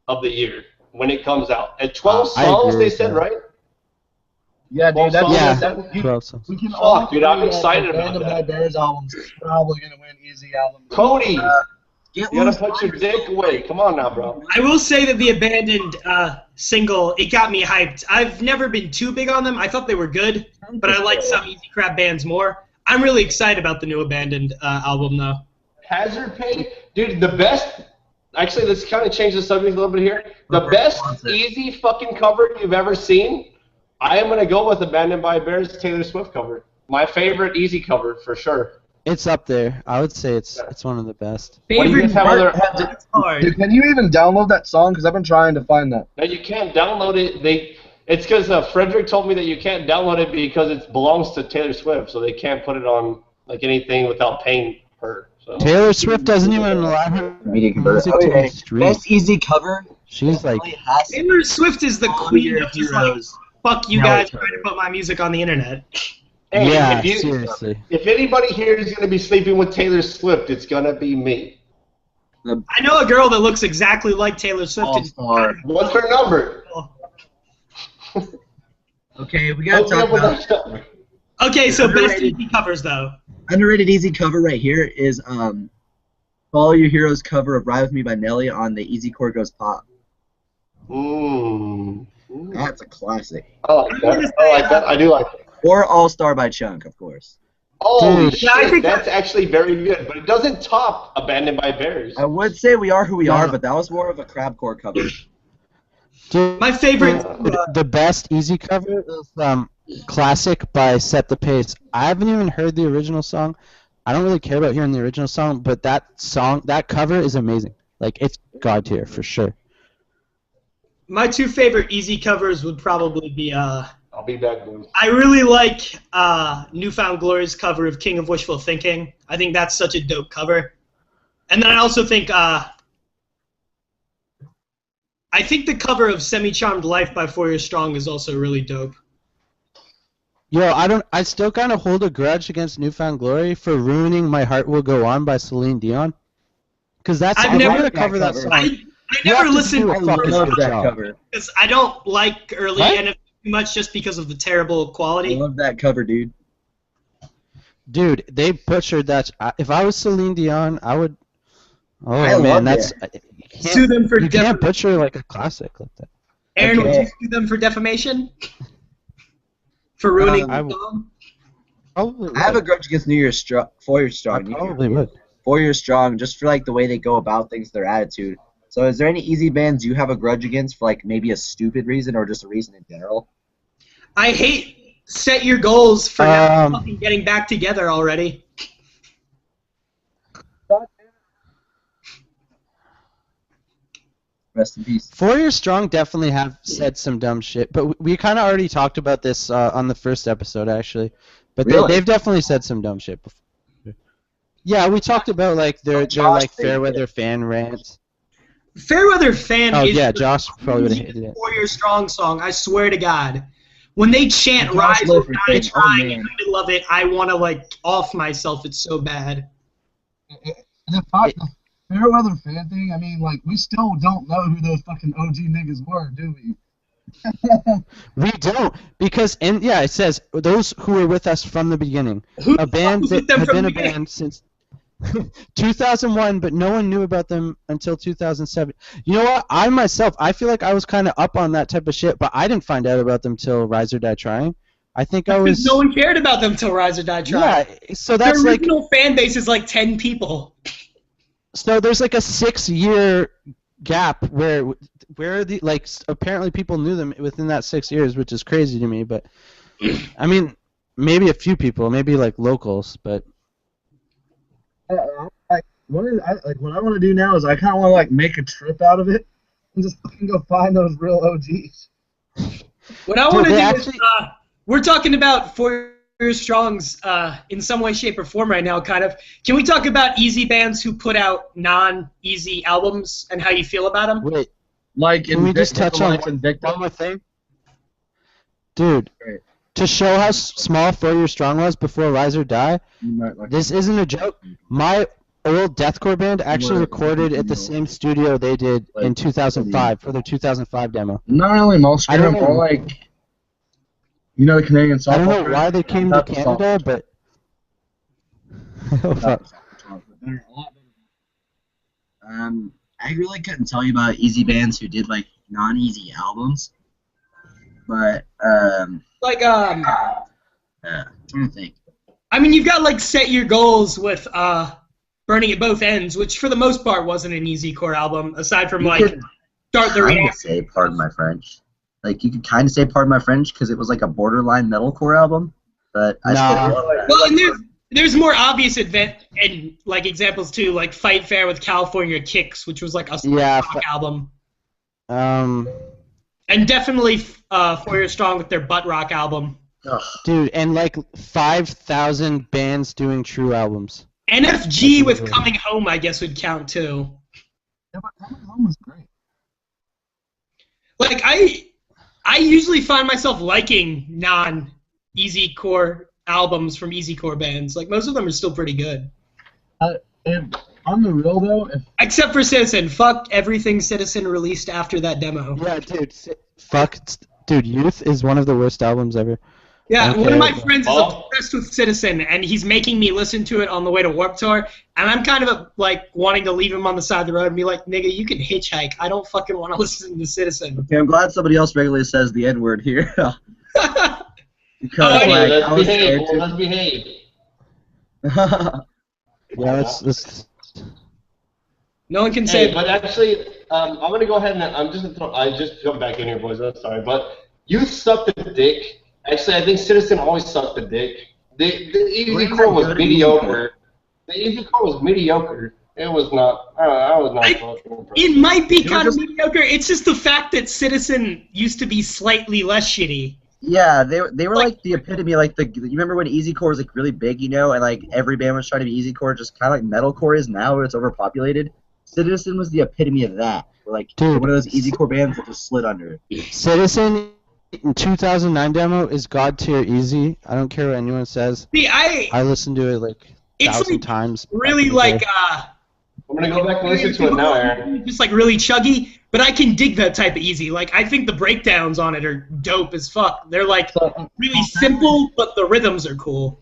of the year when it comes out. At 12 songs, they said, right? Yeah, dude, that's 12 songs. We can all dude, I'm excited about Abandoned by that. Bears albums is probably gonna win easy album. Cody, you gotta put your dick away. Come on now, bro. I will say that the Abandoned single, it got me hyped. I've never been too big on them. I thought they were good, but I like some easy crap bands more. I'm really excited about the new Abandoned album, though. Hazard Pay? Dude, the best... Actually, let's kind of change the subject a little bit here. The best easy fucking cover you've ever seen, I am going to go with Abandoned by Bears Taylor Swift cover. My favorite easy cover, for sure. It's up there. I would say it's one of the best. Favorite part, dude, can you even download that song? Because I've been trying to find that. No, you can't download it. It's because Frederick told me that you can't download it because it belongs to Taylor Swift, so they can't put it on like anything without paying her. So. Taylor Swift doesn't even allow her media music to the street. Best easy cover. She's like Taylor Swift is the queen of just like, fuck you guys trying to put my music on the internet. Hey, yeah, seriously. If anybody here is going to be sleeping with Taylor Swift, it's going to be me. I know a girl that looks exactly like Taylor Swift. What's her number? Okay, we got to talk about... Okay, so best easy covers, though. Underrated easy cover right here is Follow Your Hero's cover of Ride With Me by Nelly on the Easy Core Goes Pop. That's a classic. I like that. I do like it. Or All Star by Chunk, of course. Holy shit, that's actually very good, but it doesn't top Abandoned by Bears. I would say We Are Who We Are, but that was more of a crabcore cover. Dude, my favorite... The best easy cover is Classic by Set the Pace. I haven't even heard the original song. I don't really care about hearing the original song, but that cover is amazing. Like, it's god tier, for sure. My two favorite easy covers would probably be... I'll be back, boys. I really like Newfound Glory's cover of King of Wishful Thinking. I think that's such a dope cover. And then I also think the cover of Semi-Charmed Life by 4 Year Strong is also really dope. Yo, I still kind of hold a grudge against Newfound Glory for ruining My Heart Will Go On by Celine Dion. Because I'm going to cover that song. I never listened I love that cover. because I don't like early What? NF too much just because of the terrible I quality. love that cover, dude. Dude, they butchered that. If I was Celine Dion, I would. Oh I man, love that's Sue them for you can't butcher like a classic like that. Aaron, would Okay. you sue them for defamation? For ruining I the w- song? Probably I have a would. grudge against 4 Year I Strong. probably would. 4 Year Strong, just for like the way they go about things, their attitude. So, is there any easy bands you have a grudge against for like maybe a stupid reason or just a reason in general? I hate set your goals for not Um, fucking getting back together already. Rest in peace. 4 Year Strong definitely have said some dumb shit, but we kind of already talked about this on the first episode actually. But Really? they've definitely said some dumb shit before. Yeah, we talked about like their Josh like did, Fairweather fan rants. Fairweather Fan Oh is yeah, the Josh probably would have hated it. 4 Year Strong song, I swear to God. When they chant Josh Rise or Loafers Die thing, oh, Trying in man. the middle of it, I want to like off myself. It's so bad. The Fairweather fan thing, I mean, like, we still don't know who those fucking OG niggas were, do we? We don't, because it says those who were with us from the beginning. Who A band was with that them had from been the a beginning? band since 2001, but no one knew about them until 2007. You know what? I feel like I was kind of up on that type of shit, but I didn't find out about them till Rise or Die Trying. I think I Because was. no one cared about them till Rise or Die Trying. Yeah, so that's Their like. original fan base is like 10 people. So there's like a 6-year gap where the apparently people knew them within that 6 years, which is crazy to me. But I mean, maybe a few people, maybe like locals, but. What I want to do now is I kind of want to like make a trip out of it and just fucking go find those real OGs. What I want to Dude, do they is, we're talking about 4 Year Strongs in some way, shape, or form right now, kind of. Can we talk about easy bands who put out non-easy albums and how you feel about them? Wait, Like, can we just touch on Invicta? one more thing? Dude, Right. to show how small 4 Year Strong was before Rise or Die, this isn't a joke. My old deathcore band actually recorded at the same studio they did in 2005 for their 2005 demo. Not really most I don't know. more like, you know, the Canadian softball. I don't know why they came to Canada, but oh, fuck. I really couldn't tell you about easy bands who did like non-easy albums, but Like, trying to think. I mean, you've got like Set Your Goals with Burning at Both Ends, which for the most part wasn't an easy core album, aside from You like could Start the kind of Reaction. say Pardon My French. Like you could kind of say Pardon My French because it was like a borderline metalcore album, but I still love that. Well, and there's more obvious and like examples too, like Fight Fair with California Kicks, which was like a rock album, and definitely 4 Year Strong with their butt rock album. Dude, and like 5,000 bands doing true albums. NFG with Coming Home, I guess, would count too. Yeah, but Coming Home was great. Like I usually find myself liking non-easy core albums from easy core bands. Like most of them are still pretty good. On the real though, Except for Citizen. Fuck everything Citizen released after that demo. Yeah, dude. Dude, Youth is one of the worst albums ever. Yeah, Okay. one of my friends is obsessed with Citizen, and he's making me listen to it on the way to Warped Tour, and I'm kind of like wanting to leave him on the side of the road and be like, nigga, you can hitchhike. I don't fucking want to listen to Citizen. Okay, I'm glad somebody else regularly says the N-word here. Because Okay, like, I was scared let's behave. Yeah, let's No one can say. Hey, but actually, I'm gonna go ahead and I just jumped back in here, boys. I'm sorry, but you sucked a dick. Actually, I think Citizen always sucked a dick. The easy core was mediocre. The easy core was mediocre. It was not. I was not fucking impressed. It might be kind of mediocre. It's just the fact that Citizen used to be slightly less shitty. Yeah, they were like the epitome, like you remember when easycore was like really big, you know, and like every band was trying to be easycore, just kind of like metalcore is now, where it's overpopulated. Citizen was the epitome of that. Like one of those easycore bands that just slid under it. Citizen in 2009 demo is god tier easy. I don't care what anyone says. See, I listened to it like It's 1,000 like times. really back in the like day. I'm gonna go back and listen to it now, Aaron. Just like really chuggy, but I can dig that type of easy. Like I think the breakdowns on it are dope as fuck. They're like really simple, but the rhythms are cool.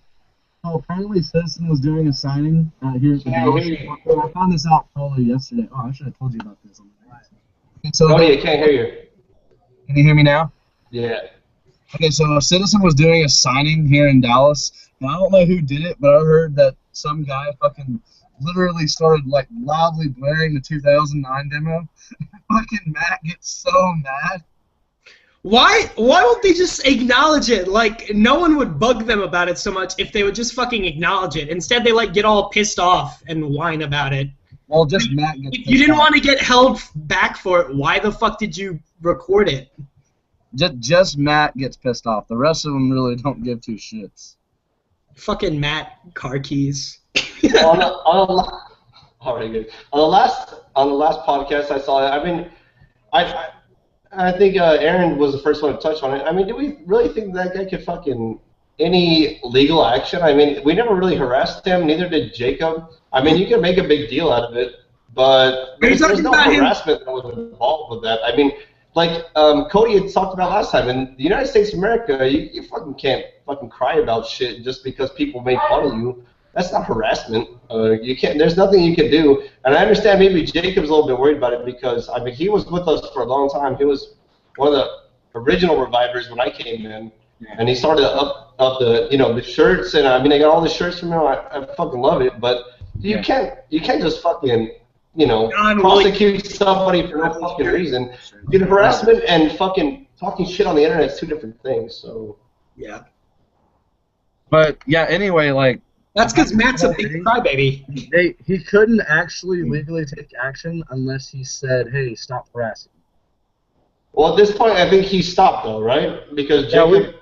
So apparently Citizen was doing a signing here at the Dallas. I found this out probably yesterday. Oh, I should have told you about this. So Cody, I can't hear you. Can you hear me now? Yeah. Okay, so Citizen was doing a signing here in Dallas, and I don't know who did it, but I heard that some guy fucking literally started like loudly blaring the 2009 demo. Fucking Matt gets so mad. Why won't they just acknowledge it? Like, no one would bug them about it so much if they would just fucking acknowledge it. Instead, they, like, get all pissed off and whine about it. Well, just Matt gets If you didn't want to get held back for it, why the fuck did you record it? Just Matt gets pissed off. The rest of them really don't give two shits. Fucking Matt car keys. on the last podcast I saw it. I mean, I think Aaron was the first one to touch on it. I mean, do we really think that guy could fucking any legal action? I mean, we never really harassed him. Neither did Jacob. I mean, you can make a big deal out of it, but there's no harassment that was involved with that. I mean, like Cody had talked about last time, in the United States of America, you fucking can't fucking cry about shit just because people make fun of you. That's not harassment. You can't. There's nothing you can do. And I understand maybe Jacob's a little bit worried about it because I mean he was with us for a long time. He was one of the original revivers when I came in, and he started up the the shirts, and I mean I got all the shirts from him. I fucking love it. But you can't just fucking prosecute somebody for no fucking reason. Dude, harassment and fucking talking shit on the internet is two different things. So yeah. But yeah, anyway, like. That's because Matt's a big crybaby. He couldn't actually legally take action unless he said, "Hey, stop harassing." Well, at this point, I think he stopped though, right? Because Jacob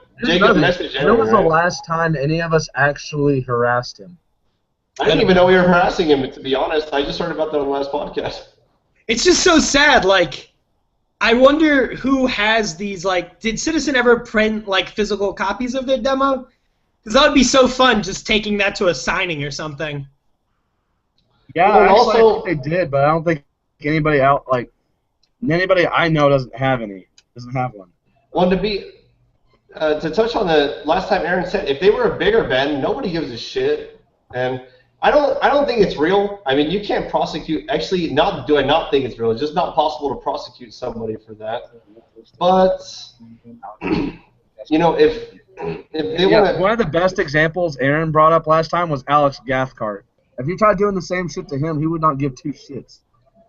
messaged him. When was the last time any of us actually harassed him? I didn't even know we were harassing him. To be honest, I just heard about that on the last podcast. It's just so sad. Like, I wonder who has these. Like, did Citizen ever print like physical copies of their demo? Because that would be so fun, just taking that to a signing or something. Yeah, actually, I think they did, but I don't think anybody anybody I know doesn't have one. Well, to touch on the last time Aaron said, if they were a bigger band, nobody gives a shit, and I don't think it's real. I mean, you can't prosecute. Actually, do I not think it's real? It's just not possible to prosecute somebody for that. But if they want one of the best examples Aaron brought up last time was Alex Gathcart. If you tried doing the same shit to him, he would not give two shits.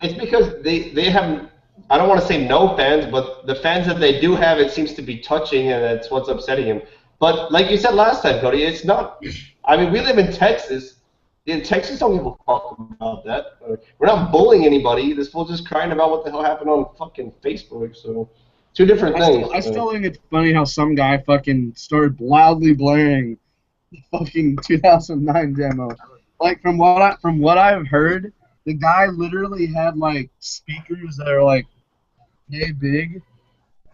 It's because they have, I don't want to say no fans, but the fans that they do have, it seems to be touching, and that's what's upsetting him. But like you said last time, Cody, it's not. I mean, we live in Texas. In Texas, don't give a fuck about that. We're not bullying anybody. This fool's just crying about what the hell happened on fucking Facebook. So. Two different things. I still think it's funny how some guy fucking started loudly blaring the fucking 2009 demo. Like from what I've heard, the guy literally had like speakers that are like yay big,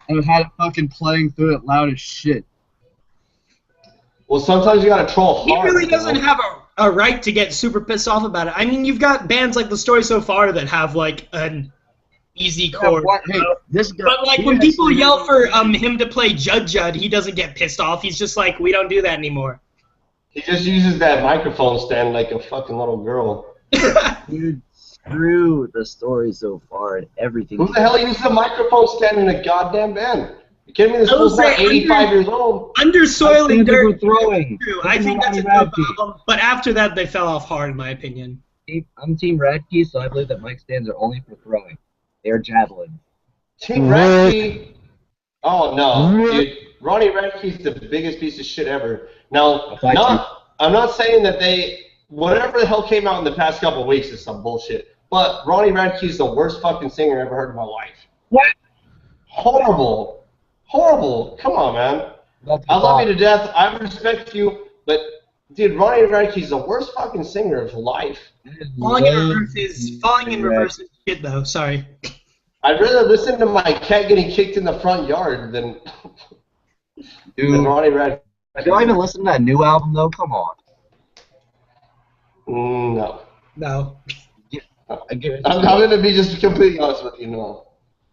and had it fucking playing through it loud as shit. Well, sometimes you gotta troll hard. He really doesn't have a right to get super pissed off about it. I mean, you've got bands like The Story So Far that have like an easy chord. But like when people yell for him to play Judd, he doesn't get pissed off. He's just like, we don't do that anymore. He just uses that microphone stand like a fucking little girl. Dude, screw The Story So Far and everything. Who the hell uses a microphone stand in a goddamn band? You kidding me? This fool's not 85 years old. Under Soil and Dirt. Throwing. I think that's a dope album. But after that, they fell off hard, in my opinion. I'm Team Radke, so I believe that mic stands are only for throwing. They're javelin. Team Radke? Oh, no. Dude, Ronnie Radke's the biggest piece of shit ever. Now, I'm not saying that whatever the hell came out in the past couple of weeks is some bullshit, but Ronnie Radke's the worst fucking singer I've ever heard in my life. What? Horrible. Horrible. Come on, man. I love you to death. I respect you, but, dude, Ronnie Radke's the worst fucking singer of life. Falling in reverse is shit, though. Sorry. I'd rather listen to my cat getting kicked in the front yard than Ronnie Radke. Do I even listen to that new album, though? Come on. No. No. I'm going to be just completely honest with you, no.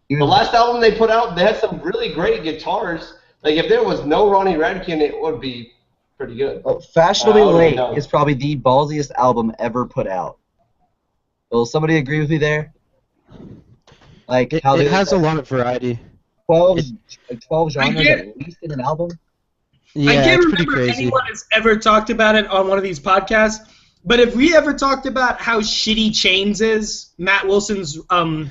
The last album they put out, they had some really great guitars. Like, if there was no Ronnie Radkin, it would be pretty good. Well, Fashionably Late is probably the ballsiest album ever put out. Will somebody agree with me there? Like It how has a lot of variety. 12 genres at least in an album? Yeah, I can't it's pretty remember if crazy. anyone has ever talked about it on one of these podcasts, but have we ever talked about how shitty Chains is? Matt Wilson's Don't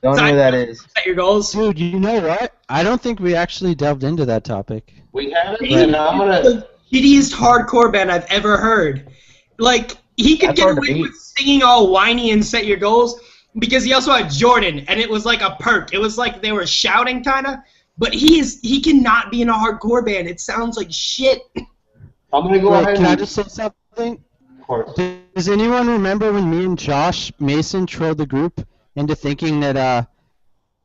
know who that is. Set Your Goals? Dude, you know what? I don't think we actually delved into that topic. We haven't, He's and I'm going to... the shittiest hardcore band I've ever heard. Like, he could That's get hard to away beat. with singing all whiny and Set Your Goals because he also had Jordan, and it was like a perk. It was like they were shouting, kind of. But he cannot be in a hardcore band. It sounds like shit. I'm going to go Wait, ahead can and... I just say something? Of course. Does anyone remember when me and Josh Mason trolled the group into thinking that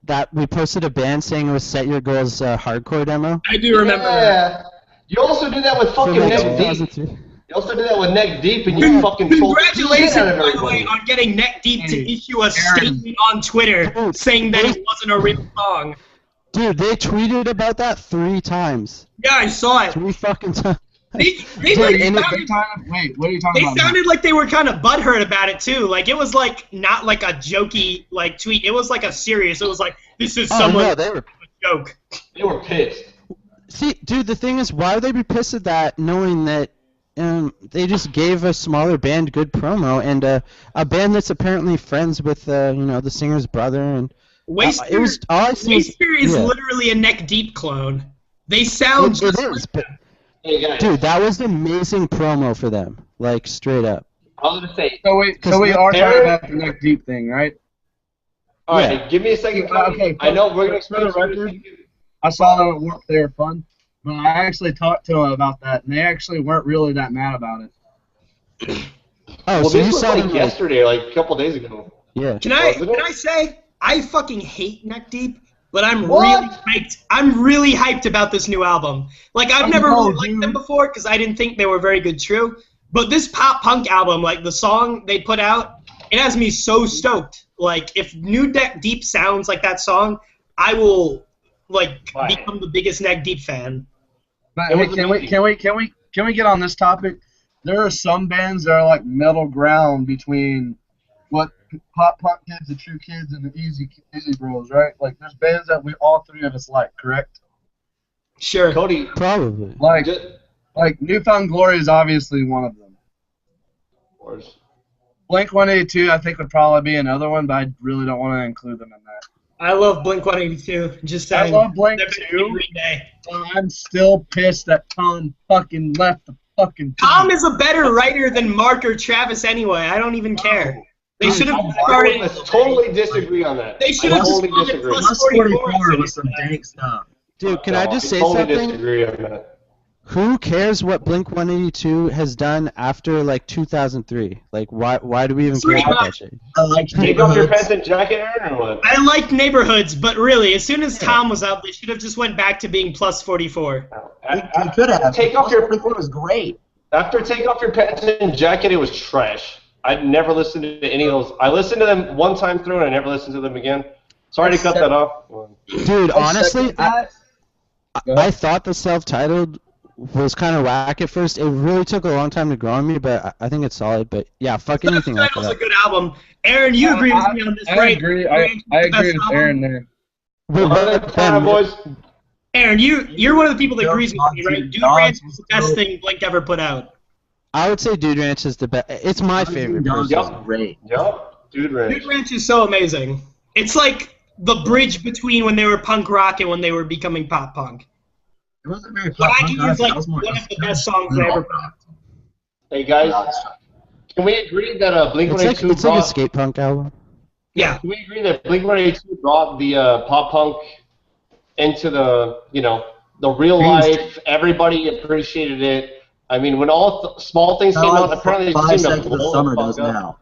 that we posted a band saying it was Set Your Goals hardcore demo? I do remember that. You also did that with fucking From, like, Neck Deep. 2002. You also did that with Neck Deep, and you fucking told the shit Congratulations, out of by the way, everybody. on getting Neck Deep to issue a statement on Twitter saying that it wasn't a real song. Dude, they tweeted about that 3 times. Yeah, I saw it. 3 fucking times. They Dude, like and sounded, Wait, what are you talking they about? sounded like they were kind of butthurt about it too. Like it was like not like a jokey like tweet. It was like a serious. It was like this is someone no, they were. joke. They were pissed. See, dude, the thing is, why would they be pissed at that, knowing that they just gave a smaller band good promo, and a band that's apparently friends with the singer's brother, and Waster, it was all I see was- Waster is yeah. literally a Neck Deep clone. They sound It just is, but Hey, guys. dude, that was an amazing promo for them, like straight up. I was going to say... So we are talking about the Neck Deep thing, right? All right, give me a second. Okay, I know we're going to for the record, I saw them at work. They were fun, but I actually talked to them about that, and they actually weren't really that mad about it. Oh, Well, so this you was saw like them yesterday, like a couple days ago. Yeah. Can I say I fucking hate Neck Deep, but I'm really hyped. I'm really hyped about this new album. Like I've never really liked them before because I didn't think they were very good. True, but this pop punk album, like the song they put out, it has me so stoked. Like if New Neck Deep sounds like that song, I will become the biggest Neck Deep fan. But hey, can we get on this topic? There are some bands that are like middle ground between what pop punk kids, the True Kids, and the Easy Bros, right? Like there's bands that we all 3 of us like, correct? Sure. Cody, probably. Like Newfound Glory is obviously one of them. Of course. Blink-182 I think would probably be another one, but I really don't want to include them in that. I love Blink-182. Just I saying. love Blink too. I'm still pissed that Tom fucking left the fucking. Tom is a better writer than Mark or Travis anyway. I don't even care. They should have started. I totally disagree on that. They should I have totally started disagree. plus 44 with some dank stuff. Dude, can I just say totally something? disagree on that. Who cares what Blink-182 has done after like 2003? Like, why do we even care about that shit? I like Take off your pants and jacket, Aaron, or what? I like Neighborhoods, but really, as soon as Tom was out, they should have just went back to being plus 44. You could have. Take off your. It was great. After Take Off Your Pants and Jacket, it was trash. I never listened to any of those. I listened to them one time through, and I never listened to them again. Sorry to cut that off. Dude, honestly, I thought the self-titled was kind of whack at first. It really took a long time to grow on me, but I think it's solid. But yeah, fuck anything after Title's a that. good album. Aaron, you agree with me on this, I right? agree. I agree with Aaron there. Boys. Aaron, you're one of the people that agrees with me, right? Dude Ranch is the best thing Blink ever put out. I would say Dude Ranch is the best. It's my favorite. Yup. Great. Yup. Dude Ranch. Dude Ranch is so amazing. It's like the bridge between when they were punk rock and when they were becoming pop punk. It wasn't very pop Wacky punk. is like one of the best songs I ever put out. Hey guys, can we agree that Blink-182 It's like a skate punk album. Yeah. Can we agree that Blink-182 brought the pop punk into the the real life? Everybody appreciated it. I mean, when all small things came out, apparently it 5 seemed to Seconds of blow Summer the does fuck up. now.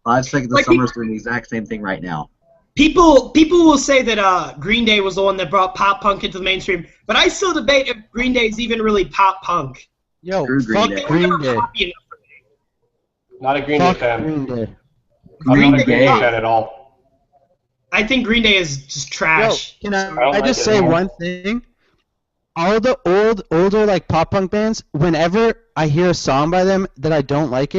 5 Seconds of Like Summer is doing the exact same thing right now. People will say that Green Day was the one that brought pop punk into the mainstream, but I still debate if Green Day is even really pop punk. Yo, Screw Green fuck Day. Green Day. Poppy enough for me. Not a Green Day Fuck fan. Green Day. I'm Green not a Green Day. Day fan at all. I think Green Day is just trash. Yo, can don't I like just it say at all. one thing? All the older like pop punk bands, whenever I hear a song by them that I don't like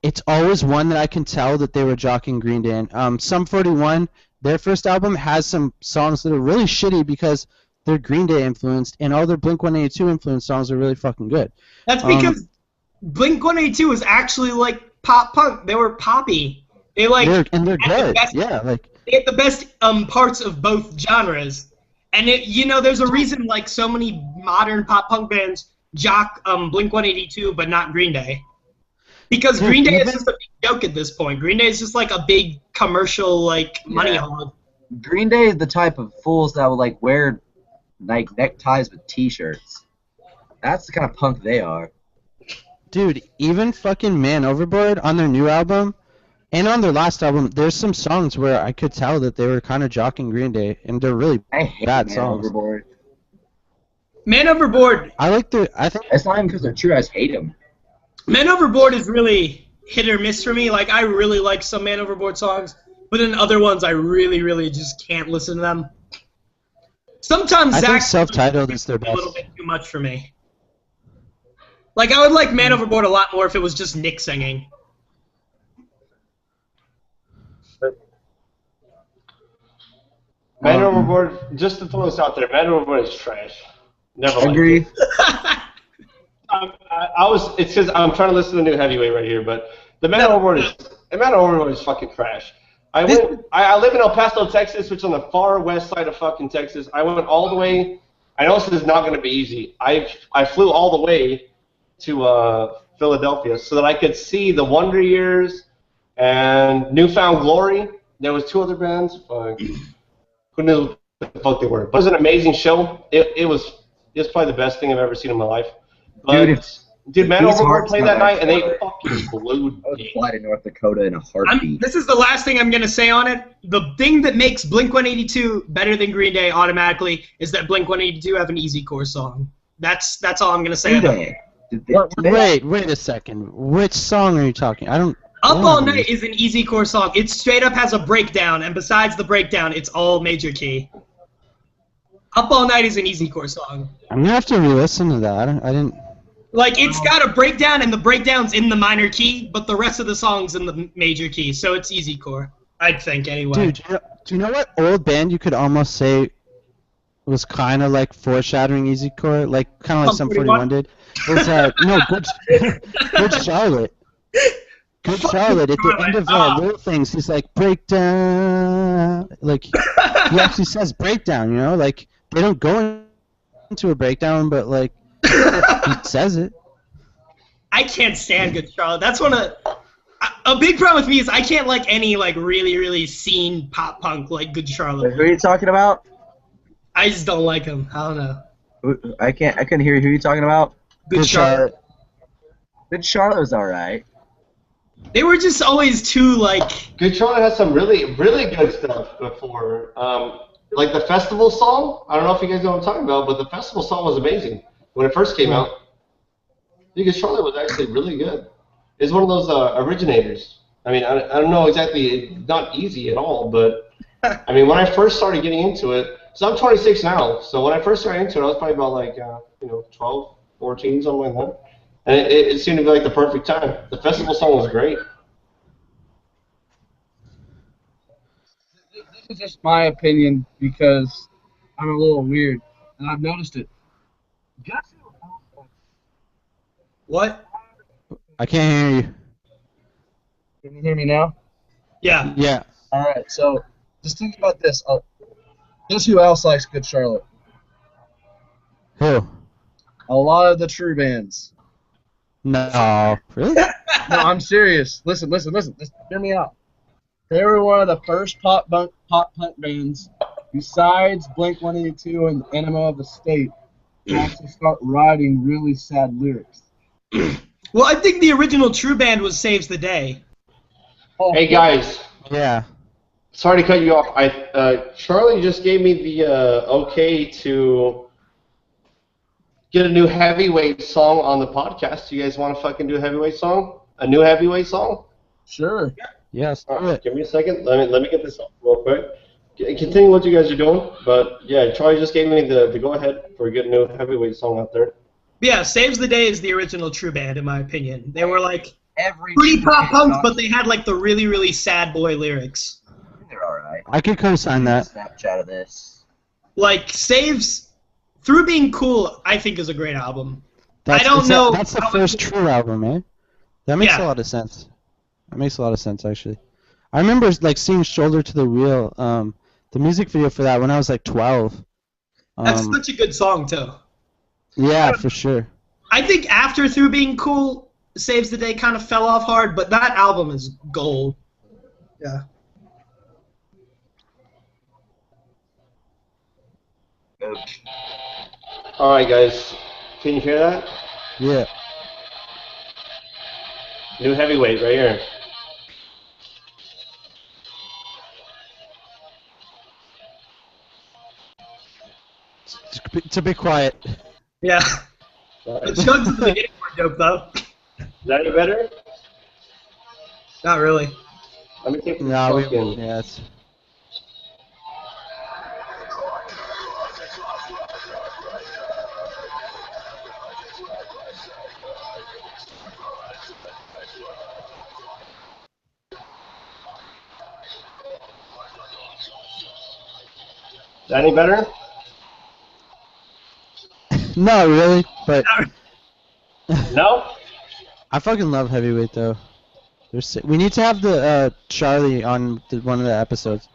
it's always one that I can tell that they were jockeying Green Day in. Sum 41, their first album has some songs that are really shitty because they're Green Day influenced, and all their Blink-182 influenced songs are really fucking good. That's because Blink-182 was actually like pop punk. They were poppy. They're they're had the good. best- Yeah, like They had the best parts of both genres. And there's a reason like so many modern pop punk bands jock Blink-182 but not Green Day. Because Dude, Green Day is even- just a big joke at this point. Green Day is just like a big commercial like money hog. Green Day is the type of fools that would like wear like neckties with T-shirts. That's the kind of punk they are. dude, even fucking Man Overboard on their new album and on their last album, there's some songs where I could tell that they were kind of jockeying Green Day, and they're really I hate bad Man songs. Overboard. Man Overboard. I think It's not even because they're true. I just hate them. Man Overboard is really hit or miss for me. Like I really like some Man Overboard songs, but then other ones I really, really just can't listen to them. Sometimes I think Zach Self-Titled is their a little best. bit too much for me. Like I would like Man Overboard a lot more if it was just Nick singing. Man Overboard, just to throw this out there, Man Overboard is trash. Never liked Agree. it. It's because I'm trying to listen to the new heavyweight right here, but the Man Overboard is fucking trash. I live in El Paso, Texas, which is on the far west side of fucking Texas. I went all the way. I know this is not going to be easy. I flew all the way to Philadelphia so that I could see the Wonder Years and Newfound Glory. There was two other bands. Who knew what the fuck they were? But it was an amazing show. It was probably the best thing I've ever seen in my life. But, dude, Man Overboard played that night, and they fucking blew. I would fly to North Dakota in a heartbeat. This is the last thing I'm going to say on it. The thing that makes Blink-182 better than Green Day automatically is that Blink-182 have an Easy Core song. That's all I'm going to say about it. Wait a second. Which song are you talking? I don't. Up All Night is an Easy Core song. It straight up has a breakdown, and besides the breakdown, it's all major key. Up All Night is an Easy Core song. I'm gonna have to re-listen to that. I didn't. Like, it's got a breakdown, and the breakdown's in the minor key, but the rest of the song's in the major key, so it's Easy Core. I'd think, anyway. Dude, do you know what old band you could almost say was kind of like foreshadowing Easy Core, like kind of like Sum 41 did? It was Good Charlotte. Good Charlotte. At the end of Little Things, he's like breakdown. Like he actually says breakdown. You know, like they don't go into a breakdown, but like he says it. I can't stand Good Charlotte. That's one of a big problem with me is I can't like any like really really scene pop punk like Good Charlotte. Who are you talking about? I just don't like him. I don't know. I couldn't hear you. Who are you talking about? Good Charlotte. Good Charlotte was alright. They were just always too like. Good Charlotte has some really good stuff before. Like the festival song. I don't know if you guys know what I'm talking about, but the festival song was amazing when it first came out. Good Charlotte was actually really good. It's one of those originators. I mean, I don't know exactly. Not easy at all, but I mean, when I first started getting into it, so I'm 26 now. So when I first started into it, I was probably about like 12, 14, something like that. And it seemed to be like the perfect time. The festival song was great. This is just my opinion because I'm a little weird, and I've noticed it. What? I can't hear you. Can you hear me now? Yeah. Yeah. All right. So just think about this. Guess who else likes Good Charlotte? Who? A lot of the true bands. No. Really? No, I'm serious. Listen. Just hear me out. They were one of the first pop punk bands, besides Blink-182 and Enema of the State, to actually start writing really sad lyrics. Well, I think the original true band was Saves the Day. Oh, Hey guys, Yeah. sorry to cut you off. Charlie just gave me the okay to get a new heavyweight song on the podcast. Do you guys want to fucking do a heavyweight song? A new heavyweight song? Sure. Yes, do Alright, it. give me a second. Let me get this up real quick. Continue what you guys are doing, but yeah, Charlie just gave me the go ahead for a good new heavyweight song out there. Yeah, Saves the Day is the original true band, in my opinion. They were like Every pretty pop kid punk, got- but they had like the really, really sad boy lyrics. They're alright. I could co-sign that. Snapchat of this. Like Saves, Through Being Cool, I think is a great album. That's, I don't know. That's the first true album, eh? That makes Yeah. a lot of sense. That makes a lot of sense, actually. I remember like seeing Shoulder to the Wheel, the music video for that when I was like 12. That's such a good song too. Yeah, for sure. I think after Through Being Cool, Saves the Day kind of fell off hard, but that album is gold. Yeah. Alright, guys. Can you hear that? Yeah. New heavyweight right here. It's a bit quiet. Yeah. Alright. The chugs at the beginning were dope though. Is that any better? Not really. Let me take this No, fucking... yeah, it's... Is that any better? Not really, but No? I fucking love heavyweight though. We need to have the Charlie on one of the episodes.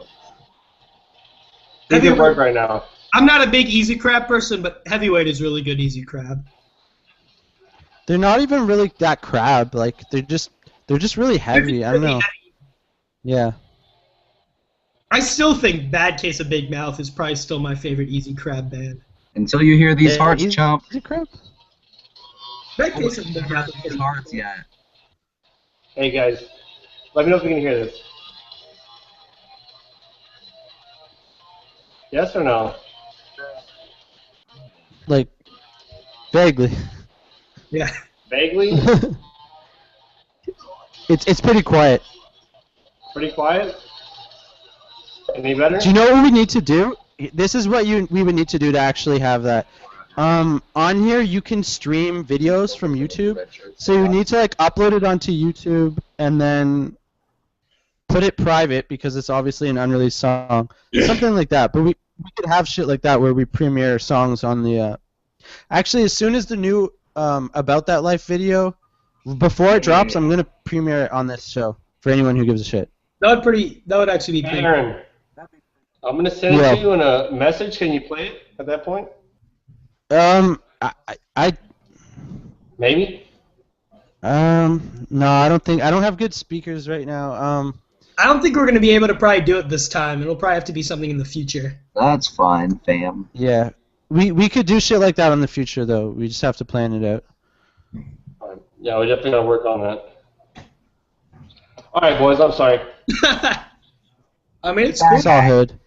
He's at work right now. I'm not a big Easy Crab person, but Heavyweight is really good Easy Crab. They're not even really that crab. Like they're just really heavy. I don't know. Yeah. I still think Bad Case of Big Mouth is probably still my favorite Easy Crab band. Until you hear these Yeah, hearts Easy- chomp. Easy crab? Bad Case of Big Mouth is These pretty hearts, cool. yeah. Hey guys, let me know if you can hear this. Yes or no? Like vaguely. Yeah. Vaguely? It's pretty quiet. Pretty quiet? Any better? Do you know what we need to do? This is what we would need to do to actually have that. On here you can stream videos from YouTube. So you need to like upload it onto YouTube and then put it private because it's obviously an unreleased song. Something like that. But we could have shit like that where we premiere songs on the Actually, as soon as the new About That Life video before it drops, I'm going to premiere it on this show for anyone who gives a shit. That would actually be pretty cool. Aaron, I'm gonna send it to you in a message. Can you play it at that point? I Maybe. no, I don't have good speakers right now. I don't think we're going to be able to probably do it this time. It'll probably have to be something in the future. That's fine, fam. Yeah. We could do shit like that in the future though. We just have to plan it out. Yeah, we definitely gotta work on that. Alright, boys, I'm sorry. I mean, it's cool. It's all hood.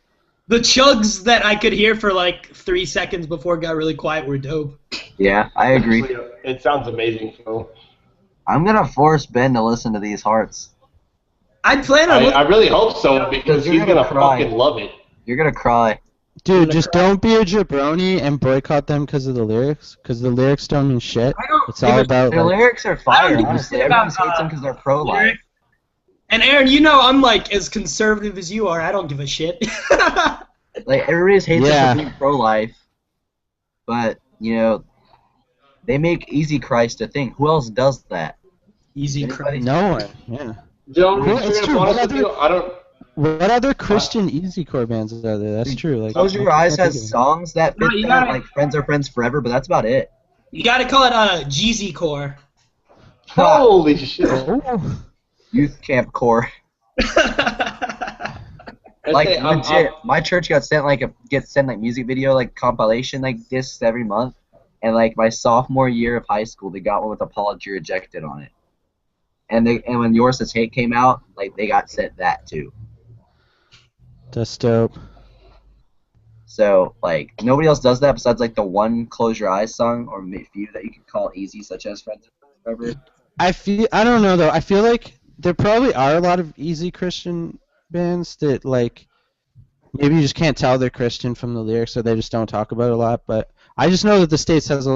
The chugs that I could hear for like 3 seconds before it got really quiet were dope. Yeah, I agree. It sounds amazing, Phil. I'm gonna force Ben to listen to these hearts. I plan on. I really hope so because You're he's gonna cry. fucking love it. You're gonna cry. Dude, just don't be a jabroni and boycott them because of the lyrics. Because the lyrics don't mean shit. It's all about Their like, lyrics are I fire, don't give a honestly. shit about, Everyone hates them because they're pro-life. And Aaron, you know I'm like as conservative as you are. I don't give a shit. Like, everybody hates Yeah. us for being pro-life. But, you know, they make Easy Christ a thing. Who else does that? Easy Anybody? Christ. no one. Yeah. Joe, Well, it's true. honest What with you, I don't. What other Christian easycore bands are there? That's true. Like, Close Your I Eyes can't think has of songs that No, fit you that, gotta- like Friends Are Friends Forever, but that's about it. You gotta call it Jeezy Core. Holy shit. any. Oh. Youth Camp Core. I'd Like, say legit, my church gets sent like music video, like compilation, like discs every month. And like my sophomore year of high school, they got one with Apology Rejected on it. And when Yours Says Hate came out, like they got sent that too. That's dope. So like nobody else does that besides like the one Close Your Eyes song or few that you could call easy, such as Friends Are Friends Forever. I don't know though. I feel like there probably are a lot of easy Christian bands that like maybe you just can't tell they're Christian from the lyrics, so they just don't talk about it a lot. But I just know that the States has a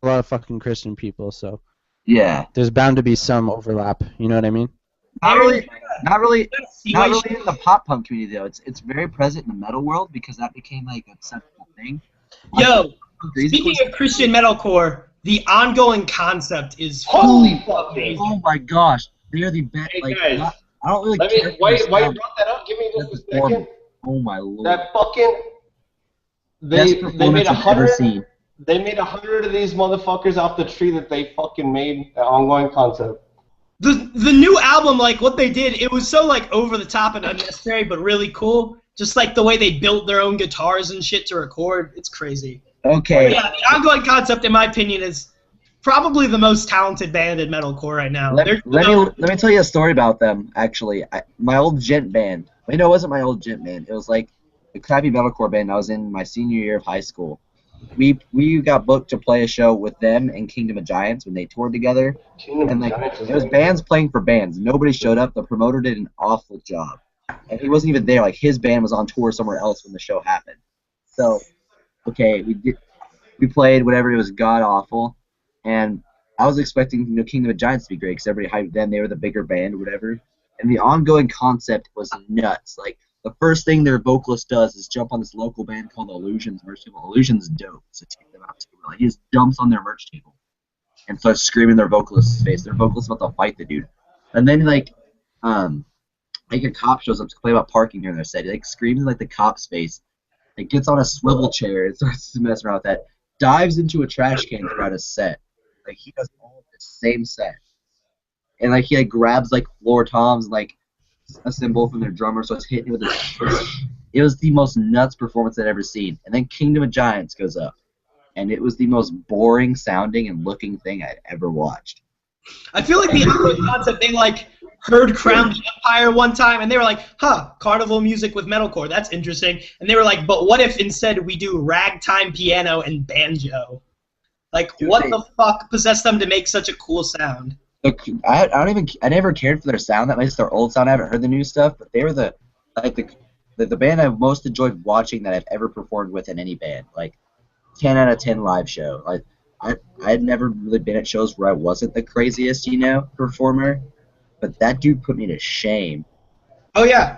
lot of fucking Christian people, so Yeah. there's bound to be some overlap. You know what I mean? Not really See not why you really in the pop punk community though. It's very present in the metal world because that became like a central thing. Yo, Crazy speaking Horse- of Christian metalcore, the ongoing concept is Holy fucking! Oh my gosh, they are the best. Hey, like, guys, I don't really Let care. me. for Why their you sound. brought that up? Give me just a That's second. horrible. Oh my lord. That fucking. Best They performance made I've ever 100. seen. They made 100 of these motherfuckers off the tree that they fucking made an ongoing concept. the new album. Like what they did, it was so like over the top and unnecessary, but really cool. Just like the way they built their own guitars and shit to record, it's crazy. Okay. Yeah, the ongoing concept, in my opinion, is probably the most talented band in metalcore right now. Let me tell you a story about them. Actually, my old gent band. Wait, no, it wasn't my old gent band. It was like a crappy metalcore band. I was in my senior year of high school. We got booked to play a show with them and Kingdom of Giants when they toured together. And like it was bands playing for bands. Nobody showed up. The promoter did an awful job, and he wasn't even there. Like his band was on tour somewhere else when the show happened. So, okay, we played whatever. It was god awful, and I was expecting Kingdom of Giants to be great because everybody hyped them. They were the bigger band or whatever. And the ongoing concept was nuts. Like the first thing their vocalist does is jump on this local band called Illusion's merch table. Illusion's dope, so check them out too. Like he just jumps on their merch table and starts screaming their vocalist's face. Their vocalist's about to fight the dude, and then like a cop shows up to play about parking during their set. He like screams in like the cop's face. Like gets on a swivel chair and starts to mess around with that. Dives into a trash can throughout his set. Like he does all of the same set. And like he like grabs like floor toms and like a cymbal from their drummer, so it's hitting with it was the most nuts performance I'd ever seen. And then Kingdom of Giants goes up. And it was the most boring sounding and looking thing I'd ever watched. I feel like the ongoing concept, they like heard Crown the Empire one time, and they were like, huh, carnival music with metalcore, that's interesting. And they were like, but what if instead we do ragtime piano and banjo? Like, what the fuck possessed them to make such a cool sound? Look, I never cared for their sound that much. Their old sound, I haven't heard the new stuff, but they were the band I've most enjoyed watching that I've ever performed with in any band. Like 10 out of 10 live show. Like I had never really been at shows where I wasn't the craziest, performer, but that dude put me to shame. Oh yeah,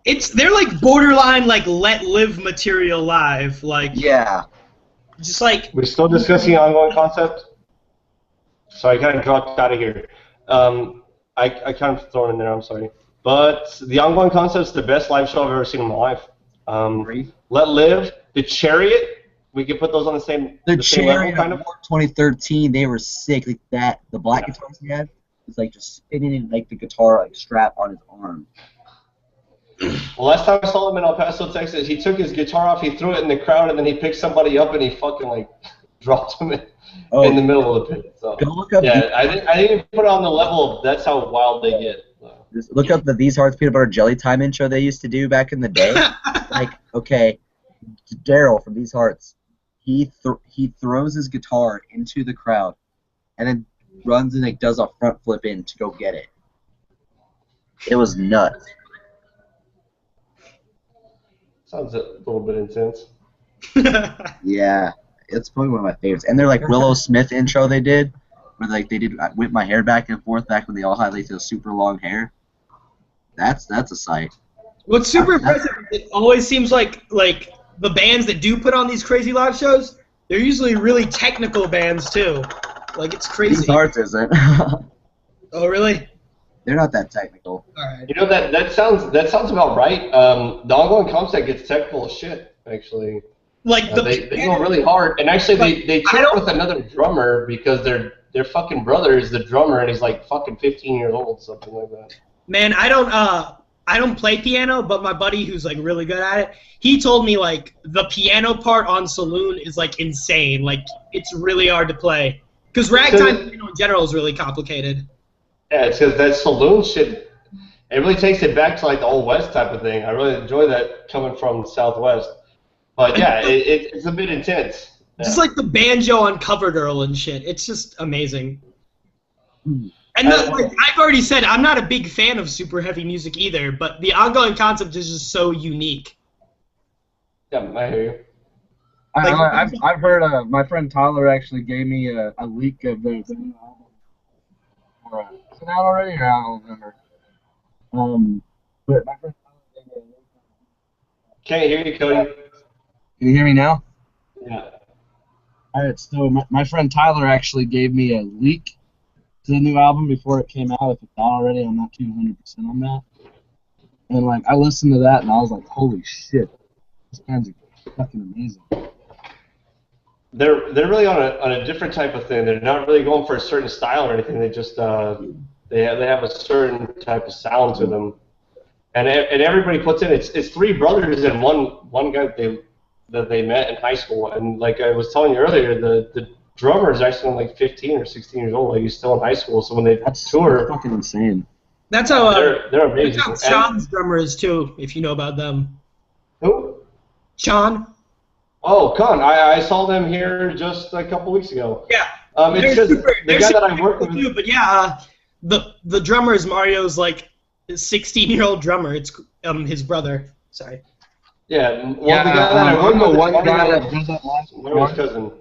they're like borderline like Let Live material live, like yeah, just like we're still discussing the ongoing concept. So I kind of dropped out of here. I kind of thrown in there. I'm sorry, but the ongoing concept is the best live show I've ever seen in my life. Let Live, the Chariot. We could put those on the same same level, kind of. 2013, they were sick. Like that, the black guitars he had was like just spinning in like the guitar like strap on his arm. Well, last time I saw him in El Paso, Texas, he took his guitar off, he threw it in the crowd, and then he picked somebody up and he fucking like dropped him in the middle of the pit. So yeah, I didn't put it on the level of that's how wild they get. So. Just look up the These Hearts Peanut Butter Jelly Time intro they used to do back in the day. Like, okay, Daryl from These Hearts. He throws his guitar into the crowd, and then runs and like does a front flip in to go get it. It was nuts. Sounds a little bit intense. Yeah, it's probably one of my favorites. And they're like Willow Smith intro they did, where like they did whip my hair back and forth back when they all had like the super long hair. That's a sight. What's super impressive is it always seems like the bands that do put on these crazy live shows, they're usually really technical bands too. Like it's crazy. These Hearts isn't. Oh really? They're not that technical. All right. You know that sounds about right. The ongoing concept gets technical as shit, actually. Like they go really hard, and actually they took with another drummer because their fucking brother is the drummer, and he's like fucking 15 years old, something like that. Man, I don't play piano, but my buddy who's like really good at it, he told me like the piano part on Saloon is like insane. Like it's really hard to play because ragtime piano in general is really complicated. Yeah, it's because that Saloon shit, it really takes it back to like the Old West type of thing. I really enjoy that coming from Southwest. But yeah, it's a bit intense. Yeah. Just like the banjo on Covered Earl and shit. It's just amazing. And like I've already said, I'm not a big fan of super heavy music either, but the ongoing concept is just so unique. Yeah, I hear you. I've heard my friend Tyler actually gave me a leak of the new album. Is it out already or I don't remember? But my friend Tyler gave me a leak. Can't hear you, Cody. Can you hear me now? Yeah. All right, so my friend Tyler actually gave me a leak to the new album before it came out. If it's out already, I'm not 200% on that. And like I listened to that and I was like, holy shit, this band's fucking amazing. They're really on a different type of thing. They're not really going for a certain style or anything. They just they have a certain type of sound to them. And everybody puts in it's three brothers and one guy that they met in high school. And like I was telling you earlier, the drummer is actually like 15 or 16 years old. Like he's still in high school. So when they tour, that's fucking insane. That's how they're amazing. That's how Sean's drummer is too, if you know about them. Who? Sean. Oh, Con. I saw them here just a couple weeks ago. Yeah. It's just the guy that I work with. Too, but yeah, the drummer is Mario's like 16-year-old drummer. It's his brother. Sorry. Yeah. Well, the guy that I work with, one guy that does that last Mario's cousin.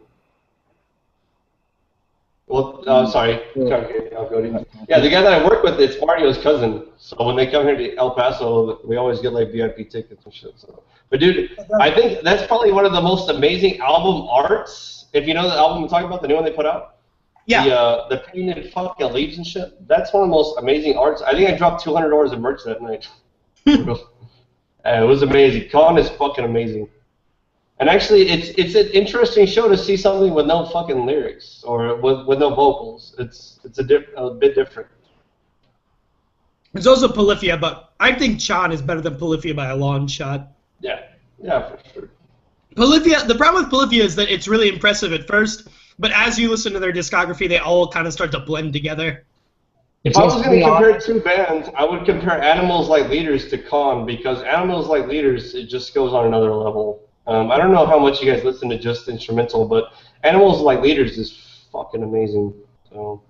Well, sorry. I'll go to. Yeah, the guy that I work with, it's Mario's cousin. So when they come here to El Paso, we always get like VIP tickets and shit. So, but dude, I think that's probably one of the most amazing album arts. If you know the album I'm talking about, the new one they put out. Yeah. The painted fucking leaves and shit. That's one of the most amazing arts. I think I dropped $200 in merch that night. It was amazing. Con is fucking amazing. And actually, it's an interesting show to see something with no fucking lyrics or with no vocals. It's a bit different. There's also Polyphia, but I think Sean is better than Polyphia by a long shot. Yeah, for sure. Polyphia. The problem with Polyphia is that it's really impressive at first, but as you listen to their discography, they all kind of start to blend together. If I was going to compare two bands, I would compare Animals Like Leaders to Con, because Animals Like Leaders, it just goes on another level. I don't know how much you guys listen to just instrumental, but Animals Like Leaders is fucking amazing. So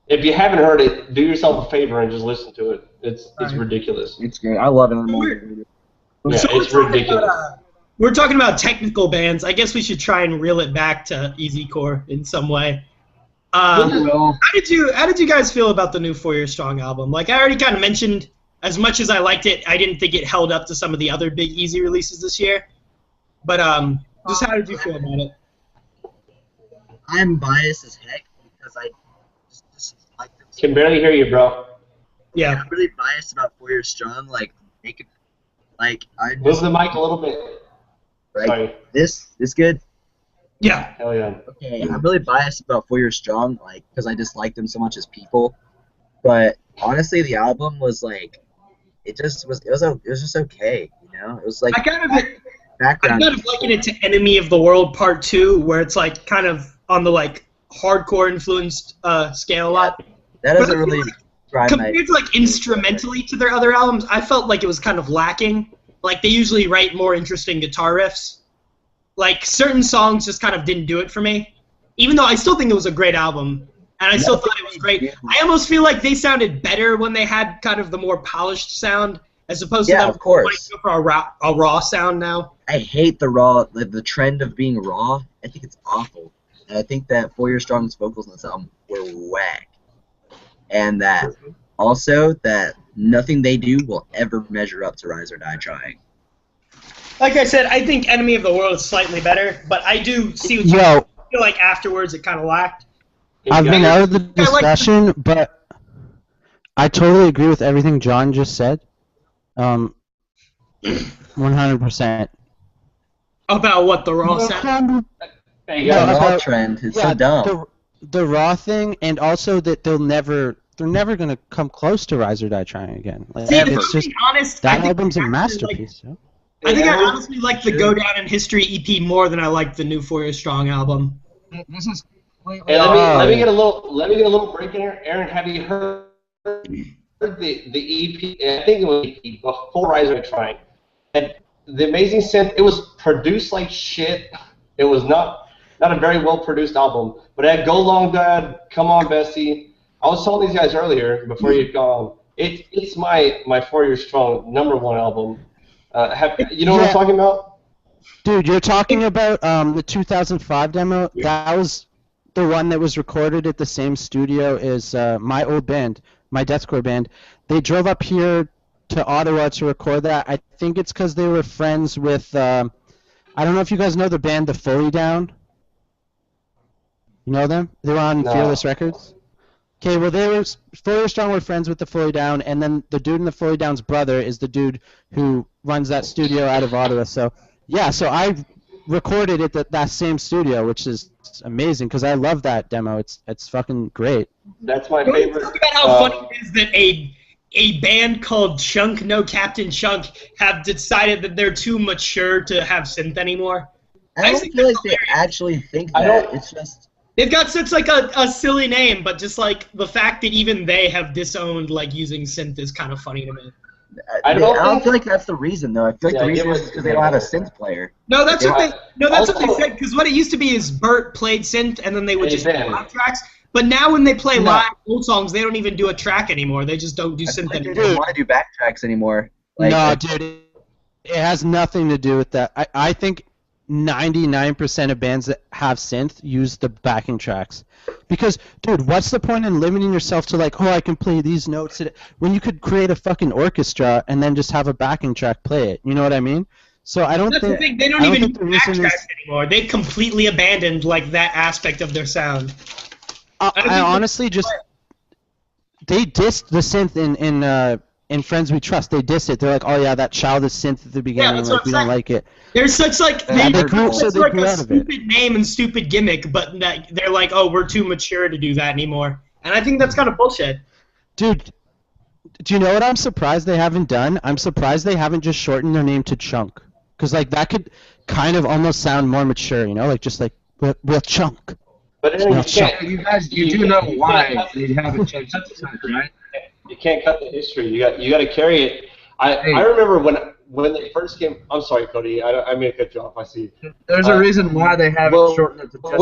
if you haven't heard it, do yourself a favor and just listen to it. It's ridiculous. It's great. I love Animals. Yeah, so it's ridiculous. We're talking about technical bands. I guess we should try and reel it back to easycore in some way. How did you guys feel about the new 4 Year Strong album? Like I already kind of mentioned, as much as I liked it, I didn't think it held up to some of the other big Easy releases this year. But just how did you feel about it? I'm biased as heck because I just like them. Can barely hear you, bro. Yeah. I'm really biased about 4 Year Strong. Like make it, like I just, move the mic a little bit. Right. Sorry. This good? Yeah. Hell yeah. Okay, I'm really biased about 4 Year Strong, like because I just like them so much as people. But honestly, the album was like. It was just okay, you know. It was like I kind background. of liken it to Enemy of the World Part 2, where it's like kind of on the like hardcore influenced scale a lot. That doesn't really drive compared to like instrumentally to their other albums, I felt like it was kind of lacking. Like they usually write more interesting guitar riffs. Like certain songs just kind of didn't do it for me. Even though I still think it was a great album. And I still thought it was great. I almost feel like they sounded better when they had kind of the more polished sound, as opposed to them wanting to go for a raw sound now. I hate the raw, the trend of being raw. I think it's awful. And I think that 4 Year Strong's vocals on this album were whack. And that also that nothing they do will ever measure up to Rise or Die Trying. Like I said, I think Enemy of the World is slightly better, but I do see what you feel like afterwards it kind of lacked. I've been out of the discussion, but I totally agree with everything John just said. 100%. About what, the raw sound? Yeah, the raw trend. It's so dumb. The raw thing, and also that they're never gonna come close to Rise or Die Trying again. Like, See, it's just honest, that album's a masterpiece. I think I honestly like the Go Down in History EP more than I like the new 4 Year Strong album. This is. Hey, let me get a little break in here. Aaron, have you heard the EP? I think it was EP before Rise or Die Trying. And the amazing synth. It was produced like shit. It was not a very well produced album, but it had Go Long Dad, Come On Bessie, I was telling these guys earlier before you'd gone. It's my 4 Years Strong #1 album. You know what I'm talking about? Dude, you're talking about the 2005 demo. That was the one that was recorded at the same studio as my old band, my deathcore band. They drove up here to Ottawa to record that. I think it's because they were friends with. I don't know if you guys know the band The Fully Down. You know them? They were on Fearless Records. Okay, well, Fully Strong were friends with The Fully Down, and then the dude in The Fully Down's brother is the dude who runs that studio out of Ottawa. So, yeah, so I recorded it at that same studio, which is amazing because I love that demo. It's fucking great. That's my favorite. Talk about how funny it is that a band called Chunk, No Captain Chunk, have decided that they're too mature to have synth anymore. I don't feel like they actually think that. It's just... They've got such like a silly name, but just like the fact that even they have disowned like using synth is kind of funny to me. I don't feel like that's the reason though. I feel like the reason is because they don't have a synth player. No, that's what they. No, that's what they said. Because what it used to be is Bert played synth, and then they would just do live tracks. But now when they play live old songs, they don't even do a track anymore. They just don't do synth anymore. They don't want to do backtracks anymore. Like, no, dude, it has nothing to do with that. I think 99% of bands that have synth use the backing tracks. Because, dude, what's the point in limiting yourself to like, oh, I can play these notes when you could create a fucking orchestra and then just have a backing track play it? You know what I mean? So I don't That's think the thing. They don't even do backtracks anymore. They've completely abandoned like that aspect of their sound. I honestly just they dissed the synth in Friends We Trust. They dissed it. They're like, oh yeah, that childish synth at the beginning, like we don't like it. There's such like they grew a out of it. stupid name and stupid gimmick, but they're like, oh, we're too mature to do that anymore. And I think that's kind of bullshit. Dude, do you know what I'm surprised they haven't done? I'm surprised they haven't just shortened their name to Chunk, because like that could kind of almost sound more mature, you know, like just like we're Chunk. But you guys, you do know why they haven't changed the time, right? You can't cut the history. You got to carry it. I remember when they first came. I'm sorry, Cody. I may have cut you off. I see. There's a reason why they haven't shortened it to just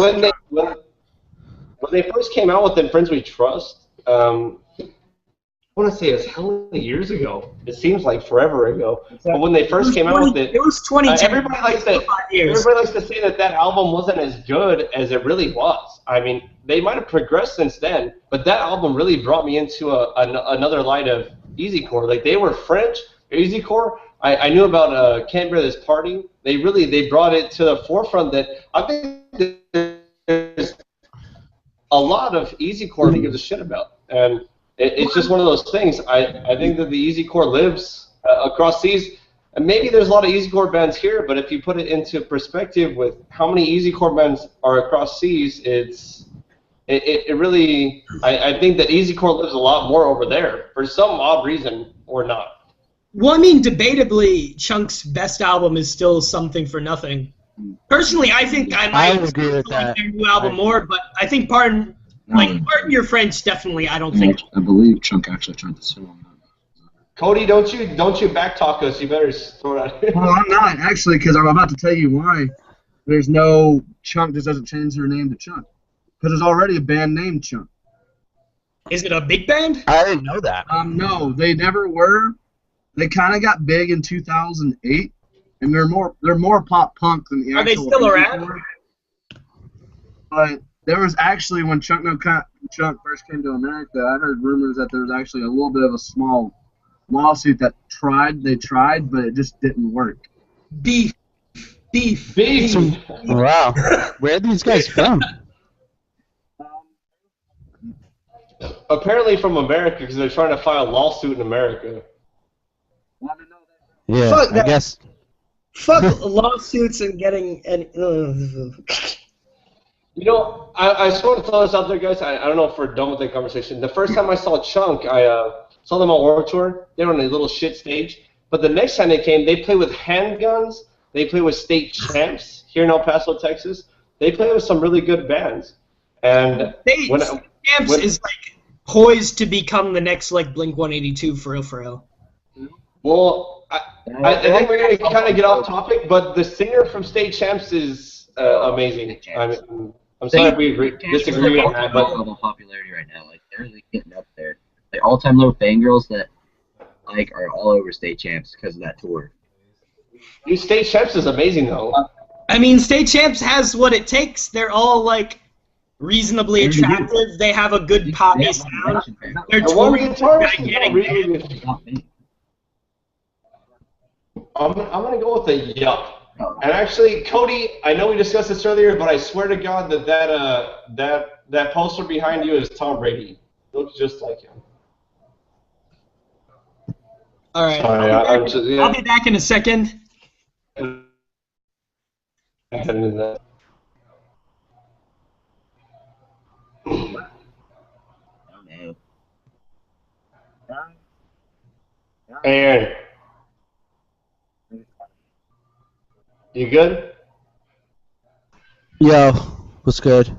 when they first came out with the Friends We Trust. I want to say it's how many years ago? It seems like forever ago. But when they first came out with it, it was 2010. Everybody likes to say that album wasn't as good as it really was. I mean, they might have progressed since then, but that album really brought me into another light of EZcore. Like, they were French, EZcore. I knew about Can't Bear This Party. They brought it to the forefront that I think there's a lot of EZcore to give a shit about. And it's just one of those things. I think that the EZcore lives across seas. And maybe there's a lot of EZcore bands here, but if you put it into perspective with how many EZcore bands are across seas, it really, I think that EZcore lives a lot more over there for some odd reason or not. Well, I mean, debatably, Chunk's best album is still Something for Nothing. Personally, I think I might agree with like that. their new album more, but I think Pardon Your French, definitely, I don't think. I believe Chunk actually tried to sue on that. Cody, don't you backtalk us? You better throw it out here. Well, I'm not, actually, because I'm about to tell you why there's no Chunk just doesn't change their name to Chunk. Because there's already a band named Chunk. Is it a big band? I didn't know that. No, they never were. They kind of got big in 2008, and they're more pop punk than the actual. Are they still around? But there was actually, when Chunk first came to America, I heard rumors that there was actually a little bit of a small lawsuit that they tried, but it just didn't work. Beef. Wow. Where are these guys from? Apparently from America, because they're trying to file a lawsuit in America. Yeah, Fuck I that. guess. Fuck lawsuits and getting any. You know, I just want to throw this out there, guys. I don't know if we're done with the conversation. The first time I saw Chunk, I saw them on Warped Tour. They were on a little shit stage. But the next time they came, they played with Handguns. They played with State Champs here in El Paso, Texas. They played with some really good bands. And State Champs is like poised to become the next like Blink-182 for real. Well, I think we're going to kind of get off topic, but the singer from State Champs is amazing. I'm sorry if we disagree on that, but level popularity right now. Like barely getting up there. Like all-time low fangirls that like are all over state champs because of that tour. Dude, state champs is amazing though. I mean, state champs has what it takes. They're all like reasonably attractive. They have a good poppy sound. Their tour is gigantic. I'm gonna go with a yup. And actually, Cody, I know we discussed this earlier, but I swear to God that poster behind you is Tom Brady. Looks just like him. All right. Sorry, I'll be back in a second. Hey, Aaron. You good? Yo, what's good?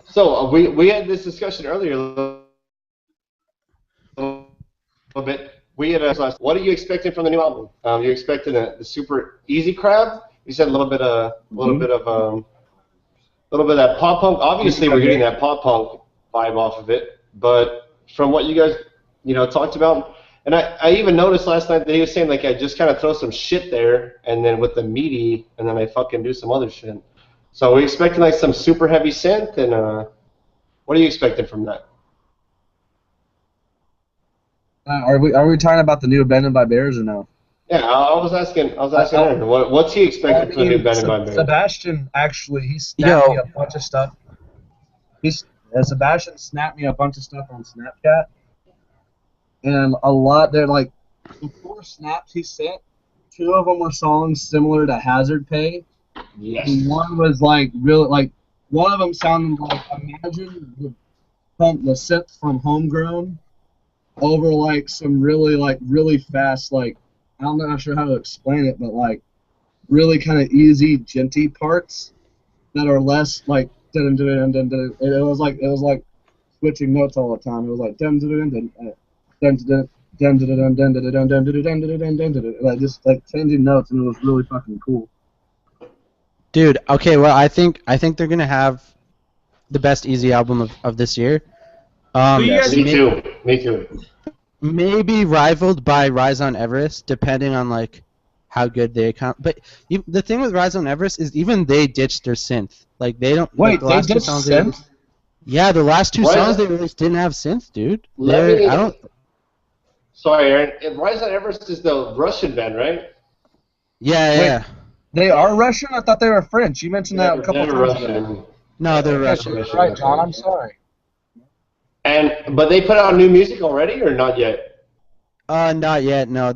So we had this discussion earlier a little bit. We had what are you expecting from the new album? You're expecting the super easy crab? You said a little bit of that pop punk. Obviously, we're getting that pop punk vibe off of it. But from what you guys talked about, and I even noticed last night that he was saying like I just kind of throw some shit there, and then with the meaty, and then I fucking do some other shit. So we're expecting like some super heavy synth, and what are you expecting from that? Are we talking about the new Abandoned by Bears or no? Yeah, I was asking Aaron, what's he expecting from the new Abandoned by Bears? Sebastian actually, he snapped me a bunch of stuff. Sebastian snapped me a bunch of stuff on Snapchat, and a lot. They're like the 4 snaps he sent. 2 of them were songs similar to Hazard Pay. Yes. And one was like really like one of them sounded like imagine the synth from Homegrown over like some really fast I'm not sure how to explain it, but like really kind of easy genty parts that are less like dun dun dun dun dun. It was like switching notes all the time. It was like dun dun dun dun dun dun dun dun dun dun dun dun dun dun dun dun, like just like changing notes, and it was really fucking cool. Dude, okay, well I think they're gonna have the best Easy album of this year. Me too. Maybe rivaled by Rise on Everest, depending on like how good they come. But the thing with Rise on Everest is even they ditched their synth. Like they don't. Wait, like, the last they ditched synth? Yeah, the last 2 songs they released didn't have synth, dude. I don't. Sorry, Aaron. Rise on Everest is the Russian band, right? Yeah. They are Russian? I thought they were French. You mentioned that a couple times ago. No, they're Russian. Right, John. I'm sorry. But they put out new music already, or not yet? Not yet. No,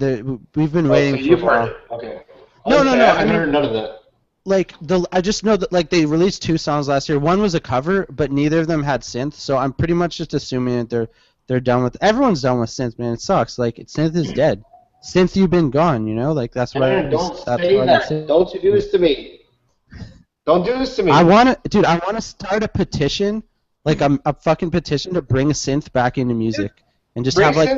we've been waiting so you've for a while. heard it. Okay. No. I haven't heard none of that. Like I just know that like they released 2 songs last year. One was a cover, but neither of them had synth. So I'm pretty much just assuming that they're done with. Everyone's done with synth, man. It sucks. Like synth is dead. Synth, you've been gone. Like that's why. Aaron, don't say that. Don't you do this to me. Don't do this to me. I want to start a petition, like a fucking petition to bring synth back into music, and just have like.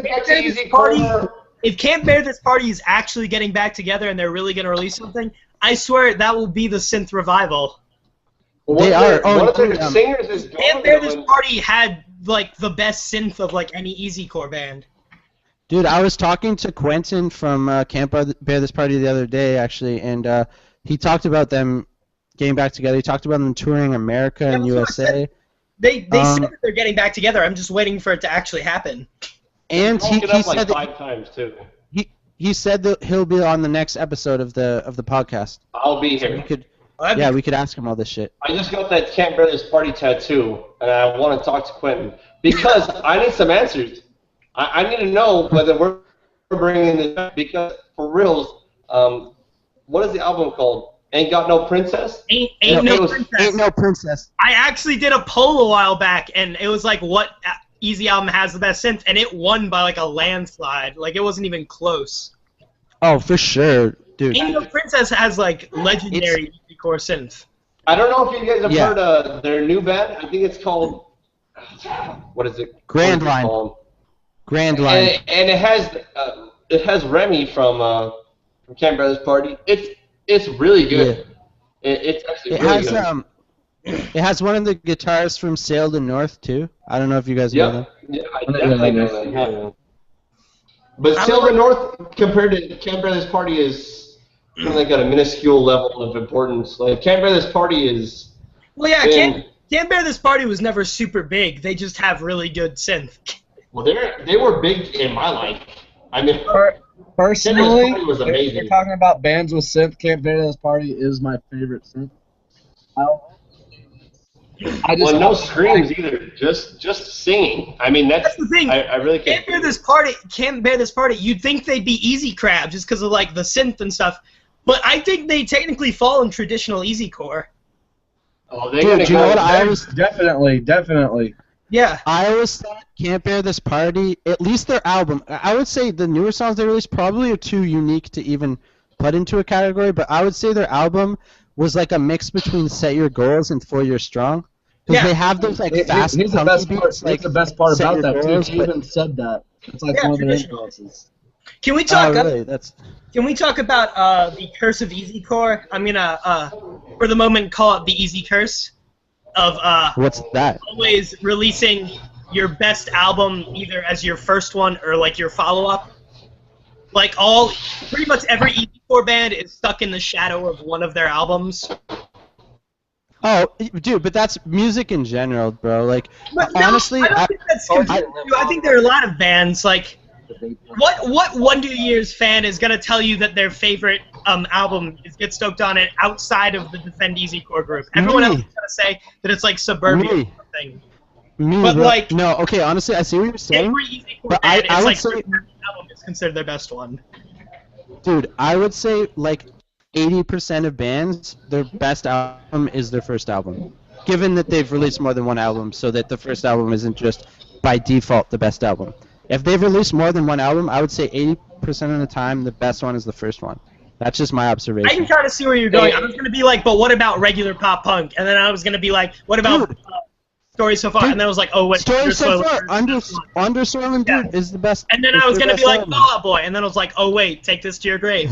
If Can't Bear This Party is actually getting back together and they're really gonna release something, I swear that will be the synth revival. They are. One of their singers is gone. Can't Bear This Party had like the best synth of like any easycore band. Dude, I was talking to Quentin from Can't Bear This Party the other day, actually, and he talked about them getting back together. He talked about them touring America and USA. They said that they're getting back together. I'm just waiting for it to actually happen. And he said said like 5 times too. He said that he'll be on the next episode of the podcast. I'll be here. So we could ask him all this shit. I just got that Can't Bear This Party tattoo, and I want to talk to Quentin because I need some answers. I need to know whether we're bringing this back, because for reals, what is the album called? Ain't Got No Princess? Ain't No Princess. Ain't No Princess. I actually did a poll a while back, and it was like, what Easy album has the best synth, and it won by like a landslide. Like, it wasn't even close. Oh, for sure, dude. Ain't No Princess has like legendary core synth. I don't know if you guys have heard their new band. I think it's called, what is it? Grand Line. Grand Line. And it has Remy from Can't Bear This Party. It's really good. Yeah. It's actually really good. It has one of the guitarists from Sail the North too. I don't know if you guys know them. Yeah, I definitely know that. Yeah. But Sail the North compared to Can't Bear This Party is kind of like at a minuscule level of importance. Like Can't Bear This Party is. Well, yeah, Can't Bear This Party was never super big. They just have really good synth. Well, they were big in my life. I mean, personally, was amazing. if you're talking about bands with synth, Can't Bear This Party is my favorite synth. Well, no screams either. Just singing. I mean, that's the thing. I really Can't Bear This Party. You'd think they'd be easy crab just because of like the synth and stuff, but I think they technically fall in traditional easy core. Oh, Dude, you know what? I was definitely. Yeah. I always thought Can't Bear This Party, at least their album, I would say the newer songs they released probably are too unique to even put into a category, but I would say their album was like a mix between Set Your Goals and 4 Year Strong. Because they have those like fast here's the best part, beats, here's the best part Set about Your that Goals, too. He even said that. It's like one of their influences. Can we talk? Really? Can we talk about the curse of easy core? I'm gonna for the moment call it the easy curse of What's that? always releasing your best album either as your first one or like your follow-up. Like pretty much every easy core band is stuck in the shadow of one of their albums. Oh, dude, but that's music in general, bro. Like, honestly, I don't think that's true. I think there are a lot of bands like. What Wonder Years fan is gonna tell you that their favorite album is Get Stoked On It outside of the Defend Easy Core group? Everyone else is gonna say that it's like Suburbia or something. But bro. like, no, okay, honestly, I see what you're saying. Every Easy Core but band, I it's would like say, their favorite album is considered their best one. Dude, I would say like 80% of bands, their best album is their first album. Given that they've released more than one album, so that the first album isn't just by default the best album. If they've released more than one album, I would say 80% of the time the best one is the first one. That's just my observation. I can kind of see where you're going. I was going to be like, but what about regular pop punk? And then I was going to be like, what about Story So Far? Dude, and then I was like, oh, what? Story So Far, Under Soil Dude is the best. And then I was going to be like, Fall Out Boy. And then I was like, oh, wait, Take This to Your Grave.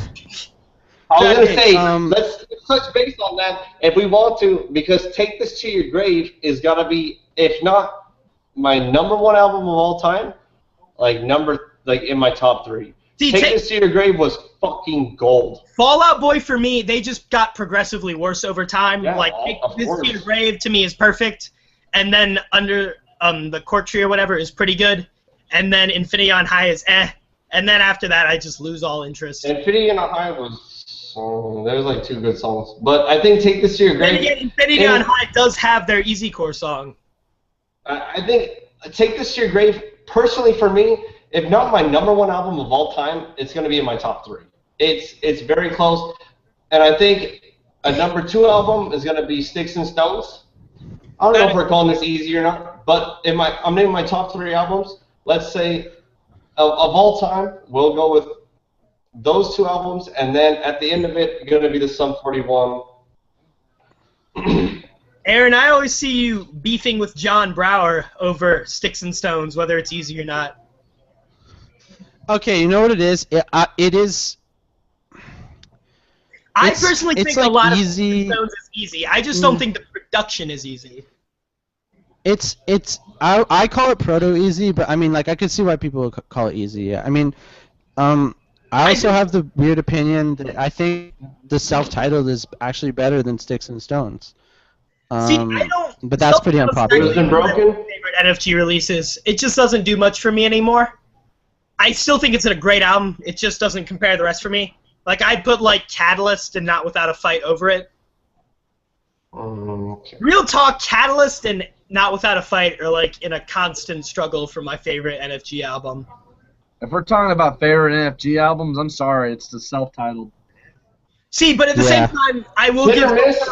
I was going to say, let's touch base on that if we want to, because Take This to Your Grave is going to be, if not my #1 album of all time, like in my top 3. See, Take This to Your Grave was fucking gold. Fall Out Boy for me, they just got progressively worse over time. Yeah, like Take This to Your Grave to me is perfect, and then Under the Court Tree or whatever is pretty good, and then Infinity on High is and then after that I just lose all interest. Infinity on High was there was like 2 good songs, but I think Take This to Your Grave. Infinity on High does have their easy core song. I think Take This to Your Grave. Personally, for me, if not my #1 album of all time, it's going to be in my top 3. It's very close, and I think a #2 album is going to be Sticks and Stones. I don't know if we're calling this easy or not, but I'm naming my top 3 albums. Let's say of all time, we'll go with those 2 albums, and then at the end of it, going to be the Sum 41. Aaron, I always see you beefing with John Brower over Sticks and Stones, whether it's easy or not. Okay, you know what it is? It is. I personally think a lot of Sticks easy. and Stones is easy. I just don't think the production is easy. I call it proto easy, but I mean, like, I could see why people call it easy. Yeah. I mean, I also have the weird opinion that I think the self-titled is actually better than Sticks and Stones. See, I don't. But that's pretty unpopular. Favorite NFG releases. It just doesn't do much for me anymore. I still think it's a great album. It just doesn't compare to the rest for me. Like, I'd put like Catalyst and Not Without a Fight over it. Okay. Real talk, Catalyst and Not Without a Fight are like in a constant struggle for my favorite NFG album. If we're talking about favorite NFG albums, I'm sorry, it's the self-titled. See, but at the same time, I will give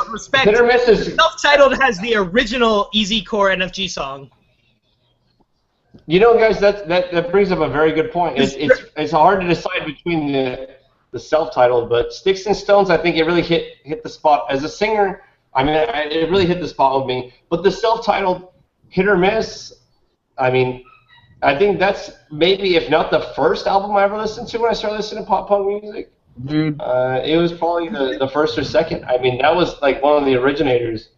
respect. Self-titled has the original Easy Core NFG song. You know, guys, that brings up a very good point. It's hard to decide between the self-titled, but Sticks and Stones, I think it really hit the spot. As a singer, I mean, it really hit the spot with me. But the self-titled, hit or miss, I mean, I think that's maybe, if not the first album I ever listened to when I started listening to pop punk music. Dude. It was probably the first or second. I mean, that was like one of the originators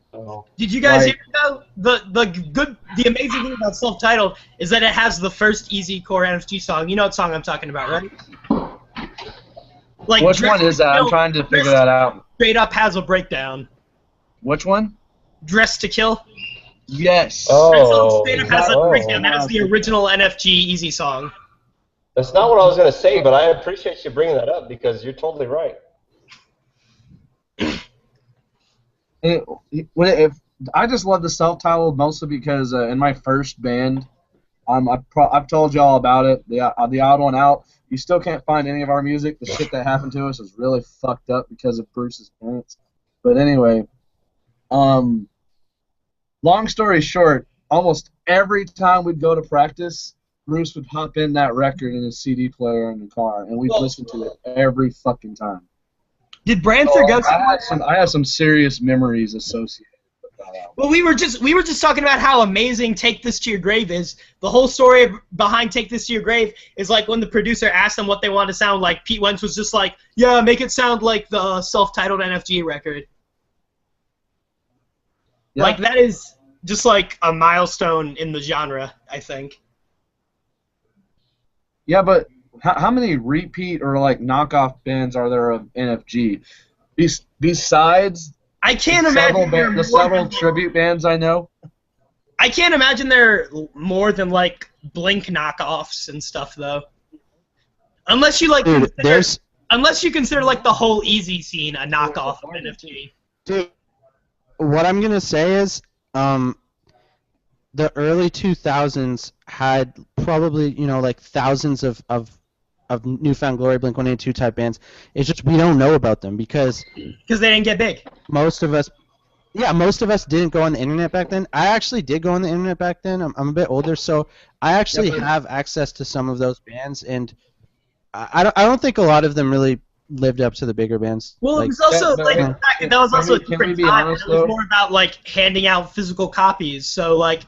Did you guys Like- hear though? The amazing thing about self-titled is that it has the first easy core NFG song. You know what song I'm talking about, right? Like Which Dress one is to that? I'm Kill trying to figure that out. straight up has a breakdown. Which one? Dress to Kill. Yes. That song straight up has a oh. breakdown. That is the original NFG easy song. That's not what I was going to say, but I appreciate you bringing that up because you're totally right. I just love the self-titled mostly because in my first band, I've told y'all about it. The odd one out. You still can't find any of our music. The shit that happened to us is really fucked up because of Bruce's parents. But anyway, long story short, almost every time we'd go to practice, Bruce would hop in that record in his CD player in the car, and we'd listen to it every fucking time. Did Branther go? I have some serious memories associated with that album. Well, we were just talking about how amazing "Take This to Your Grave" is. The whole story behind "Take This to Your Grave" is like when the producer asked them what they wanted to sound like. Pete Wentz was just like, "Yeah, make it sound like the self-titled NFG record." Yeah. Like that is just like a milestone in the genre, I think. Yeah, but how many repeat or like knockoff bands are there of NFG? Besides I can't imagine there are the more several than- tribute bands I know. I can't imagine there are more than like Blink knockoffs and stuff though. Unless you like Dude, unless you consider like the whole Easy scene a knockoff of NFG. Dude, what I'm gonna say is, the early 2000s had probably, like thousands of Newfound Glory, Blink-182 type bands. It's just we don't know about them because they didn't get big. Most of us didn't go on the internet back then. I actually did go on the internet back then. I'm a bit older, so I actually have access to some of those bands, and I don't think a lot of them really lived up to the bigger bands. Well, Like, it was also like the fact that was also a different time. It was more about like handing out physical copies. So like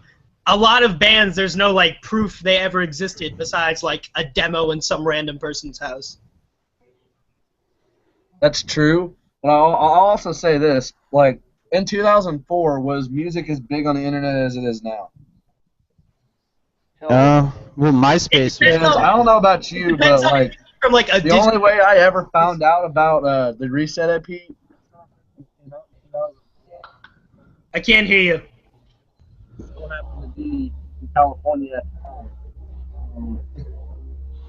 a lot of bands, there's no like proof they ever existed besides like a demo in some random person's house. That's true. But I'll also say this: like in 2004, was music as big on the internet as it is now? well, MySpace. I don't know about you, but like from like a the only way I ever found out about the Reset EP. I can't hear you. What happened to be in California?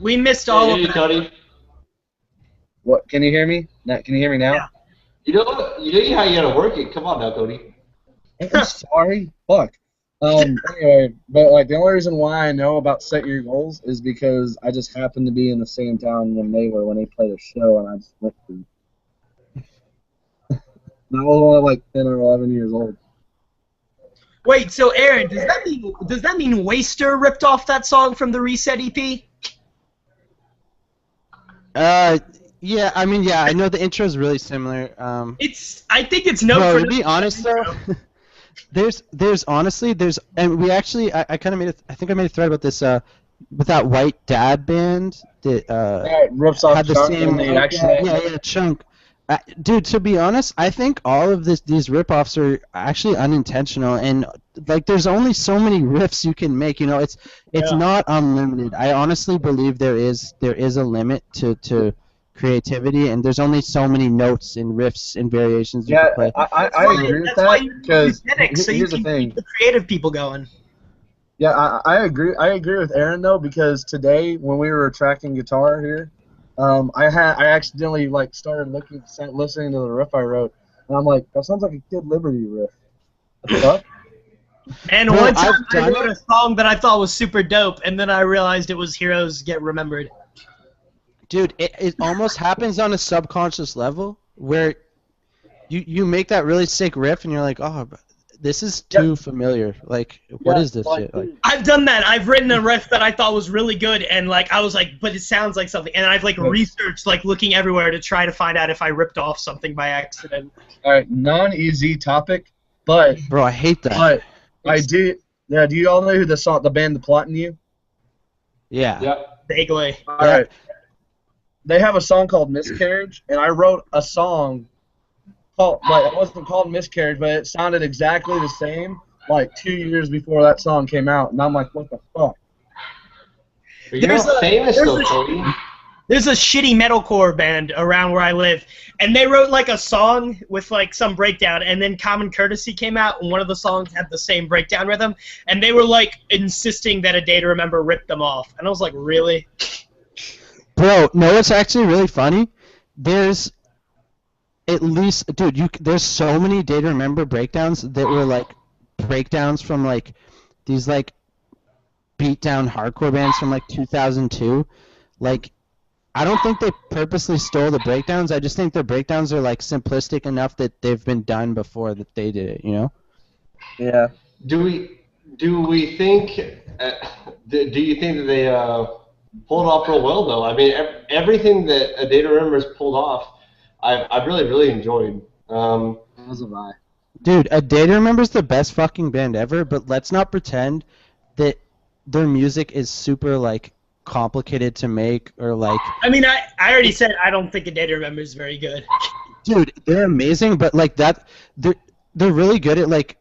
We missed all of that. Cody. What? Can you hear me? Can you hear me now? Yeah. You know how you gotta work it. Come on now, Cody. I'm sorry. Fuck. Anyway, but like the only reason why I know about Set Your Goals is because I just happened to be in the same town when they played a show, and I just went to. I was only like 10 or 11 years old. Wait, so Aaron, does that mean Waster ripped off that song from the Reset EP? Yeah, I mean, yeah, I know the intro is really similar. I think it's no. Bro, for to be honest though, there's honestly, and we actually, I kind of I think I made a thread about this, with that White Dad band that rips off had the Chunk same, and the actual- yeah, Chunk. Dude, to be honest, I think all of these rip-offs are actually unintentional, and like there's only so many riffs you can make. It's not unlimited. I honestly believe there is a limit to creativity, and there's only so many notes and riffs and variations you can play. I agree with that because so you here's the can thing. keep the creative people going. Yeah, I agree. I agree with Aaron though, because today when we were tracking guitar here, I accidentally like started listening to the riff I wrote, and I'm like, that sounds like a Kid Liberty riff. What the fuck? And Bro, one time I I've wrote a song that I thought was super dope, and then I realized it was Heroes Get Remembered. Dude, it almost happens on a subconscious level where you make that really sick riff and you're like, oh, this is too familiar. Like, what is this shit? Like, I've done that. I've written a riff that I thought was really good, and like I was like, but it sounds like something. And I've like researched, like looking everywhere to try to find out if I ripped off something by accident. All right, non-easy topic, but bro, I hate that. But I do. Yeah, do you all know who the band The Plot in You? Yeah. Yeah. Vaguely. All right. They have a song called Miscarriage, and I wrote a song called Miscarriage, but it sounded exactly the same like 2 years before that song came out, and I'm like, what the fuck? You're not famous though, Cody. There's a shitty metalcore band around where I live, and they wrote like a song with like some breakdown, and then Common Courtesy came out, and one of the songs had the same breakdown rhythm, and they were like insisting that A Day to Remember ripped them off, and I was like, really? Bro, no, it's actually really funny. There's at least, dude, there's so many Day to Remember breakdowns that were like breakdowns from like these like beatdown hardcore bands from like 2002. Like, I don't think they purposely stole the breakdowns. I just think their breakdowns are like simplistic enough that they've been done before that they did it, you know? Yeah. Do we think? Do you think that they pulled off real well though? I mean, everything that A Day to Remember's pulled off, I've really enjoyed. As have I. Dude, A Day to Remember's the best fucking band ever, but let's not pretend that their music is super like complicated to make or like. I mean, I already said I don't think A Day to Remember is very good. Dude, they're amazing, but like that, they're really good at like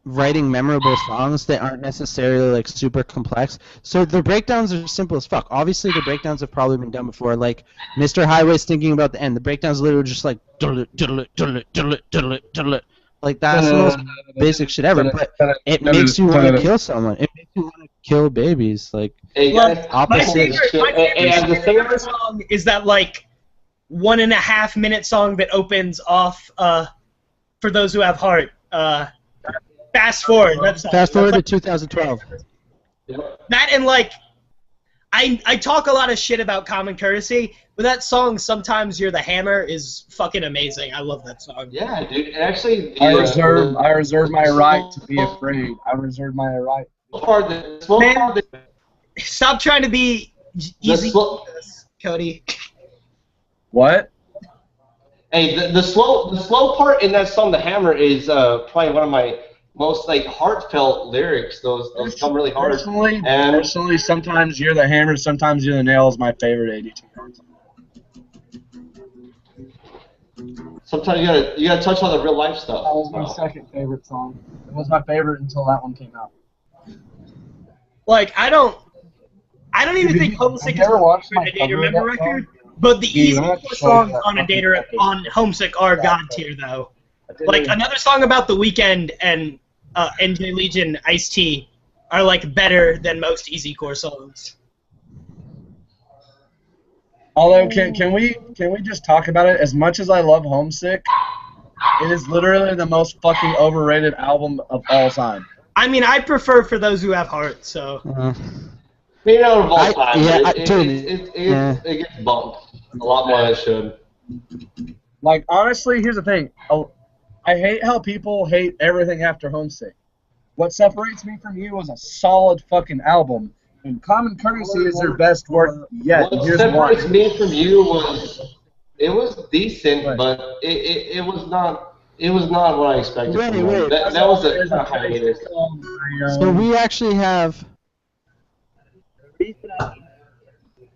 writing memorable songs that aren't necessarily like super complex. So the breakdowns are simple as fuck. Obviously, the breakdowns have probably been done before. Like Mr. Highway's Thinking About the End. The breakdowns are literally just like like that's the most basic shit ever. But it makes you want to kill someone. It makes you want to kill babies. Like opposite. My favorite song is that like 1.5 minute song that opens off For Those Who Have Heart. Fast Forward. Fast forward to 2012. That and like, I talk a lot of shit about Common Courtesy, but that song, Sometimes You're the Hammer, is fucking amazing. I love that song. Yeah, dude. Actually, I reserve my right to be afraid. I reserve my right. Man, stop trying to be easy, Cody. What? Hey, the slow part in that song, "The Hammer," is probably one of my most like heartfelt lyrics. Those come really hard. Personally, Sometimes You're the Hammer, Sometimes You're the Nail is my favorite 82 song. Sometimes you gotta touch on the real life stuff. That was my second favorite song. It was my favorite until that one came out. Like I don't even think Homesick is a Day to Remember record, but the easy songs on on Homesick are god tier though. Like another song about The Weeknd and NJ Legion, Ice-T are like better than most easycore songs. Although, can we just talk about it? As much as I love Homesick, it is literally the most fucking overrated album of all time. I mean, I prefer For Those Who Have Heart, so. Me out of all time. It gets bumped a lot more than it should. Like, honestly, here's the thing. I hate how people hate everything after Homesick. What separates me from you is a solid fucking album. And Common Courtesy is their best work yet. What separates me from you was it was decent, but it was not what I expected. Wait. That was a hiatus. So we actually have.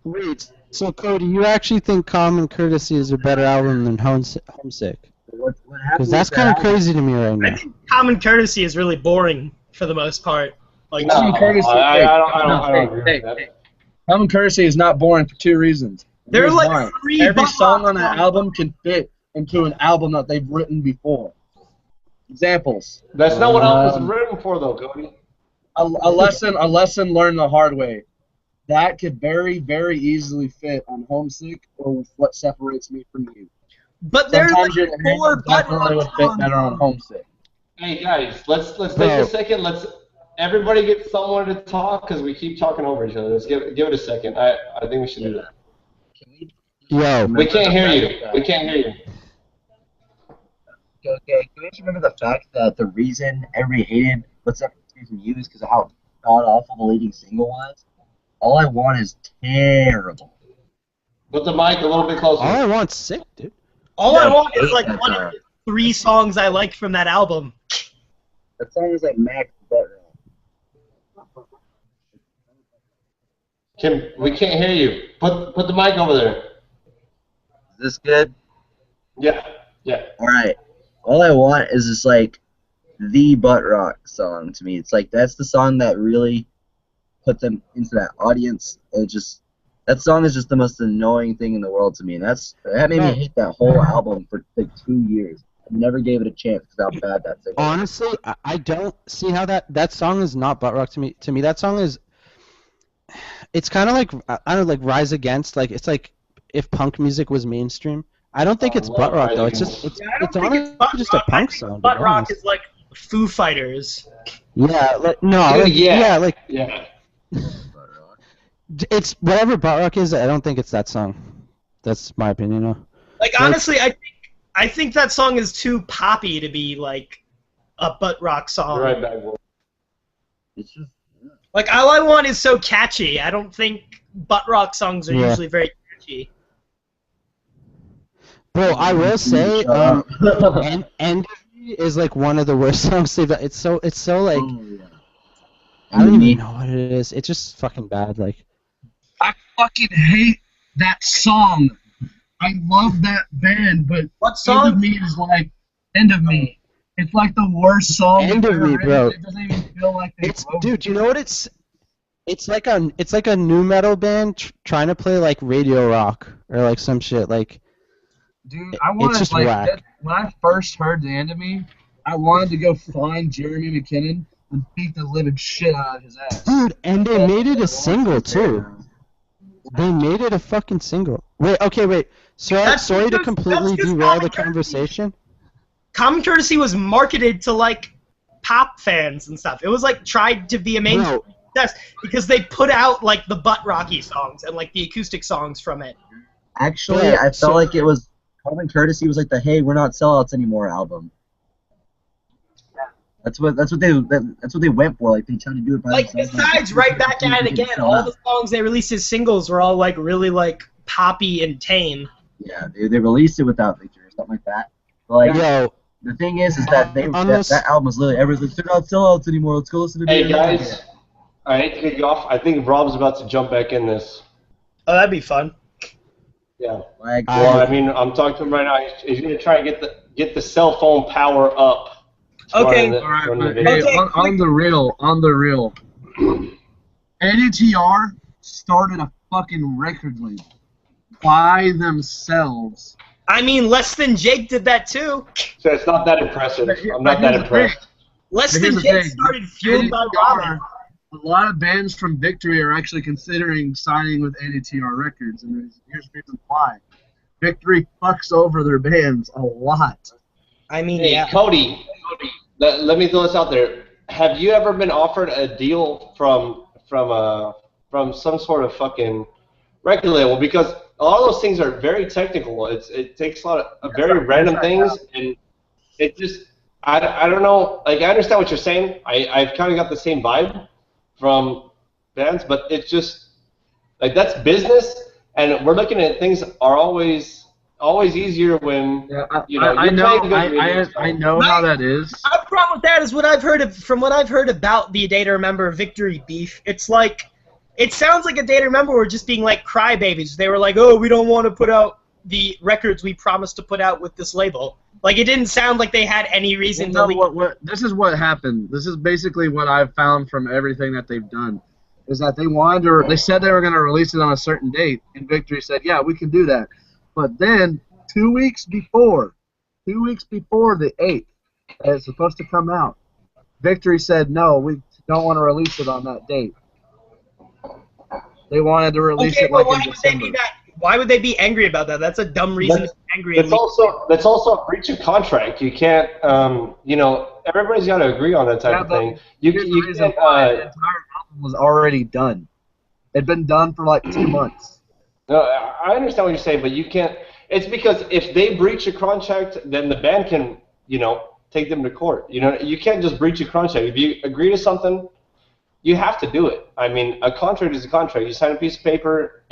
Wait. So Cody, you actually think Common Courtesy is a better album than Homesick? Because that's kind of crazy to me right now. I think Common Courtesy is really boring for the most part. Like Common Courtesy. Common Courtesy is not boring for two reasons. There are like every song on that album can fit into an album that they've written before. Examples. That's not what albums was written for, though, Cody. A lesson learned the hard way. That could very, very easily fit on Homesick or What Separates Me From You. But there's like four definitely would fit better on Homesick. Hey guys, let's take a second. Let's everybody get someone to talk because we keep talking over each other. Let's give it a second. I think we should do that. Yo. We can't hear you. We can't hear you. Okay, can you just remember the fact that the reason everybody hated What's Up from You is because of how god awful the leading single was? All I Want is terrible. Put the mic a little bit closer. All I Want's sick, dude. All I Want is like one of the 3 songs I liked from that album. That song is like Max Butter. Kim, we can't hear you. Put the mic over there. Is this good? Yeah. Alright. All I Want is just like the butt rock song to me. It's like that's the song that really put them into that audience. And that song is just the most annoying thing in the world to me, and that made me hate that whole album for like 2 years. I never gave it a chance because how bad that thing was. Honestly, I don't see how that song is not butt rock to me. To me, that song is. It's kind of like I don't know, like Rise Against. Like it's like if punk music was mainstream. I don't think it's butt rock though. It's just it's honestly just a punk song. Butt rock is like Foo Fighters. Yeah, like, no, like, yeah. It's whatever butt rock is. I don't think it's that song. That's my opinion. Though. Like honestly, I think that song is too poppy to be like a butt rock song. You're right back, boy. It's just like All I Want is so catchy. I don't think butt rock songs are usually very catchy. Bro, I will say, End is like one of the worst songs they've done. It's so like I don't even know what it is. It's just fucking bad. Like I fucking hate that song. I love that band, but what song? End of Me is like End of Me. It's like the worst song. End of Me, bro. It doesn't even feel like dude. You know what it's like a new metal band trying to play like radio rock or like some shit like. Dude, I wanted just like whack. when I first heard the End of Me, I wanted to go find Jeremy McKinnon and beat the living shit out of his ass. Dude, and they made it a single too. They made it a fucking single. Wait. Sorry to completely derail the conversation. Common Courtesy was marketed to like pop fans and stuff. It was like tried to be a mainstream success because they put out like the butt rocky songs and like the acoustic songs from it. Actually, I felt like it was Common Courtesy was like the "Hey, we're not sellouts anymore" album. That's what they went for. Like they tried to do it by like themselves. Besides, right back at it again. All the songs they released as singles were all like really like poppy and tame. Yeah, they released it without Victory or something like that. But like, the thing is that that album was literally everyone's like, they're not sellouts anymore. Let's go listen to. Hey guys, I hate to kick you off. I think Rob's about to jump back in this. Oh, that'd be fun. Yeah. Well, I mean, I'm talking to him right now. He's gonna try and get the cell phone power up. Okay. On the real. NETR started a fucking record label by themselves. I mean, Less Than Jake did that too. So it's not that impressive. I'm not that impressed. Less Than Jake started fueled by Robin. A lot of bands from Victory are actually considering signing with NETR Records, and here's the reason why. Victory fucks over their bands a lot. I mean, hey, Cody, let me throw this out there. Have you ever been offered a deal from some sort of fucking record label? Because a lot of those things are very technical. It takes a lot of very random things, and it just I don't know. Like I understand what you're saying. I've kind of got the same vibe from bands, but it's just like that's business, and we're looking at things are always easier when I know how that is. My problem with that is what I've heard from what I've heard about the Day to Remember Victory beef. It's like it sounds like a Day to Remember were just being like crybabies. They were like, oh, we don't want to put out the records we promised to put out with this label. Like, it didn't sound like they had any reason to leave. This is what happened. This is basically what I've found from everything that they've done, is that they said they were going to release it on a certain date, and Victory said, yeah, we can do that. But then, 2 weeks before the 8th, it's supposed to come out, Victory said, no, we don't want to release it on that date. They wanted to release it like in December. Why would they be angry about that? That's a dumb reason to be angry. That's also a breach of contract. You can't, everybody's got to agree on that type of thing. The entire album was already done. It'd been done for like 2 months. No, I understand what you're saying, but you can't. It's because if they breach a contract, then the band can, take them to court. You can't just breach a contract. If you agree to something, you have to do it. I mean, a contract is a contract. You sign a piece of paper.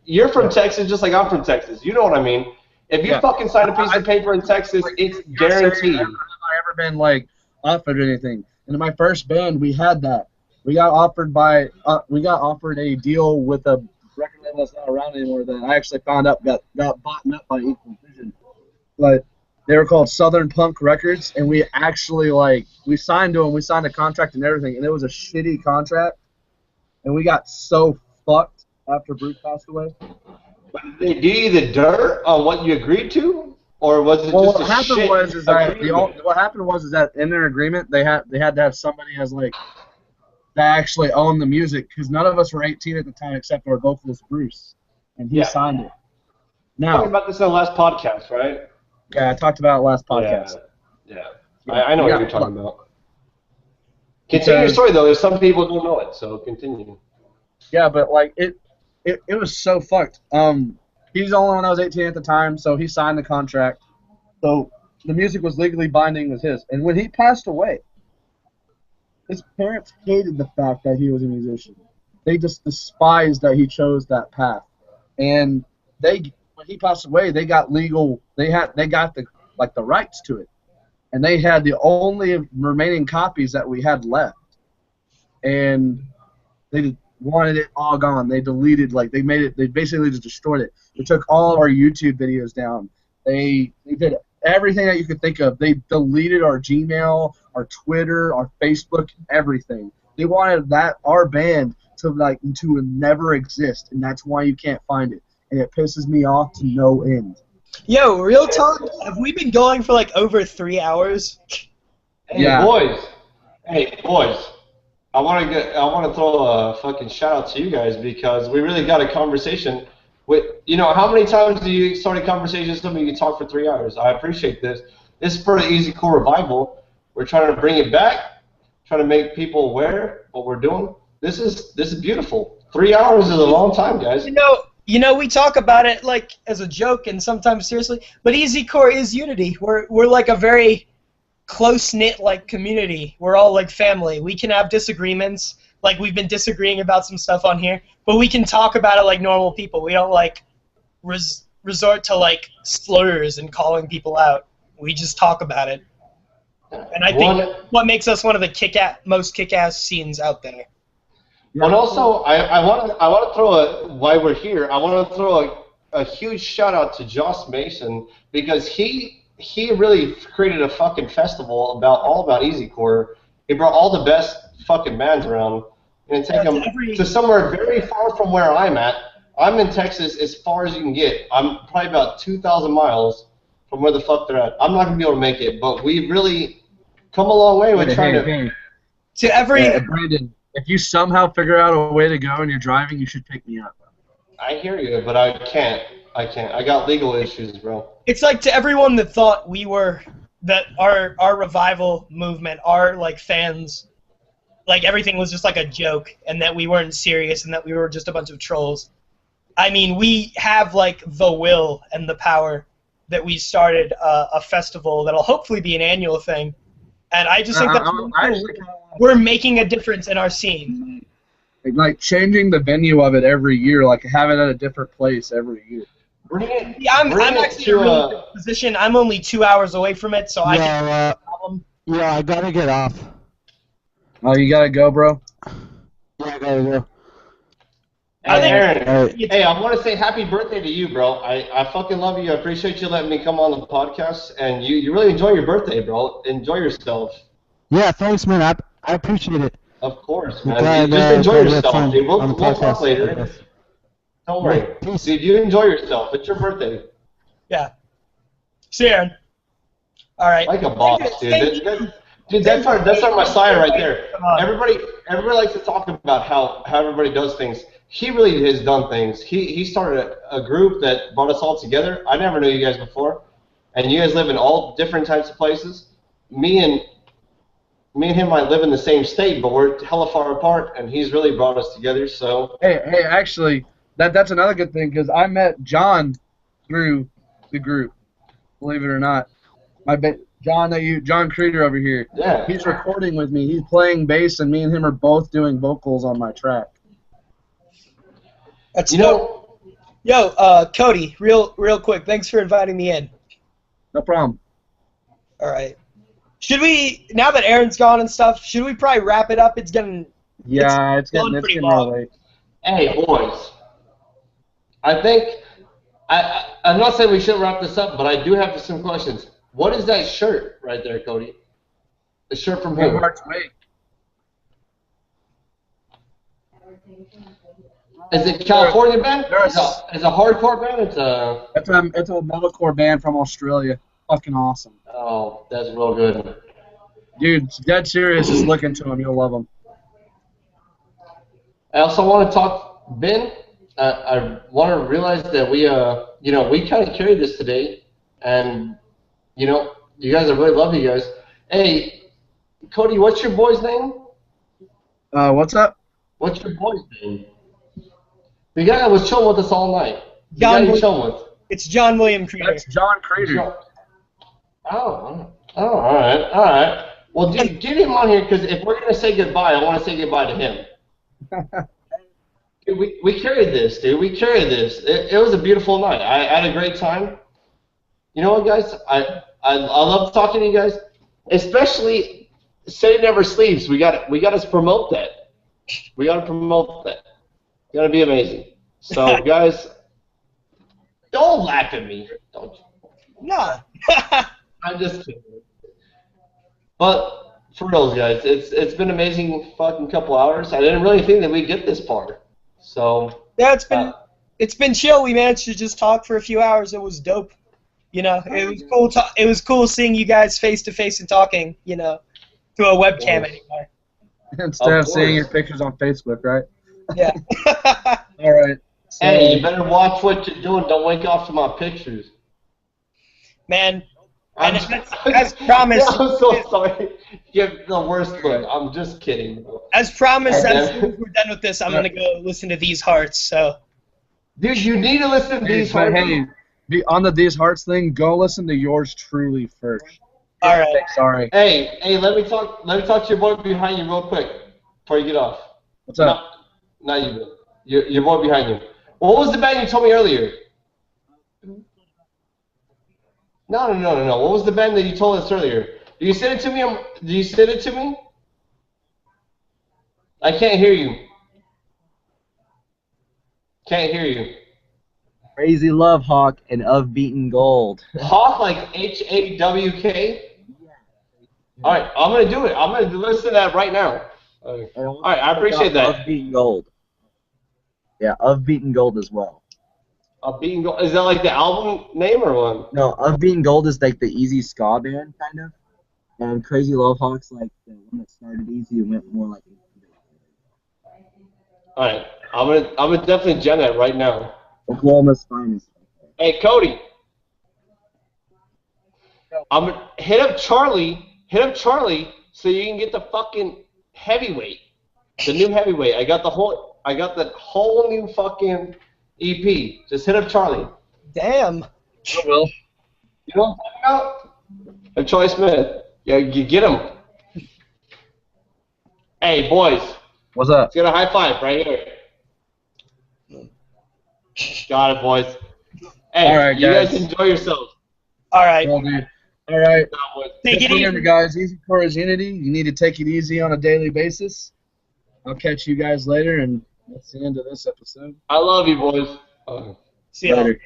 You're from Texas just like I'm from Texas. You know what I mean? If you fucking sign a piece of paper in Texas, it's guaranteed. I've never been like offered anything. And in my first band, we had that. We got offered a deal with a record label that's not around anymore that I actually found out got bought up by Equal Vision. But They were called Southern Punk Records, and we actually we signed to them. We signed a contract and everything, and it was a shitty contract, and we got so fucked after Bruce passed away. Did you give you the dirt on what you agreed to, or was it just what a happened shit was is that agreement? what happened was is that in their agreement they had to have somebody as that actually owned the music, because none of us were 18 at the time except our vocalist Bruce, and he signed it. Now, Talking about this in the last podcast, right? Yeah, I talked about it last podcast. Yeah. I know what you're talking about. Continue your Because- story, though. There's some people who don't know it, so continue. Yeah, but it was so fucked. He's the only one that was 18 at the time, so he signed the contract. So the music was legally binding with his. And when he passed away, his parents hated the fact that he was a musician. They just despised that he chose that path. And when he passed away, they got legal. They got the rights to it, and they had the only remaining copies that we had left. And they wanted it all gone. They deleted, they basically just destroyed it. They took all of our YouTube videos down. They did everything that you could think of. They deleted our Gmail, our Twitter, our Facebook, everything. They wanted our band to never exist, and that's why you can't find it. And it pisses me off to no end. Yo, real talk, have we been going for over 3 hours? Hey, boys. I want to throw a fucking shout out to you guys, because we really got a conversation. How many times do you start a conversation with somebody you can talk for 3 hours? I appreciate this. This is for the Easy Core Revival. We're trying to bring it back, trying to make people aware what we're doing. This is beautiful. 3 hours is a long time, guys. You know, we talk about it as a joke and sometimes seriously, but Easy Core is unity. We're like a very close-knit community. We're all family. We can have disagreements, we've been disagreeing about some stuff on here, but we can talk about it like normal people. We don't resort to slurs and calling people out. We just talk about it. And I think what makes us one of the most kick-ass scenes out there. And also, I want to throw while we're here, I want to throw a huge shout out to Joss Mason, because he really created a fucking festival all about Easy Core. He brought all the best fucking bands around and take them to somewhere very far from where I'm at. I'm in Texas as far as you can get. I'm probably about 2,000 miles from where the fuck they're at. I'm not gonna be able to make it, but we've really come a long way with trying to. Brandon, if you somehow figure out a way to go and you're driving, you should pick me up. I hear you, but I can't. I got legal issues, bro. It's to everyone that thought that our revival movement, our fans, everything was just a joke, and that we weren't serious, and that we were just a bunch of trolls. I mean, we have the will and the power that we started a festival that'll hopefully be an annual thing, and I just think that we're making a difference in our scene. Changing the venue of it every year, have it at a different place every year. I'm actually in a really good position. I'm only 2 hours away from it, so I can. Yeah, I gotta get off. Oh, you gotta go, bro? Yeah, I gotta go. Aaron, hey, I want to say happy birthday to you, bro. I fucking love you. I appreciate you letting me come on the podcast, and you really enjoy your birthday, bro. Enjoy yourself. Yeah, thanks, man. I appreciate it. Of course, man. Just enjoy yourself, dude. We'll talk later. Don't worry. Dude, you enjoy yourself. It's your birthday. Yeah. See you, Aaron. All right. Like a boss, dude. Dude, that's our Messiah right there. Everybody likes to talk about how everybody does things. He really has done things. He started a group that brought us all together. I never knew you guys before, and you guys live in all different types of places. Me and him might live in the same state, but we're hella far apart, and he's really brought us together. So hey, actually, that's another good thing, because I met John through the group. Believe it or not, John Creeder over here. Yeah. He's recording with me. He's playing bass, and me and him are both doing vocals on my track. That's Yo, Cody, real quick, thanks for inviting me in. No problem. All right. Should we, now that Aaron's gone and stuff, should we probably wrap it up? It's getting getting long. late. Hey, boys. I think I'm not saying we should wrap this up, but I do have some questions. What is that shirt right there, Cody? The shirt from who? Hearts Wake. Is it California band? It's a hardcore band. It's a metalcore band from Australia. Fucking awesome. Oh, that's real good. Dude, dead serious. Just look into them. You'll love them. I also want to talk, Ben. I want to realize that we kind of carried this today, and you guys, I really love you guys. Hey, Cody, what's your boy's name? What's up? What's your boy's name? The guy that was chilling with us all night. The guy you chilling with. It's John William Creeder. That's John Creeder. Oh, all right. Well, dude, get him on here, because if we're going to say goodbye, I want to say goodbye to him. Dude, we carried this, dude. We carried this. It was a beautiful night. I had a great time. You know what, guys? I love talking to you guys, especially Say Never Sleeps. We got to promote that. We got to promote that. It's going to be amazing. So, guys, don't laugh at me. Don't you? No. I'm just kidding. But for real, guys, it's been an amazing fucking couple hours. I didn't really think that we'd get this far. So yeah, it's been chill. We managed to just talk for a few hours. It was dope. It was cool. It was cool seeing you guys face to face and talking. Through a webcam anyway. Instead of seeing your pictures on Facebook, right? Yeah. All right. So, hey, you better watch what you're doing. Don't wake off to my pictures. Man, as promised. I'm so sorry. You have the worst look. I'm just kidding. As promised, as soon as we're done with this, I'm going to go listen to These Hearts. So, dude, you need to listen to These Hearts. Hey, on the These Hearts thing, go listen to yours truly first. All right. Sorry. Hey, let me talk to your boy behind you real quick before you get off. What's up? Not you, Bill. Your boy behind you. What was the band you told me earlier? No. What was the band that you told us earlier? Did you send it to me? I can't hear you. Can't hear you. Crazy Love Hawk and Of Beaten Gold. Hawk like HAWK? All right, I'm going to do it. I'm going to listen to that right now. All right, I appreciate that. Of Beaten Gold. Yeah, Of Beaten Gold as well. Of Beaten Gold. Is that like the album name or what? No, Of Beaten Gold is like the Easy ska band, kind of. And Crazy Love Hawk's like the one that started Easy and went more like... All right, I'm gonna definitely gen that right now. Oklahoma's finest. Hey, Cody. I'm gonna hit up Charlie so you can get the fucking heavyweight, the new heavyweight. I got the whole new fucking EP. Just hit up Charlie. Damn. I will. You know what I'm talking about? Troy Smith. Yeah, you get him. Hey, boys. What's up? Let's get a high five right here. Got it, boys. Hey, all right, you guys enjoy yourselves. All right. Well, dude. All right. Take it easy, guys. Easy core is unity. You need to take it easy on a daily basis. I'll catch you guys later, and that's the end of this episode. I love you, boys. See you later.